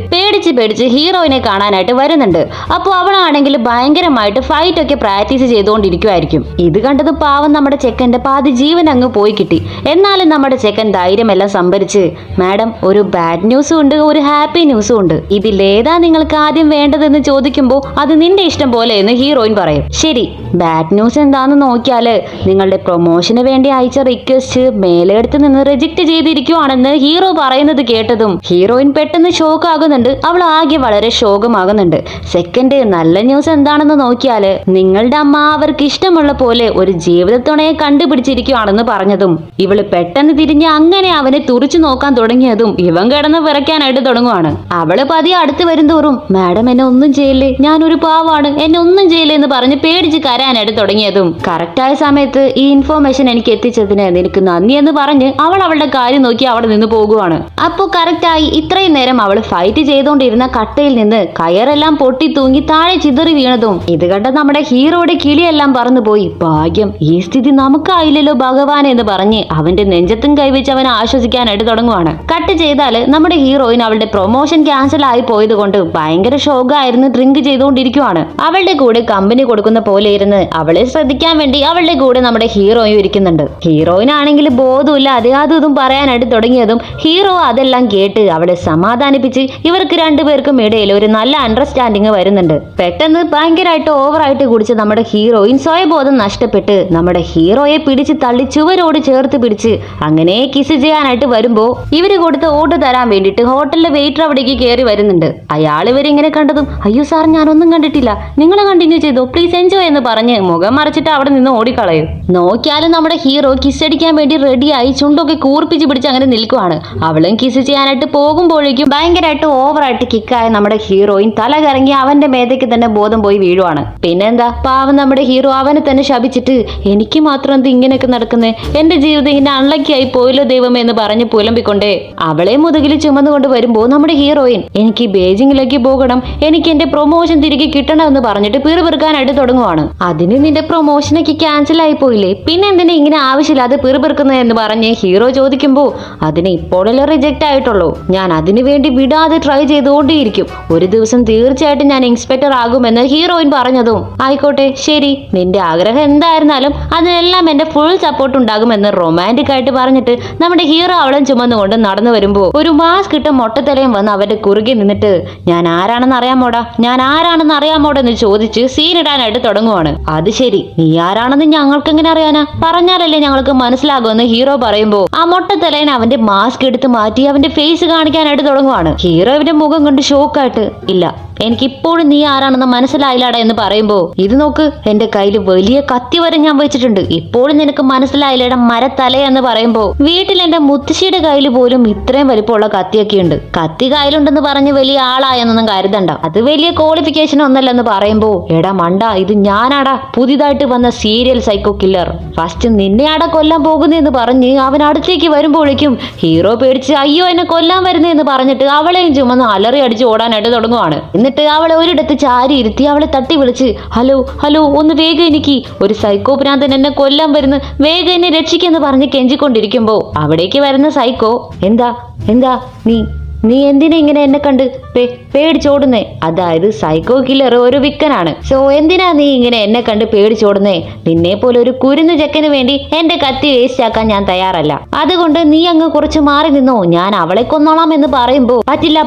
പേടിച്ച് ഹീറോയിനെ കാണാനായിട്ട് വരുന്നുണ്ട്. അപ്പോൾ അവളാണെങ്കിൽ ഭയങ്കരമായിട്ട് ഫൈറ്റ് ഒക്കെ പ്രാക്ടീസ് ചെയ്തുകൊണ്ടിരിക്കുമായിരിക്കും. ഇത് കണ്ടത് പാവം നമ്മുടെ ചെക്കന്റെ പാതി ജീവൻ അങ്ങ് പോയി കിട്ടി. എന്നാലും നമ്മുടെ ചെക്കൻ ധൈര്യമെല്ലാം സംഭരിച്ച്, മാഡം ഒരു ബാഡ് ന്യൂസും ഉണ്ട്, ഒരു ഹാപ്പി ന്യൂസും ഉണ്ട്, ഇതിലേതാ നിങ്ങൾക്ക് ആദ്യം വേണ്ടതെന്ന് ചോദിക്കുമ്പോൾ അത് നിന്റെ ഇഷ്ടം പോലെ എന്ന് ഹീറോയിൻ പറയും. ശരി, ബാഡ് ന്യൂസ് എന്താന്ന് നോക്കിയാല് നിങ്ങളുടെ പ്രൊമോഷന് വേണ്ടി അയച്ച റിക്വസ്റ്റ് മേലെടുത്ത് നിന്ന് റിജക്ട് ചെയ്തിരിക്കുവാണെന്ന് ഹീറോ പറയുന്നത് കേട്ടതും ഹീറോയിൻ പെട്ടെന്ന് ഷോക്ക് ആകുന്നുണ്ട്. അവൾ ആകെ വളരെ ശോകമാകുന്നുണ്ട്. സെക്കൻഡ് നല്ല ന്യൂസ് എന്താണെന്ന് നോക്കിയാല് നിങ്ങളുടെ അമ്മ അവർക്ക് ഇഷ്ടമുള്ള പോലെ ഒരു ജീവിതത്തുണയെ കണ്ടുപിടിച്ചിരിക്കുവാണെന്ന് പറഞ്ഞതും ഇവള് പെട്ടെന്ന് തിരിഞ്ഞ് അങ്ങനെ അവനെ തുറിച്ചു നോക്കാൻ തുടങ്ങിയതും ഇവൻ കിടന്ന് വിറയ്ക്കാനായിട്ട് തുടങ്ങുവാണ്. അവള് പതിയെ അടുത്ത് വരും തോറും, മാഡം എന്നെ ഒന്നും ചെയ്യില്ലേ, ഞാനൊരു പാവാണ്, എന്നെ ഒന്നും ചെയ്യില്ലേ എന്ന് പറഞ്ഞ് പേടിച്ച് കരയാനായിട്ട് തുടങ്ങിയതും കറക്റ്റായ സമയത്ത് ഈ ഇൻഫോർമേഷൻ എനിക്ക് എത്തിച്ചതിന് നിനക്ക് നന്ദി എന്ന് പറഞ്ഞ് അവൾ അവളുടെ കാര്യം നോക്കി അവിടെ നിന്ന് പോകുവാണ്. അപ്പോ കറക്റ്റായി ഇത്രയും നേരം അവൾ ഫൈറ്റ് ചെയ്തുകൊണ്ടിരുന്ന കട്ടയിൽ നിന്ന് കയറെല്ലാം പൊട്ടി തൂങ്ങി താഴെ ചിതറി വീണതും ഇത് കണ്ട നമ്മുടെ ഹീറോയുടെ കിളിയെല്ലാം പറന്നുപോയി. ഭാഗ്യം, ഈ സ്ഥിതി നമുക്കായില്ലല്ലോ ഭഗവാൻ എന്ന് പറഞ്ഞ് അവന്റെ നെഞ്ചത്തും കൈവച്ച് അവൻ ആശ്വസിക്കാനായിട്ട് തുടങ്ങുവാണ്. കട്ട് ചെയ്താല് നമ്മുടെ ഹീറോയിൻ അവളുടെ പ്രൊമോഷൻ ക്യാൻസൽ ആയി പോയത് കൊണ്ട് ഭയങ്കര ഷോക്കായിരുന്നു, ഡ്രിങ്ക് ചെയ്തുകൊണ്ടിരിക്കുവാണ്. അവളുടെ കൂടെ കമ്പനി കൊടുക്കുന്ന പോലെ ഇരുന്ന എന്ന് അവളെ ശ്രദ്ധിക്കാൻ വേണ്ടി അവളുടെ കൂടെ നമ്മുടെ ഹീറോയും ഇരിക്കുന്നുണ്ട്. ഹീറോയിനാണെങ്കിൽ ബോധമില്ല അതും ഇതും പറയാനായിട്ട് തുടങ്ങിയതും ഹീറോ അതെല്ലാം കേട്ട് അവളെ സമാധാനിപ്പിച്ച് ഇവർക്ക് രണ്ടുപേർക്കും ഇടയിൽ ഒരു നല്ല അണ്ടർസ്റ്റാൻഡിങ് വരുന്നുണ്ട്. പെട്ടെന്ന് ഭയങ്കരമായിട്ട് ഓവറായിട്ട് കുടിച്ച് നമ്മുടെ ഹീറോയിൻ സ്വയബോധം നഷ്ടപ്പെട്ട് നമ്മുടെ ഹീറോയെ പിടിച്ച് തള്ളി ചുവരോട് ചേർത്ത് പിടിച്ച് അങ്ങനെ കിസ് ചെയ്യാനായിട്ട് വരുമ്പോ ഇവര് കൊടുത്ത് ഓർഡർ തരാൻ വേണ്ടിയിട്ട് ഹോട്ടലിലെ വെയിറ്റർ അവിടേക്ക് കയറി വരുന്നുണ്ട്. അയാൾ ഇവരിങ്ങനെ കണ്ടതും അയ്യോ സാർ ഞാനൊന്നും കണ്ടിട്ടില്ല, നിങ്ങൾ കണ്ടിന്യൂ ചെയ്തോ പ്ലീസ് എൻജോയ് എന്ന് പറഞ്ഞ് മുഖം മറച്ചിട്ട് അവിടെ നിന്ന് ഓടിക്കളയും. നോക്കിയാലും നമ്മുടെ ഹീറോ കിസ് അടിക്കാൻ വേണ്ടി റെഡിയായി ചുണ്ടൊക്കെ കൂർപ്പിച്ച് പിടിച്ച് അങ്ങനെ നിൽക്കുവാണ്. അവളും കിസ് ചെയ്യാനായിട്ട് പോകുമ്പോഴേക്കും ഭയങ്കരമായിട്ട് ഓവറായിട്ട് കിക്കായ നമ്മുടെ ഹീറോയിൻ തല കറങ്ങി അവന്റെ മേതയ്ക്ക് തന്നെ ബോധം പോയി വീഴുവാണ്. പിന്നെന്താ പാവം നമ്മുടെ ഹീറോ അവനെ തന്നെ ശപിച്ചിട്ട് എനിക്ക് മാത്രം എന്ത് ഇങ്ങനെയൊക്കെ നടക്കുന്നേ, എന്റെ ജീവിതം ഇങ്ങനെ അൺലക്കിയായി പോയല്ലോ ദൈവമേ എന്ന് പറഞ്ഞ് പുലമ്പിക്കൊണ്ടേ അവളെ മുതുകിൽ ചുമന്നുകൊണ്ട് വരുമ്പോ നമ്മുടെ ഹീറോയിൻ എനിക്ക് ബീജിംഗിലേക്ക് പോകണം, എനിക്ക് എന്റെ പ്രൊമോഷൻ തിരികെ കിട്ടണം എന്ന് പറഞ്ഞിട്ട് പിറുപിറുക്കാനായിട്ട് തുടങ്ങുവാണ്. അതിന് നിന്റെ പ്രൊമോഷനൊക്കെ ക്യാൻസൽ ആയി പോയില്ലേ, പിന്നെ എന്തിനാ ഇങ്ങനെ ആവശ്യമില്ലാതെ പിറുപിറുക്കുന്നത് എന്ന് പറഞ്ഞ് ഹീറോ ചോദിക്കുമ്പോ അതിന് ഇപ്പോഴല്ലേ റിജക്റ്റ് ആയിട്ടുള്ളൂ, ഞാൻ അതിനു വേണ്ടി വിടാതെ ട്രൈ ചെയ്തുകൊണ്ടേയിരിക്കും, ഒരു ദിവസം തീർച്ചയായിട്ടും ഞാൻ ഇൻസ്പെക്ടർ ആകുമെന്ന് ഹീറോയിൻ പറഞ്ഞതും ആയിക്കോട്ടെ ശരി നിന്റെ ആഗ്രഹം എന്തായിരുന്നാലും അതിനെല്ലാം എന്റെ ഫുൾ സപ്പോർട്ട് ഉണ്ടാകുമെന്ന് റൊമാൻറ്റിക് ആയിട്ട് പറഞ്ഞിട്ട് നമ്മുടെ ഹീറോ അവളും ചുമന്നുകൊണ്ട് നടന്നു വരുമ്പോ ഒരു മാസ്ക് ഇട്ട മൊട്ടത്തലയും വന്ന് അവന്റെ കുറുകെ നിന്നിട്ട് ഞാൻ ആരാണെന്ന് അറിയാമോടാ എന്ന് ചോദിച്ച് സീൻ ഇടാനായിട്ട് തുടങ്ങുവാണ്. അത് ശരി നീ ആരാണെന്ന് ഞങ്ങൾക്ക് എങ്ങനെ അറിയാനാ, പറഞ്ഞാലല്ലേ ഞങ്ങൾക്ക് മനസ്സിലാകുമെന്ന് ഹീറോ പറയുമ്പോ ആ മൊട്ടത്തലയൻ അവന്റെ മാസ്ക് എടുത്ത് മാറ്റി അവന്റെ ഫേസ് കാണിക്കാനായിട്ട് തുടങ്ങുവാണ്. ഹീറോവിന്റെ മുഖം കണ്ട് ഷോക്കായിട്ട് ഇല്ല എനിക്കിപ്പോഴും നീ ആരാണെന്ന് മനസ്സിലായില്ലാടാ എന്ന് പറയുമ്പോ ഇത് നോക്ക് എന്റെ കയ്യിൽ വലിയ കത്തി വരെ ഞാൻ വെച്ചിട്ടുണ്ട്, ഇപ്പോഴും നിനക്ക് മനസ്സിലായില്ലേടാ മരത്തല എന്ന് പറയുമ്പോ വീട്ടിൽ എന്റെ മുത്തശ്ശിയുടെ കയ്യിൽ പോലും ഇത്രയും വലിപ്പമുള്ള കത്തിയൊക്കെ ഉണ്ട്, കത്തി കയ്യിലുണ്ടെന്ന് പറഞ്ഞ് വലിയ ആളായെന്നൊന്നും കരുതണ്ട, അത് വലിയ ക്വാളിഫിക്കേഷൻ ഒന്നല്ലെന്ന് പറയുമ്പോ എടാ മണ്ട ഇത് ഞാനാടാ പുതിയതായിട്ട് വന്ന സീരിയൽ സൈക്കോ കില്ലർ, ഫസ്റ്റ് നിന്നെയാടാ കൊല്ലാൻ പോകുന്നതെന്ന് പറഞ്ഞ് അവൻ അടുത്തേക്ക് വരുമ്പോഴേക്കും ഹീറോ പേടിച്ച് അയ്യോ എന്നെ കൊല്ലാൻ വരുന്നതെന്ന് പറഞ്ഞിട്ട് അവളെയും ചുമന്ന് അലറി അടിച്ച് ഓടാനായിട്ട് തുടങ്ങുവാണ്. എന്നിട്ട് അവളെ ഒരിടത്ത് ചാരി ഇരുത്തി അവളെ തട്ടി വിളിച്ച് ഹലോ ഹലോ ഒന്ന് വേഗം എനിക്ക് ഒരു സൈക്കോ ഭ്രാന്തൻ എന്നെ കൊല്ലാൻ വരുന്നു, വേഗം എന്നെ രക്ഷിക്കെന്ന് പറഞ്ഞ് കെഞ്ചിക്കൊണ്ടിരിക്കുമ്പോ അവിടേക്ക് വരുന്ന സൈക്കോ എന്താ എന്താ നീ എന്തിനാ ഇങ്ങനെ എന്നെ കണ്ട് പേടിച്ചോടുന്നേ, അതായത് സൈക്കോ കില്ലർ ഒരു വിക്കനാണ്, സോ എന്തിനാ നീ ഇങ്ങനെ എന്നെ കണ്ട് പേടിച്ചോടുന്നേ, നിന്നെ പോലെ ഒരു കുരുന്നു ചെക്കന് വേണ്ടി എന്റെ കത്തി വേസ്റ്റ് ആക്കാൻ ഞാൻ തയ്യാറല്ല, അതുകൊണ്ട് നീ അങ്ങ് കുറച്ച് മാറി നിന്നോ, ഞാൻ അവളെ കൊന്നോളാം എന്ന് പറയുമ്പോ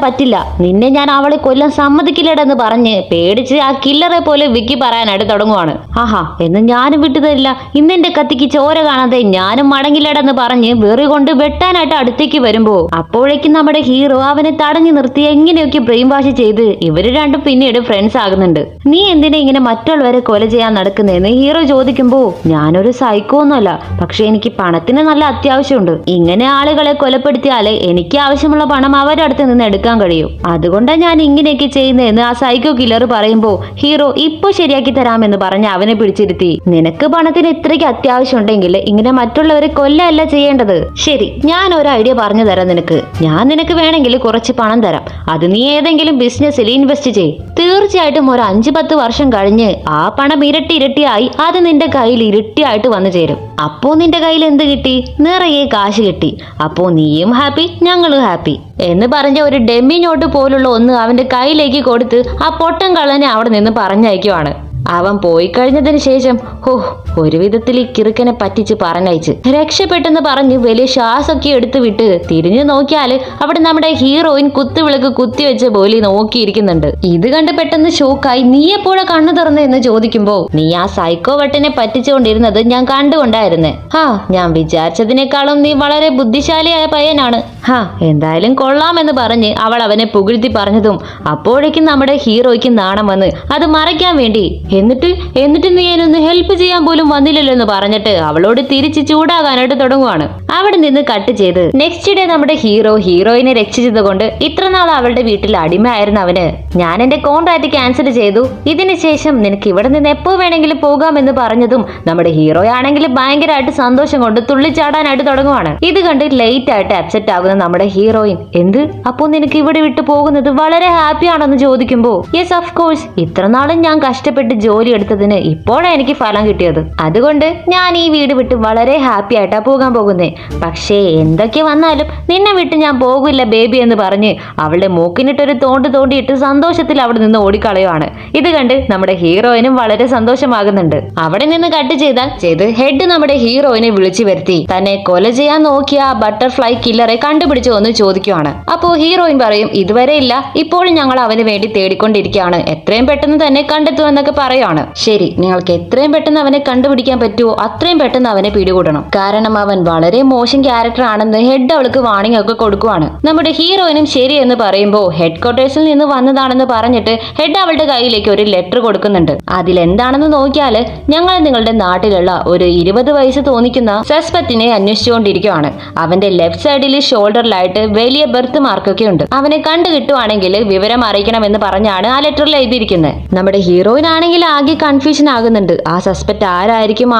പറ്റില്ല നിന്നെ ഞാൻ അവളെ കൊല്ലാൻ സമ്മതിക്കില്ലടെന്ന് പറഞ്ഞ് പേടിച്ച് ആ കില്ലറെ പോലെ വിക്കി പറയാനായിട്ട് തുടങ്ങുവാണ്. ആഹാ എന്ന് ഞാനും വിട്ടുതരില്ല, ഇന്നെന്റെ കത്തിക്ക് ചോര കാണാതെ ഞാനും മടങ്ങില്ലടെന്ന് പറഞ്ഞ് വെറി കൊണ്ട് വെട്ടാനായിട്ട് അടുത്തേക്ക് വരുമ്പോ അപ്പോഴേക്കും നമ്മുടെ ഹീറോ അവനെ തടഞ്ഞു നിർത്തി എങ്ങനെയൊക്കെ ബ്രെയിൻ വാഷ് ചെയ്ത് ഇവര് രണ്ടും പിന്നീട് ഫ്രണ്ട്സ് ആകുന്നുണ്ട്. നീ എന്തിനാ ഇങ്ങനെ മറ്റുള്ളവരെ കൊല ചെയ്യാൻ നടക്കുന്നതെന്ന് ഹീറോ ചോദിക്കുമ്പോ ഞാനൊരു സൈക്കോ ഒന്നുമല്ല, പക്ഷെ എനിക്ക് പണത്തിന് നല്ല അത്യാവശ്യമുണ്ട്, ഇങ്ങനെ ആളുകളെ കൊലപ്പെടുത്തിയാലേ എനിക്ക് ആവശ്യമുള്ള പണം അവരുടെ അടുത്ത് നിന്ന് എടുക്കാൻ കഴിയും, അതുകൊണ്ടാണ് ഞാൻ ഇങ്ങനെയൊക്കെ ചെയ്യുന്നതെന്ന് ആ സൈക്കോ കില്ലർ പറയുമ്പോ ഹീറോ ഇപ്പൊ ശരിയാക്കി തരാമെന്ന് പറഞ്ഞ് അവനെ പിടിച്ചിരുത്തി നിനക്ക് പണത്തിന് ഇത്രയ്ക്ക് അത്യാവശ്യം ഉണ്ടെങ്കിൽ ഇങ്ങനെ മറ്റുള്ളവരെ കൊല്ലല്ല ചെയ്യേണ്ടത്, ശരി ഞാൻ ഒരു ഐഡിയ പറഞ്ഞു തരാം നിനക്ക്, ഞാൻ നിനക്ക് വേണമെങ്കിൽ കുറച്ച് പണം തരാം, അത് നീ ഏതെങ്കിലും ബിസിനസ്സിൽ ഇൻവെസ്റ്റ് ചെയ്, തീർച്ചയായിട്ടും ഒരു 5-10 വർഷം കഴിഞ്ഞ് ആ പണം ഇരട്ടിയായി അത് നിന്റെ കയ്യിൽ ഇരട്ടിയായിട്ട് വന്നു ചേരും, അപ്പോ നിന്റെ കയ്യിൽ എന്ത് കിട്ടി, നിറയെ കാശ് കിട്ടി, അപ്പോ നീയും ഹാപ്പി ഞങ്ങളും ഹാപ്പി എന്ന് പറഞ്ഞ ഒരു ഡെമ്മി നോട്ട് പോലുള്ള ഒന്ന് അവന്റെ കയ്യിലേക്ക് കൊടുത്ത് ആ പൊട്ടൻ കള്ളനെ അവിടെ നിന്ന് പറഞ്ഞയക്കുവാണ്. അവൻ പോയി കഴിഞ്ഞതിന് ശേഷം ഒരു വിധത്തിൽ ഈ കിറുക്കനെ പറ്റിച്ച് പറഞ്ഞയച്ച് രക്ഷപ്പെട്ടെന്ന് പറഞ്ഞ് വലിയ ശ്വാസമൊക്കെ എടുത്തു വിട്ട് തിരിഞ്ഞു നോക്കിയാല് അവിടെ നമ്മുടെ ഹീറോയിൻ കുത്തുവിളക്ക് കുത്തിവെച്ച പോലെ നോക്കിയിരിക്കുന്നുണ്ട്. ഇത് കണ്ട് പെട്ടെന്ന് ഷോക്കായി നീ എപ്പോഴാ കണ്ണു തുറന്ന് എന്ന് ചോദിക്കുമ്പോ നീ ആ സൈക്കോ വട്ടനെ പറ്റിച്ചുകൊണ്ടിരുന്നത് ഞാൻ കണ്ടുകൊണ്ടായിരുന്നേ, ഞാൻ വിചാരിച്ചതിനേക്കാളും നീ വളരെ ബുദ്ധിശാലിയായ പയ്യനാണ്, എന്തായാലും കൊള്ളാമെന്ന് പറഞ്ഞ് അവൾ അവനെ പുകഴ്ത്തി പറഞ്ഞതും അപ്പോഴേക്കും നമ്മുടെ ഹീറോയ്ക്ക് നാണം വന്ന് അത് മറയ്ക്കാൻ വേണ്ടി എന്നിട്ട് നീ എന്നൊന്ന് ഹെൽപ്പ് ചെയ്യാൻ പോലും വന്നില്ലല്ലോ എന്ന് പറഞ്ഞിട്ട് അവളോട് തിരിച്ച് ചൂടാകാനായിട്ട് തുടങ്ങുവാണ്. അവിടെ നിന്ന് കട്ട് ചെയ്ത് നെക്സ്റ്റ് ഡേ നമ്മുടെ ഹീറോയിനെ രക്ഷിച്ചത് കൊണ്ട് ഇത്ര നാൾ അവളുടെ വീട്ടിൽ അടിമയായിരുന്ന അവന് ഞാൻ എന്റെ കോൺട്രാക്ട് ക്യാൻസൽ ചെയ്തു, ഇതിന് ശേഷം നിനക്ക് ഇവിടെ നിന്ന് എപ്പോ വേണമെങ്കിലും പോകാമെന്ന് പറഞ്ഞതും നമ്മുടെ ഹീറോയാണെങ്കിൽ ഭയങ്കരമായിട്ട് സന്തോഷം കൊണ്ട് തുള്ളിച്ചാടാനായിട്ട് തുടങ്ങുവാണ്. ഇത് കണ്ട് ലേറ്റ് ആയിട്ട് അപ്സെറ്റ് ആകുന്ന നമ്മുടെ ഹീറോയിൻ എന്ത് അപ്പോ നിനക്ക് ഇവിടെ വിട്ടു പോകുന്നത് വളരെ ഹാപ്പി ആണെന്ന് ചോദിക്കുമ്പോ യെസ് ഓഫ് കോഴ്സ്, ഇത്ര നാളും ഞാൻ കഷ്ടപ്പെട്ട് ജോലി എടുത്തതിന് ഇപ്പോഴാണ് എനിക്ക് ഫലം കിട്ടിയത്. അതുകൊണ്ട് ഞാൻ ഈ വീട് വിട്ട് വളരെ ഹാപ്പി ആയിട്ടാ പോകാൻ പോകുന്നേ. പക്ഷേ എന്തൊക്കെ വന്നാലും നിന്നെ വിട്ട് ഞാൻ പോകില്ല ബേബി എന്ന് പറഞ്ഞ് അവളുടെ മൂക്കിനിട്ടൊരു തോണ്ടിയിട്ട് സന്തോഷത്തിൽ അവിടെ നിന്ന് ഓടിക്കളയുവാണ്. ഇത് കണ്ട് നമ്മുടെ ഹീറോയിനും വളരെ സന്തോഷമാകുന്നുണ്ട്. അവിടെ നിന്ന് കട്ട് ചെയ്ത് ഹെഡ് നമ്മുടെ ഹീറോയിനെ വിളിച്ചു വരുത്തി തന്നെ കൊല ചെയ്യാൻ നോക്കിയ ആ ബട്ടർഫ്ലൈ കില്ലറെ കണ്ടുപിടിച്ചോ എന്ന് ചോദിക്കുവാണ്. അപ്പോ ഹീറോയിൻ പറയും, ഇതുവരെ ഇല്ല, ഇപ്പോഴും ഞങ്ങൾ അവന് വേണ്ടി തേടിക്കൊണ്ടിരിക്കുകയാണ്, എത്രയും പെട്ടെന്ന് തന്നെ കണ്ടെത്തുമെന്നൊക്കെ പറയുവാണ്. ശരി, നിങ്ങൾക്ക് എത്രയും പെട്ടെന്ന് അവനെ കണ്ടുപിടിക്കാൻ പറ്റുമോ അത്രയും പെട്ടെന്ന് അവനെ പിടികൂടണം. കാരണം അവൻ വളരെ മോശം ക്യാരക്ടർ ആണെന്ന് ഹെഡ് അവൾക്ക് വാണിംഗ് ഒക്കെ കൊടുക്കുവാണ്. നമ്മുടെ ഹീറോയിനും ശരി എന്ന് പറയുമ്പോൾ ഹെഡ് ക്വാർട്ടേഴ്സിൽ നിന്ന് വന്നതാണെന്ന് പറഞ്ഞിട്ട് ഹെഡ് അവളുടെ കയ്യിലേക്ക് ഒരു ലെറ്റർ കൊടുക്കുന്നുണ്ട്. അതിലെന്താണെന്ന് നോക്കിയാല് ഞങ്ങൾ നിങ്ങളുടെ നാട്ടിലുള്ള ഒരു 20 വയസ്സ് തോന്നിക്കുന്ന സസ്പെക്റ്റിനെ അന്വേഷിച്ചുകൊണ്ടിരിക്കുകയാണ്. അവന്റെ ലെഫ്റ്റ് സൈഡിൽ ഷോൾഡറിലായിട്ട് വലിയ ബർത്ത് മാർക്കൊക്കെ ഉണ്ട്. അവനെ കണ്ടു കിട്ടുവാണെങ്കിൽ വിവരം അറിയിക്കണമെന്ന് പറഞ്ഞാണ് ആ ലെറ്ററിൽ എഴുതിയിരിക്കുന്നത്. നമ്മുടെ ഹീറോയിൻ ആണെങ്കിൽ ആകെ കൺഫ്യൂഷൻ ആകുന്നുണ്ട്. ആ സസ്പെക്ട് ആരായിരിക്കും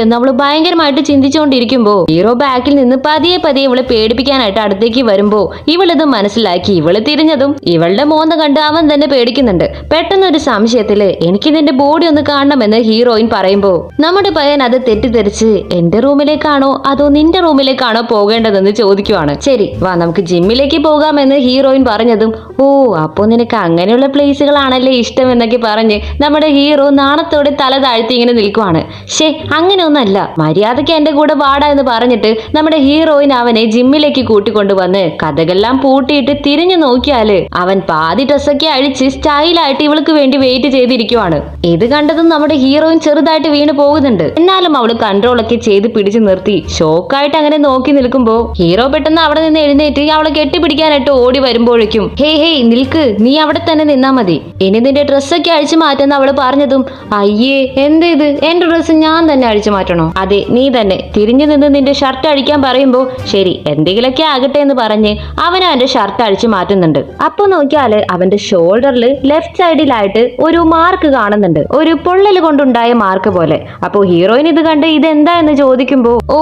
എന്ന് അവള് ഭയങ്കരമായിട്ട് ചിന്തിച്ചുകൊണ്ടിരിക്കുമ്പോ ഹീറോ ബാക്കിൽ നിന്ന് പതിയെ ഇവളെ പേടിപ്പിക്കാനായിട്ട് അടുത്തേക്ക് വരുമ്പോ ഇവളിത് മനസ്സിലാക്കി ഇവള് തിരിഞ്ഞതും ഇവളുടെ മോന്ന് കണ്ട് അവൻ തന്നെ പേടിക്കുന്നുണ്ട്. പെട്ടെന്നൊരു സംശയത്തില് എനിക്ക് നിന്റെ ബോഡി ഒന്ന് കാണണമെന്ന് ഹീറോയിൻ പറയുമ്പോ നമ്മുടെ പയ്യൻ അത് തെറ്റിദ്ധരിച്ച് എന്റെ റൂമിലേക്കാണോ അതോ നിന്റെ റൂമിലേക്കാണോ പോകേണ്ടതെന്ന് ചോദിക്കുവാണ്. ശരി വാ നമുക്ക് ജിമ്മിലേക്ക് പോകാമെന്ന് ഹീറോയിൻ പറഞ്ഞതും ഓ അപ്പോ നിനക്ക് അങ്ങനെയുള്ള പ്ലേസുകളാണല്ലേ ഇഷ്ടം എന്നൊക്കെ പറഞ്ഞ് നമ്മുടെ ഹീറോ നാണത്തോടെ തല താഴ്ത്തി ഇങ്ങനെ നിൽക്കുവാണ്. അങ്ങനെ ഒന്നല്ല, മര്യാദയ്ക്ക് എന്റെ കൂടെ വാടാ എന്ന് പറഞ്ഞിട്ട് നമ്മുടെ ഹീറോയിൻ അവനെ ജിമ്മിലേക്ക് കൂട്ടിക്കൊണ്ടുവന്ന് കഥകളെല്ലാം പൂട്ടിയിട്ട് തിരിഞ്ഞു നോക്കിയാല് അവൻ പാതി ഡ്രസ്സൊക്കെ അഴിച്ച് സ്റ്റൈലായിട്ട് ഇവൾക്ക് വേണ്ടി വെയിറ്റ് ചെയ്തിരിക്കുവാണ്. ഇത് കണ്ടതും നമ്മുടെ ഹീറോയിൻ ചെറുതായിട്ട് വീണ് പോകുന്നുണ്ട്. എന്നാലും അവള് കൺട്രോളൊക്കെ ചെയ്ത് പിടിച്ചു നിർത്തി ഷോക്കായിട്ട് അങ്ങനെ നോക്കി നിൽക്കുമ്പോ ഹീറോ പെട്ടെന്ന് അവിടെ നിന്ന് എഴുന്നേറ്റ് അവളെ കെട്ടിപ്പിടിക്കാനായിട്ട് ഓടി വരുമ്പോഴേക്കും ഹേയ് നിൽക്ക്, നീ അവിടെ തന്നെ നിന്നാ മതി, ഇനി നിന്റെ ഡ്രസ്സൊക്കെ അഴിച്ചു മാറ്റുന്ന അവള് പറഞ്ഞതും അയ്യേ എന്തേത്, എന്റെ ഡ്രസ്സ് ഞാൻ തന്നെ അഴിച്ചു മാറ്റണോ? അതെ നീ തന്നെ. തിരിഞ്ഞു നിന്ന് നിന്റെ ഷർട്ട് അഴിക്കാൻ പറയുമ്പോ ശരി എന്തെങ്കിലൊക്കെ ആകട്ടെ എന്ന് പറഞ്ഞ് അവൻ അവന്റെ ഷർട്ട് അഴിച്ചു മാറ്റുന്നുണ്ട്. അപ്പൊ നോക്കിയാല് അവന്റെ ഷോൾഡറിൽ ലെഫ്റ്റ് സൈഡിലായിട്ട് ഒരു മാർക്ക് കാണുന്നുണ്ട്, ഒരു പൊള്ളൽ കൊണ്ടുണ്ടായ മാർക്ക് പോലെ. അപ്പോ ഹീറോയിൻ ഇത് കണ്ട് ഇതെന്താ എന്ന് ചോദിക്കുമ്പോ ഓ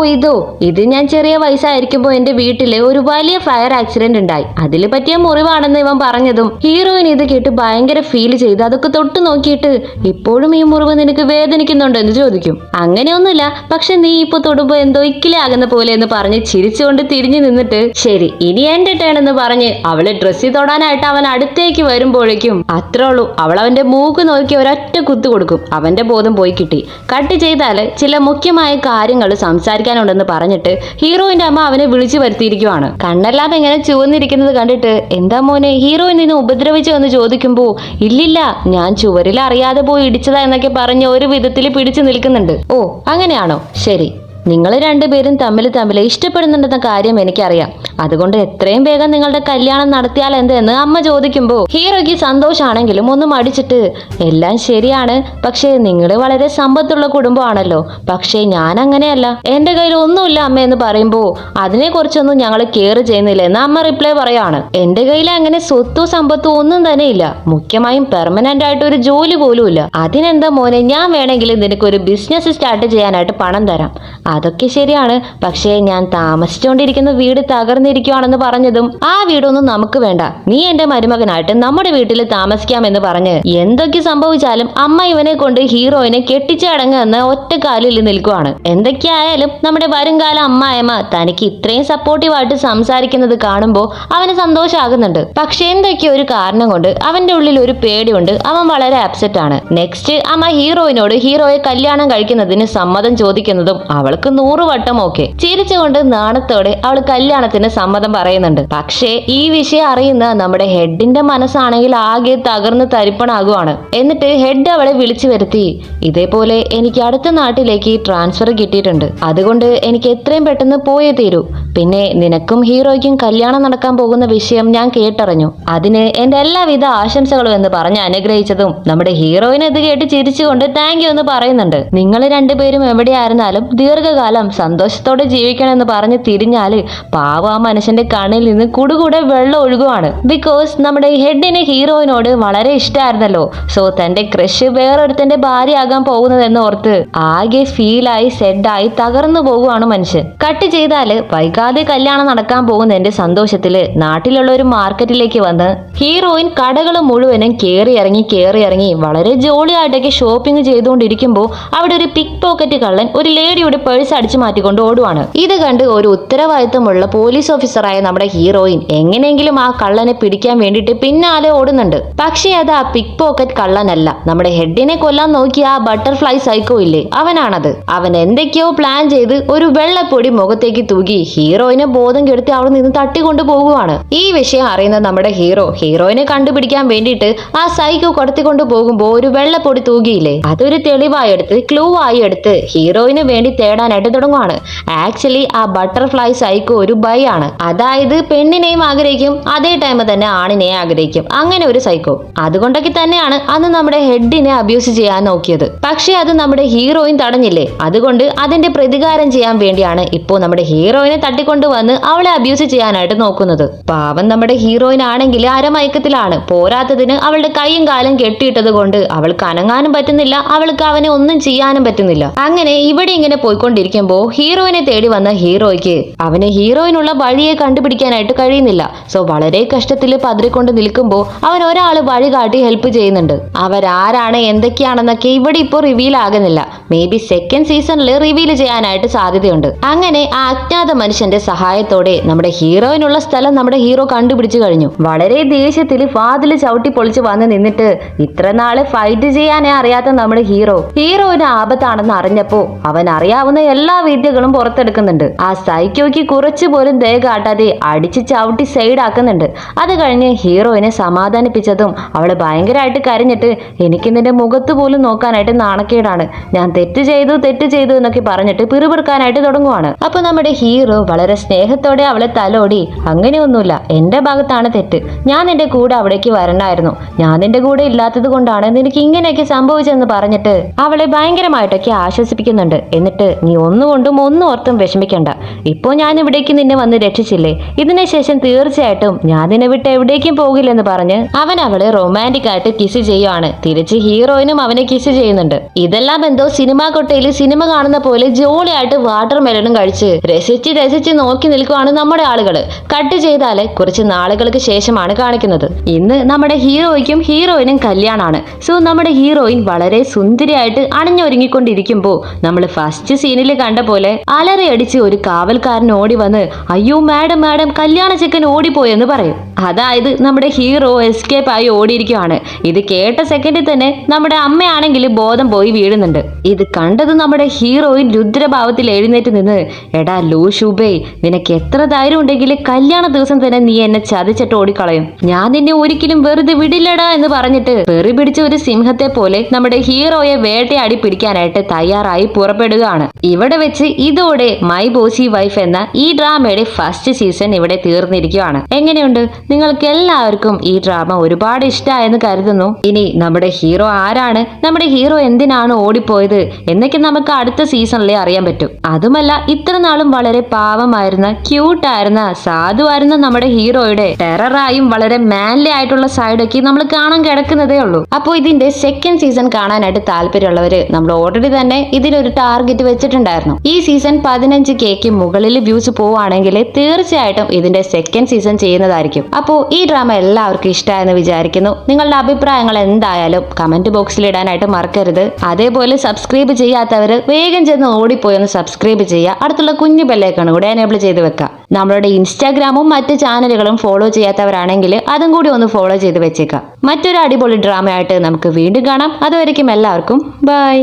ഇത് ഞാൻ ചെറിയ വയസ്സായിരിക്കുമ്പോ എന്റെ വീട്ടില് ഒരു വലിയ ഫയർ ആക്സിഡന്റ് ഉണ്ടായി, അതില് പറ്റിയ മുറിവാണെന്ന് ഇവൻ പറഞ്ഞതും ഹീറോയിൻ ഇത് കേട്ട് ഭയങ്കര ഫീൽ ചെയ്ത് അതൊക്കെ തൊട്ട് നോക്കിയിട്ട് ഇപ്പോഴും ഈ മുറിവ് നിനക്ക് വേദനിക്കുന്നുണ്ടോ എന്ന് ചോദിക്കും. അങ്ങനെയൊന്നുമില്ല, പക്ഷെ നീ ഇപ്പൊ തൊടുമ്പോ എന്തോ ഇക്കിലാകുന്ന പോലെ എന്ന് പറഞ്ഞ് ചിരിച്ചുകൊണ്ട് തിരിഞ്ഞു നിന്നിട്ട് ശരി ഇനി എന്റെ ടേൺ എന്ന് പറഞ്ഞ് അവളെ ഡ്രസ്സിൽ തൊടാനായിട്ട് അവൻ അടുത്തേക്ക് വരുമ്പോഴേക്കും അത്രേ ഉള്ളൂ, അവൾ അവന്റെ മൂക്ക് നോക്കി ഒരൊറ്റ കുത്തു കൊടുക്കും. അവന്റെ ബോധം പോയി കിട്ടി. കട്ട് ചെയ്താല് ചില മുഖ്യമായ കാര്യങ്ങൾ സംസാരിക്കാനുണ്ടെന്ന് പറഞ്ഞിട്ട് ഹീറോയിന്റെ അമ്മ അവനെ വിളിച്ചു വരുത്തിയിരിക്കുവാണ്. കണ്ണെല്ലാം ഇങ്ങനെ ചുവന്നിരിക്കുന്നത് കണ്ടിട്ട് എന്താ മോനെ ഹീറോയിൻ നിന്നെ ഉപദ്രവിച്ചോ എന്ന് ചോദിക്കുമ്പോ ഇല്ലില്ല, ഞാൻ ചുവരിൽ അറിയാതെ പോയി ഇടിച്ചതാ എന്നൊക്കെ പറഞ്ഞ് ഒരു വിധത്തിൽ പിടിച്ചു നിൽക്കുന്നുണ്ട്. ഓ അങ്ങനെയാണോ, ശരി, നിങ്ങൾ രണ്ടുപേരും തമ്മിൽ ഇഷ്ടപ്പെടുന്നുണ്ടെന്ന കാര്യം എനിക്കറിയാം, അതുകൊണ്ട് എത്രയും വേഗം നിങ്ങളുടെ കല്യാണം നടത്തിയാൽ എന്തെന്ന് അമ്മ ചോദിക്കുമ്പോൾ ഹീറോയ്ക്ക് സന്തോഷാണെങ്കിലും ഒന്ന് മടിച്ചിട്ട് എല്ലാം ശരിയാണ്, പക്ഷേ നിങ്ങൾ വളരെ സമ്പത്തുള്ള കുടുംബമാണല്ലോ, പക്ഷേ ഞാൻ അങ്ങനെയല്ല, എന്റെ കയ്യിൽ ഒന്നുമില്ല അമ്മ എന്ന് പറയുമ്പോൾ അതിനെ കുറിച്ചൊന്നും ഞങ്ങൾ കെയർ ചെയ്യുന്നില്ല എന്ന് അമ്മ റിപ്ലൈ പറയാണ്. എന്റെ കയ്യിൽ അങ്ങനെ സ്വത്തോ സമ്പത്തോ ഒന്നും തന്നെ ഇല്ല, മുഖ്യമായും പെർമനന്റ് ആയിട്ട് ഒരു ജോലി പോലും ഇല്ല. അതിനെന്താ മോനെ, ഞാൻ വേണമെങ്കിൽ നിനക്കൊരു ബിസിനസ് സ്റ്റാർട്ട് ചെയ്യാനായിട്ട് പണം തരാം. അതൊക്കെ ശരിയാണ്, പക്ഷേ ഞാൻ താമസിച്ചുകൊണ്ടിരിക്കുന്ന വീട് തകർന്നിരിക്കുവാണെന്ന് പറഞ്ഞതും ആ വീടൊന്നും നമുക്ക് വേണ്ട, നീ എന്റെ മരുമകനായിട്ട് നമ്മുടെ വീട്ടിൽ താമസിക്കാമെന്ന് പറഞ്ഞ് എന്തൊക്കെ സംഭവിച്ചാലും അമ്മ ഇവനെ കൊണ്ട് ഹീറോയിനെ കെട്ടിച്ചടങ്ങുന്ന ഒറ്റ കാലിൽ നിൽക്കുവാണ്. എന്തൊക്കെയായാലും നമ്മുടെ വരുംകാല അമ്മായമ്മ തനിക്ക് ഇത്രയും സപ്പോർട്ടീവായിട്ട് സംസാരിക്കുന്നത് കാണുമ്പോൾ അവന് സന്തോഷമാകുന്നുണ്ട്. പക്ഷെ എന്തൊക്കെ ഒരു കാരണം കൊണ്ട് അവന്റെ ഉള്ളിൽ ഒരു പേടിയുണ്ട്, അവൻ വളരെ അപ്സെറ്റ് ആണ്. നെക്സ്റ്റ് അമ്മ ഹീറോയിനോട് ഹീറോയെ കല്യാണം കഴിക്കുന്നതിന് സമ്മതം ചോദിക്കുന്നതും അവൾക്ക് 100 വട്ടം ഓക്കെ. ചിരിച്ചുകൊണ്ട് നാണത്തോടെ അവൾ കല്യാണത്തിന് സമ്മതം പറയുന്നുണ്ട്. പക്ഷേ ഈ വിഷയം അറിയുന്ന നമ്മുടെ ഹെഡിന്റെ മനസ്സാണെങ്കിൽ ആകെ തകർന്ന് തരിപ്പണാകുവാണ്. എന്നിട്ട് ഹെഡ് അവളെ വിളിച്ചു വരുത്തി ഇതേപോലെ എനിക്ക് അടുത്ത നാട്ടിലേക്ക് ട്രാൻസ്ഫർ കിട്ടിയിട്ടുണ്ട്, അതുകൊണ്ട് എനിക്ക് എത്രയും പെട്ടെന്ന് പോയേ തീരൂ. പിന്നെ നിനക്കും ഹീറോയ്ക്കും കല്യാണം നടക്കാൻ പോകുന്ന വിഷയം ഞാൻ കേട്ടറിഞ്ഞു, അതിന് എന്റെ എല്ലാവിധ ആശംസകളും എന്ന് പറഞ്ഞ് അനുഗ്രഹിച്ചതും നമ്മുടെ ഹീറോയിന് ഇത് കേട്ട് ചിരിച്ചുകൊണ്ട് താങ്ക് യു എന്ന് പറയുന്നുണ്ട്. നിങ്ങൾ രണ്ടുപേരും എവിടെയായിരുന്നാലും ദീർഘകാലം സന്തോഷത്തോടെ ജീവിക്കണമെന്ന് പറഞ്ഞ് തിരിഞ്ഞാല് പാവ മനുഷ്യന്റെ കണ്ണിൽ നിന്ന് കുടുകൂടെ വെള്ളം ഒഴുകുവാണ്. ബിക്കോസ് നമ്മുടെ ഹെഡിന് ഹീറോയിനോട് വളരെ ഇഷ്ടമായിരുന്നല്ലോ. സോ തന്റെ ക്രഷ് വേറൊരുത്തന്റെ ഭാര്യയാകാൻ പോകുന്നതെന്ന് ഓർത്ത് ആകെ ഫീലായി സെഡായി തകർന്നു പോകുവാണ് മനുഷ്യൻ. കട്ട് ചെയ്താല് വൈകാതെ കല്യാണം നടക്കാൻ പോകുന്നതിന്റെ സന്തോഷത്തില് നാട്ടിലുള്ള ഒരു മാർക്കറ്റിലേക്ക് വന്ന് ഹീറോയിൻ കടകൾ മുഴുവനും കേറി ഇറങ്ങി വളരെ ജോളിയായിട്ടൊക്കെ ഷോപ്പിംഗ് ചെയ്തുകൊണ്ടിരിക്കുമ്പോൾ അവിടെ ഒരു പിക് പോക്കറ്റ് കള്ളൻ ഒരു ലേഡിയുടെ പേഴ്സ് അടിച്ചു മാറ്റിക്കൊണ്ട് ഓടുവാണ്. ഇത് കണ്ട് ഒരു ഉത്തരവാദിത്തമുള്ള പോലീസ് ഓഫീസറായ നമ്മുടെ ഹീറോയിൻ എങ്ങനെയെങ്കിലും ആ കള്ളനെ പിടിക്കാൻ വേണ്ടിയിട്ട് പിന്നാലെ ഓടുന്നുണ്ട്. പക്ഷേ അത് ആ പിക് പോക്കറ്റ് കള്ളനല്ല, നമ്മുടെ ഹെഡിനെ കൊല്ലാൻ നോക്കിയ ആ ബട്ടർഫ്ലൈ സൈക്കോ ഇല്ലേ, അവനാണത്. അവൻ എന്തൊക്കെയോ പ്ലാൻ ചെയ്ത് ഒരു വെള്ളപ്പൊടി മുഖത്തേക്ക് തൂകി ഹീറോയിനെ ബോധം കെടുത്തി അവിടെ നിന്ന് തട്ടിക്കൊണ്ടു പോകുവാണ്. ഈ വിഷയം അറിയുന്ന നമ്മുടെ ഹീറോയിനെ കണ്ടുപിടിക്കാൻ വേണ്ടിയിട്ട് ആ സൈക്കോ കടത്തിക്കൊണ്ട് പോകുമ്പോൾ ഒരു വെള്ളപ്പൊടി തൂകിയില്ലേ, അതൊരു തെളിവായി എടുത്ത് ക്ലൂ ആയി എടുത്ത് ഹീറോയിന് വേണ്ടി തേടാനായിട്ട് തുടങ്ങുവാണ്. ആക്ച്വലി ആ ബട്ടർഫ്ലൈ സൈക്കോ ഒരു ബൈ ആണ്. അതായത് പെണ്ണിനെയും ആഗ്രഹിക്കും, അതേ ടൈം തന്നെ ആണിനെയും ആഗ്രഹിക്കും. അങ്ങനെ ഒരു സൈക്കോ. അതുകൊണ്ടൊക്കെ തന്നെയാണ് അന്ന് നമ്മുടെ ഹെഡിനെ അബ്യൂസ് ചെയ്യാൻ നോക്കിയത്. പക്ഷെ അത് നമ്മുടെ ഹീറോയിൻ തടഞ്ഞില്ലേ. അതുകൊണ്ട് അതിന്റെ പ്രതികാരം ചെയ്യാൻ വേണ്ടിയാണ് ഇപ്പോൾ നമ്മുടെ ഹീറോയിനെ തട്ടിക്കൊണ്ടുവന്ന് അവളെ അബ്യൂസ് ചെയ്യാനായിട്ട് നോക്കുന്നത്. പാവം നമ്മുടെ ഹീറോയിൻ ആണെങ്കിൽ അരമയക്കത്തിലാണ്. പോരാത്തതിന് അവളുടെ കൈയും കാലും കെട്ടിയിട്ടത് കൊണ്ട് അവൾക്ക് അനങ്ങാനും പറ്റുന്നില്ല, അവൾക്ക് അവനെ ഒന്നും ചെയ്യാനും പറ്റുന്നില്ല. അങ്ങനെ ഇവിടെ ഇങ്ങനെ പോയിക്കൊണ്ടിരിക്കുമ്പോൾ ഹീറോയിനെ തേടി വന്ന ഹീറോയ്ക്ക് അവന് ഹീറോയിനുള്ള വഴിയെ കണ്ടുപിടിക്കാനായിട്ട് കഴിയുന്നില്ല. സോ വളരെ കഷ്ടത്തിൽ പതറിക്കൊണ്ട് നിൽക്കുമ്പോൾ അവൻ ഒരാൾ വഴി കാട്ടി ഹെൽപ്പ് ചെയ്യുന്നുണ്ട്. അവരാരാണ് എന്തൊക്കെയാണെന്നൊക്കെ ഇവിടെ ഇപ്പോൾ റിവീൽ ആകുന്നില്ല. മേ ബി സെക്കൻഡ് സീസണിൽ റിവീൽ ചെയ്യാനായിട്ട് സാധ്യതയുണ്ട്. അങ്ങനെ ആ അജ്ഞാത മനുഷ്യന്റെ സഹായത്തോടെ നമ്മുടെ ഹീറോയിനുള്ള സ്ഥലം നമ്മുടെ ഹീറോ കണ്ടുപിടിച്ചു കഴിഞ്ഞു. വളരെ ദേഷ്യത്തിൽ വാതിൽ ചവിട്ടി പൊളിച്ച് വന്ന് നിന്നിട്ട് ഇത്ര നാള് ഫൈറ്റ് ചെയ്യാനേ അറിയാത്ത നമ്മുടെ ഹീറോയിന് ആപത്താണെന്ന് അറിഞ്ഞപ്പോ അവൻ അറിയാവുന്ന എല്ലാ വിദ്യകളും പുറത്തെടുക്കുന്നുണ്ട്. ആ സൈക്കോയ്ക്ക് കുറച്ചു പോലും ദയ കാട്ടാതെ അടിച്ച് ചവിട്ടി സൈഡ് ആക്കുന്നുണ്ട്. അത് കഴിഞ്ഞ് ഹീറോയിനെ സമാധാനിപ്പിച്ചതും അവള് ഭയങ്കരമായിട്ട് കരഞ്ഞിട്ട് എനിക്ക് നിന്റെ മുഖത്ത് പോലും നോക്കാനായിട്ട് നാണക്കേടാണ്, ഞാൻ തെറ്റ് ചെയ്തു എന്നൊക്കെ പറഞ്ഞിട്ട് പിറുപിറുക്കാനായിട്ട് തുടങ്ങുവാണ്. അപ്പൊ നമ്മുടെ ഹീറോ വളരെ സ്നേഹത്തോടെ അവളെ തലോടി അങ്ങനെയൊന്നുമില്ല, എന്റെ ഭാഗത്താണ് തെറ്റ്, ഞാൻ നിന്റെ കൂടെ അവിടേക്ക് വരണമായിരുന്നു, ഞാൻ നിന്റെ കൂടെ ഇല്ലാത്തത് കൊണ്ടാണ് നിനക്ക് ഇങ്ങനെയൊക്കെ സംഭവിച്ചെന്ന് പറഞ്ഞിട്ട് അവളെ ഭയങ്കരമായിട്ടൊക്കെ ആശ്വസിപ്പിക്കുന്നുണ്ട്. എന്നിട്ട് നീ ഒന്നുകൊണ്ടും ഓർത്തും വിഷമിക്കണ്ട, ഇപ്പോ ഞാൻ ഇവിടേക്ക് നിന്നെ വന്ന് രക്ഷിച്ചില്ലേ, ഇതിനുശേഷം തീർച്ചയായിട്ടും ഞാൻ നിന്നെ വിട്ട് എവിടേക്കും പോകില്ലെന്ന് പറഞ്ഞ് അവൻ അവളെ റൊമാൻറ്റിക് ആയിട്ട് കിസ് ചെയ്യുവാണ്. തിരിച്ച് ഹീറോയിനും അവനെ കിസ് ചെയ്യുന്നുണ്ട്. ഇതെല്ലാം എന്തോ സിനിമാ കൊട്ടയിൽ സിനിമ കാണുന്ന പോലെ ജോളിയായിട്ട് വാട്ടർ മെലണും കഴിച്ച് രസിച്ച് നോക്കി നിൽക്കുവാണ് നമ്മുടെ ആളുകള്. കട്ട് ചെയ്താല് കുറച്ച് നാളുകൾക്ക് ശേഷമാണ് കാണിക്കുന്നത്. ഇന്ന് നമ്മുടെ ഹീറോയ്ക്കും ഹീറോയിനും കല്യാണമാണ്. സോ നമ്മുടെ ഹീറോയിൻ വളരെ സുന്ദരിയായിട്ട് അണിഞ്ഞൊരുങ്ങിക്കൊണ്ടിരിക്കുമ്പോൾ നമ്മൾ ഫസ്റ്റ് സീനിൽ കണ്ട പോലെ അലറിയടിച്ച് ഒരു കാവൽക്കാരൻ ഓടി വന്ന് അയ്യോ മാഡം കല്യാണ ചെക്കൻ ഓടിപ്പോയെന്ന് പറയും. അതായത് നമ്മുടെ ഹീറോ എസ്കേപ്പ് ആയി ഓടിയിരിക്കുവാണ്. ഇത് കേട്ട സെക്കൻഡിൽ തന്നെ നമ്മുടെ അമ്മയാണെങ്കിൽ ബോധം പോയി വീഴുന്നുണ്ട്. ഇത് കണ്ടത് നമ്മുടെ ഹീറോയിൻ രുദ്രഭാവത്തിൽ എഴുന്നേറ്റ് നിന്ന് എടാ ലൂഷുബേ, നിനക്ക് എത്ര ധൈര്യം ഉണ്ടെങ്കിൽ കല്യാണ ദിവസം തന്നെ നീ എന്നെ ചതിച്ചിട്ട് ഓടിക്കളയും, ഞാൻ നിന്നെ ഒരിക്കലും വെറുതെ വിടില്ലടാ എന്ന് പറഞ്ഞിട്ട് വെറി പിടിച്ച ഒരു സിംഹത്തെ പോലെ നമ്മുടെ ഹീറോയെ വേട്ടയാടി പിടിക്കാനായിട്ട് തയ്യാറായി പുറപ്പെടുകയാണ്. ഇവിടെ വെച്ച് ഇതോടെ മൈ ബോസി വൈഫ് എന്ന ഈ ഡ്രാമയുടെ ഫസ്റ്റ് സീസൺ ഇവിടെ തീർന്നിരിക്കുകയാണ്. എങ്ങനെയുണ്ട്? നിങ്ങൾക്ക് എല്ലാവർക്കും ഈ ഡ്രാമ ഒരുപാട് ഇഷ്ടമായെന്ന് കരുതുന്നു. ഇനി നമ്മുടെ ഹീറോ ആരാണ്, നമ്മുടെ ഹീറോ എന്തിനാണ് ഓടിപ്പോയത് എന്നൊക്കെ നമുക്ക് അടുത്ത സീസണിലേ അറിയാൻ പറ്റും. അതുമല്ല ഇത്ര നാളും വളരെ പാവമായിരുന്ന ക്യൂട്ടായിരുന്ന സാധുവായിരുന്ന നമ്മുടെ ഹീറോയുടെ ടെററായും വളരെ മാൻലി ആയിട്ടുള്ള സൈഡൊക്കെ നമ്മൾ കാണാൻ കിടക്കുന്നതേ ഉള്ളൂ. അപ്പോൾ ഇതിന്റെ സെക്കൻഡ് സീസൺ കാണാനായിട്ട് താല്പര്യമുള്ളവര് നമ്മൾ ഓൾറെഡി തന്നെ ഇതിലൊരു ടാർഗറ്റ് വെച്ചിട്ടുണ്ടായിരുന്നു. ഈ സീസൺ 15K മുകളിൽ വ്യൂസ് പോവുകയാണെങ്കിൽ തീർച്ചയായിട്ടും ഇതിന്റെ സെക്കൻഡ് സീസൺ ചെയ്യുന്നതായിരിക്കും. അപ്പോൾ ഈ ഡ്രാമ എല്ലാവർക്കും ഇഷ്ടമായെന്ന് വിചാരിക്കുന്നു. നിങ്ങളുടെ അഭിപ്രായങ്ങൾ എന്തായാലും കമന്റ് ബോക്സിൽ ഇടാനായിട്ട് മറക്കരുത്. അതേപോലെ സബ്സ്ക്രൈബ് ചെയ്യാത്തവര് വേഗം ചെന്ന് ഓടിപ്പോയി ഒന്ന് സബ്സ്ക്രൈബ് ചെയ്യുക. അടുത്തുള്ള കുഞ്ഞു ബെല്ലൈക്കൺ കൂടെ എനേബിൾ ചെയ്ത് വെക്കുക. നമ്മളുടെ ഇൻസ്റ്റാഗ്രാമും മറ്റ് ചാനലുകളും ഫോളോ ചെയ്യാത്തവരാണെങ്കിൽ അതും കൂടി ഒന്ന് ഫോളോ ചെയ്ത് വെച്ചേക്കാം. മറ്റൊരു അടിപൊളി ഡ്രാമയായിട്ട് നമുക്ക് വീണ്ടും കാണാം. അതുവരയ്ക്കും എല്ലാവർക്കും ബൈ.